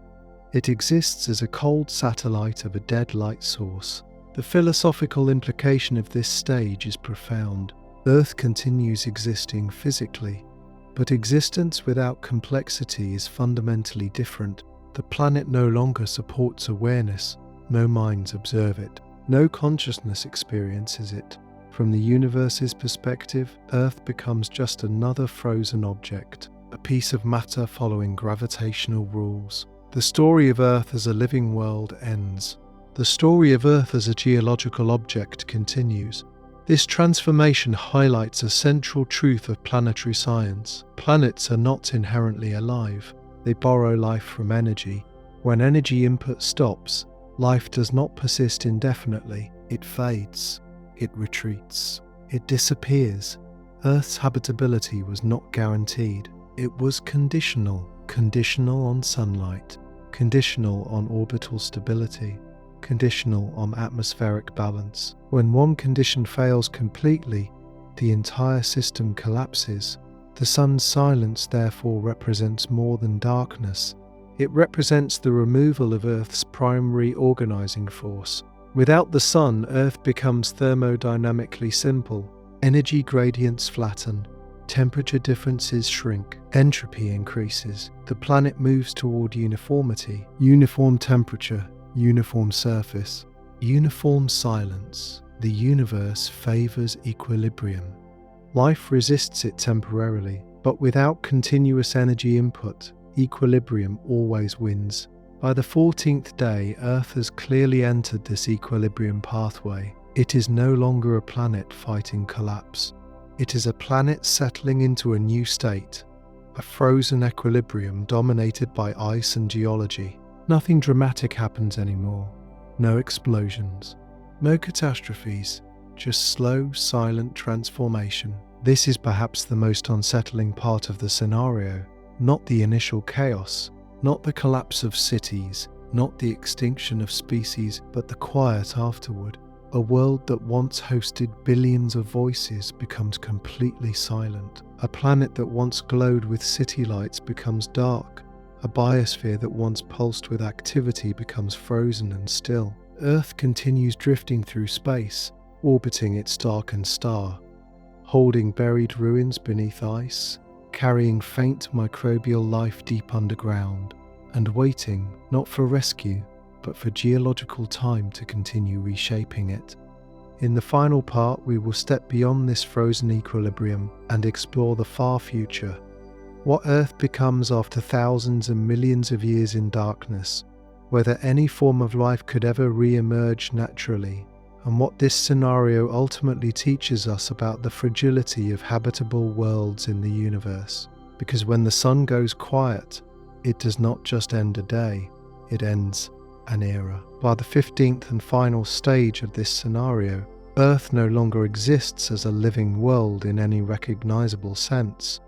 It exists as a cold satellite of a dead light source. The philosophical implication of this stage is profound. Earth continues existing physically, but existence without complexity is fundamentally different. The planet no longer supports awareness. No minds observe it. No consciousness experiences it. From the universe's perspective, Earth becomes just another frozen object, a piece of matter following gravitational rules. The story of Earth as a living world ends. The story of Earth as a geological object continues. This transformation highlights a central truth of planetary science. Planets are not inherently alive. They borrow life from energy. When energy input stops, life does not persist indefinitely. It fades. It retreats. It disappears. Earth's habitability was not guaranteed. It was conditional. Conditional on sunlight. Conditional on orbital stability. Conditional on atmospheric balance. When one condition fails completely, the entire system collapses. The sun's silence therefore represents more than darkness. It represents the removal of Earth's primary organizing force. Without the sun, Earth becomes thermodynamically simple. Energy gradients flatten. Temperature differences shrink. Entropy increases. The planet moves toward uniformity. Uniform temperature. Uniform surface. Uniform silence. The universe favors equilibrium. Life resists it temporarily, but without continuous energy input, equilibrium always wins. By the 14th day, Earth has clearly entered this equilibrium pathway. It is no longer a planet fighting collapse. It is a planet settling into a new state, a frozen equilibrium dominated by ice and geology. Nothing dramatic happens anymore. No explosions. No catastrophes. just slow, silent transformation. This is perhaps the most unsettling part of the scenario. Not the initial chaos, not the collapse of cities, not the extinction of species, but the quiet afterward. A world that once hosted billions of voices becomes completely silent. A planet that once glowed with city lights becomes dark. A biosphere that once pulsed with activity becomes frozen and still. Earth continues drifting through space, orbiting its darkened star, holding buried ruins beneath ice, carrying faint microbial life deep underground, and waiting not for rescue, but for geological time to continue reshaping it. In the final part, we will step beyond this frozen equilibrium and explore the far future. What Earth becomes after thousands and millions of years in darkness, whether any form of life could ever re-emerge naturally, and what this scenario ultimately teaches us about the fragility of habitable worlds in the universe. Because when the sun goes quiet, it does not just end a day, it ends an era. By the 15th and final stage of this scenario, Earth no longer exists as a living world in any recognizable sense.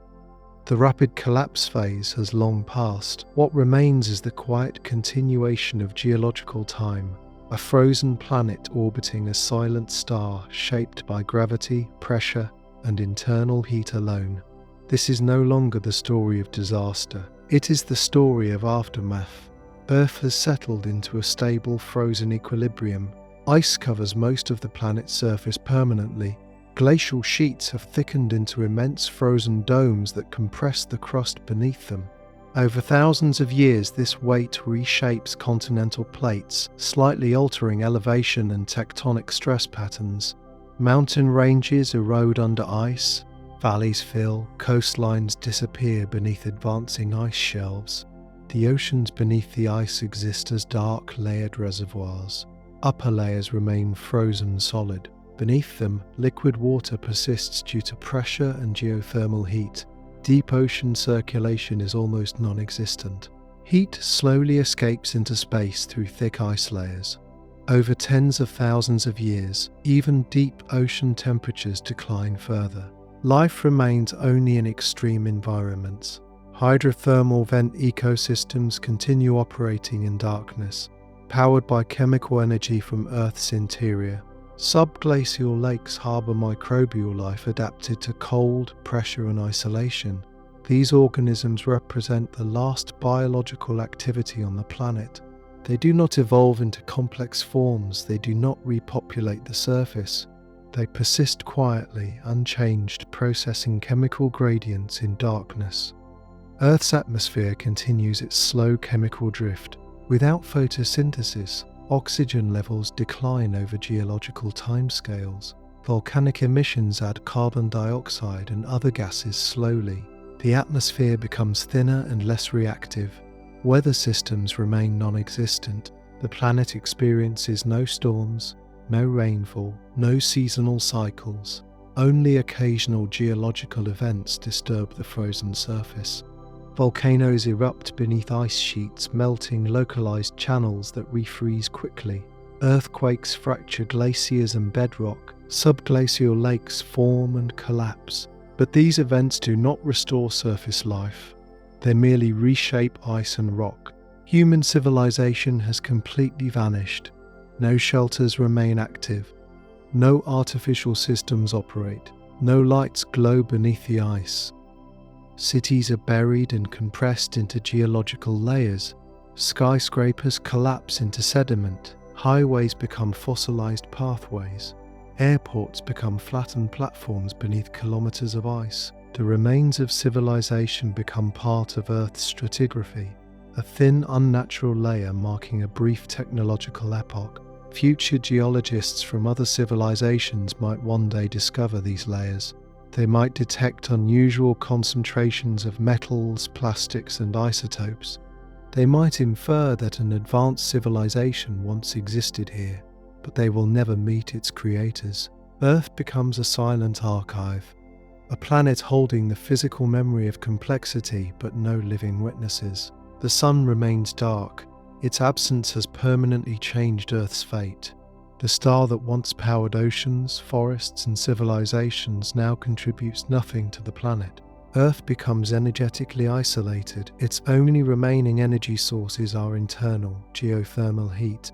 The rapid collapse phase has long passed. What remains is the quiet continuation of geological time, a frozen planet orbiting a silent star shaped by gravity, pressure, and internal heat alone. This is no longer the story of disaster. It is the story of aftermath. Earth has settled into a stable frozen equilibrium. Ice covers most of the planet's surface permanently. Glacial sheets have thickened into immense frozen domes that compress the crust beneath them. Over thousands of years, this weight reshapes continental plates, slightly altering elevation and tectonic stress patterns. Mountain ranges erode under ice, valleys fill, coastlines disappear beneath advancing ice shelves. The oceans beneath the ice exist as dark, layered reservoirs. Upper layers remain frozen solid. Beneath them, liquid water persists due to pressure and geothermal heat. Deep ocean circulation is almost non-existent. Heat slowly escapes into space through thick ice layers. Over tens of thousands of years, even deep ocean temperatures decline further. Life remains only in extreme environments. Hydrothermal vent ecosystems continue operating in darkness, powered by chemical energy from Earth's interior. Subglacial lakes harbour microbial life adapted to cold, pressure and isolation. These organisms represent the last biological activity on the planet. They do not evolve into complex forms, they do not repopulate the surface. They persist quietly, unchanged, processing chemical gradients in darkness. Earth's atmosphere continues its slow chemical drift. Without photosynthesis, oxygen levels decline over geological timescales. Volcanic emissions add carbon dioxide and other gases slowly. The atmosphere becomes thinner and less reactive. Weather systems remain non-existent. The planet experiences no storms, no rainfall, no seasonal cycles. Only occasional geological events disturb the frozen surface. Volcanoes erupt beneath ice sheets, melting localized channels that refreeze quickly. Earthquakes fracture glaciers and bedrock. Subglacial lakes form and collapse. But these events do not restore surface life. They merely reshape ice and rock. Human civilization has completely vanished. No shelters remain active. No artificial systems operate. No lights glow beneath the ice. Cities are buried and compressed into geological layers. Skyscrapers collapse into sediment. Highways become fossilized pathways. Airports become flattened platforms beneath kilometers of ice. The remains of civilization become part of Earth's stratigraphy, a thin, unnatural layer marking a brief technological epoch. Future geologists from other civilizations might one day discover these layers. They might detect unusual concentrations of metals, plastics, and isotopes. They might infer that an advanced civilization once existed here, but they will never meet its creators. Earth becomes a silent archive, a planet holding the physical memory of complexity but no living witnesses. The sun remains dark. Its absence has permanently changed Earth's fate. The star that once powered oceans, forests, and civilizations now contributes nothing to the planet. Earth becomes energetically isolated. Its only remaining energy sources are internal, geothermal heat,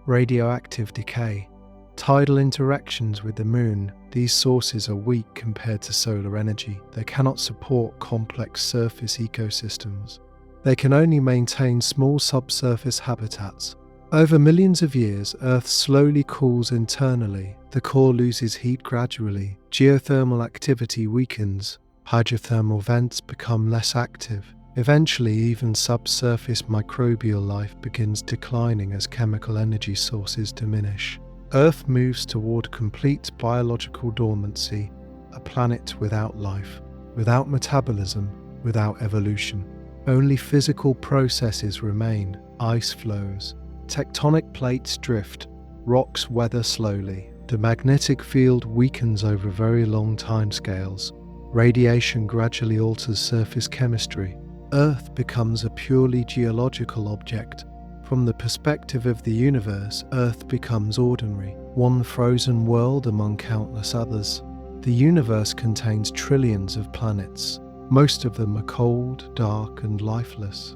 radioactive decay, tidal interactions with the moon. These sources are weak compared to solar energy. They cannot support complex surface ecosystems. They can only maintain small subsurface habitats. Over millions of years, Earth slowly cools internally. The core loses heat gradually. Geothermal activity weakens. Hydrothermal vents become less active. Eventually, even subsurface microbial life begins declining as chemical energy sources diminish. Earth moves toward complete biological dormancy, a planet without life, without metabolism, without evolution. Only physical processes remain. Ice flows. Tectonic plates drift, rocks weather slowly, the magnetic field weakens over very long timescales, radiation gradually alters surface chemistry. Earth becomes a purely geological object. From the perspective of the universe, Earth becomes ordinary, one frozen world among countless others. The universe contains trillions of planets. Most of them are cold, dark, and lifeless.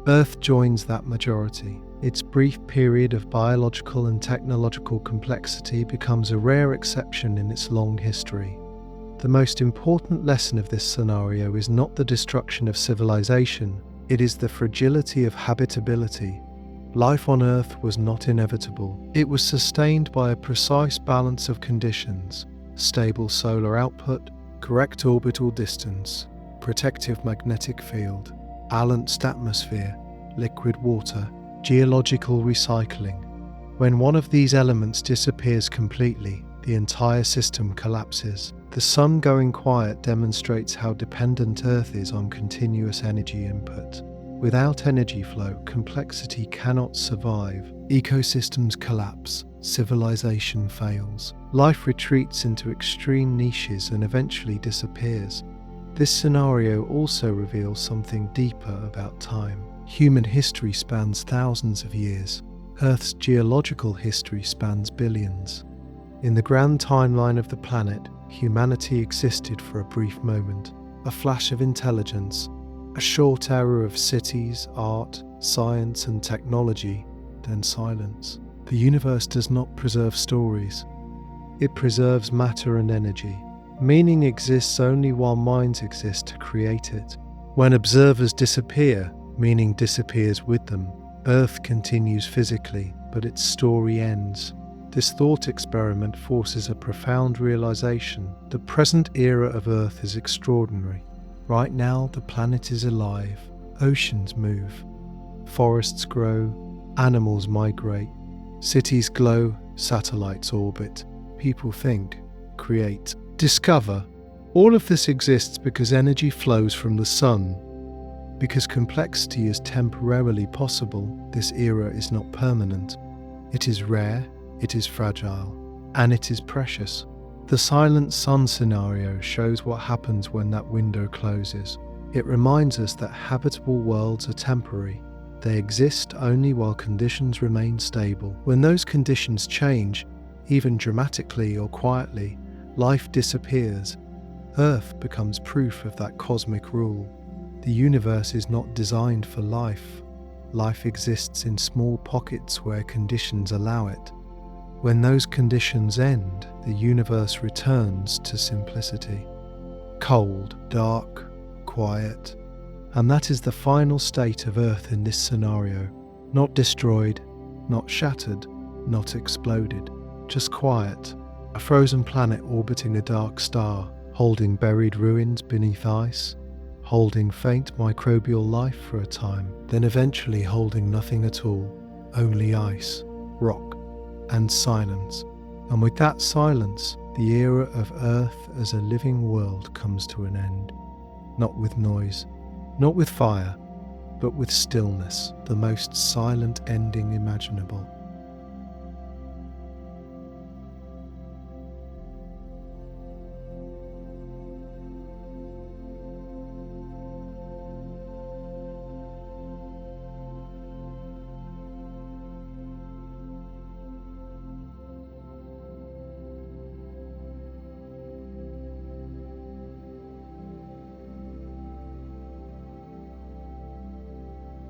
Earth joins that majority. Its brief period of biological and technological complexity becomes a rare exception in its long history. The most important lesson of this scenario is not the destruction of civilization, it is the fragility of habitability. Life on Earth was not inevitable. It was sustained by a precise balance of conditions: stable solar output, correct orbital distance, protective magnetic field, balanced atmosphere, liquid water, geological recycling. When one of these elements disappears completely, the entire system collapses. The sun going quiet demonstrates how dependent Earth is on continuous energy input. Without energy flow, complexity cannot survive. Ecosystems collapse, civilization fails. Life retreats into extreme niches and eventually disappears. This scenario also reveals something deeper about time. Human history spans thousands of years. Earth's geological history spans billions. In the grand timeline of the planet, humanity existed for a brief moment, a flash of intelligence, a short era of cities, art, science, and technology, then silence. The universe does not preserve stories. It preserves matter and energy. Meaning exists only while minds exist to create it. When observers disappear, meaning disappears with them. Earth continues physically, but its story ends. This thought experiment forces a profound realization. The present era of Earth is extraordinary. Right now, the planet is alive. Oceans move. Forests grow. Animals migrate. Cities glow. Satellites orbit. People think, create, discover. All of this exists because energy flows from the sun. Because complexity is temporarily possible, this era is not permanent. It is rare, it is fragile, and it is precious. The silent sun scenario shows what happens when that window closes. It reminds us that habitable worlds are temporary. They exist only while conditions remain stable. When those conditions change, even dramatically or quietly, life disappears. Earth becomes proof of that cosmic rule. The universe is not designed for life. Life exists in small pockets where conditions allow it. When those conditions end, the universe returns to simplicity. Cold, dark, quiet. And that is the final state of Earth in this scenario. Not destroyed, not shattered, not exploded. Just quiet. A frozen planet orbiting a dark star, holding buried ruins beneath ice, holding faint microbial life for a time, then eventually holding nothing at all, only ice, rock, and silence. And with that silence, the era of Earth as a living world comes to an end. Not with noise, not with fire, but with stillness, the most silent ending imaginable.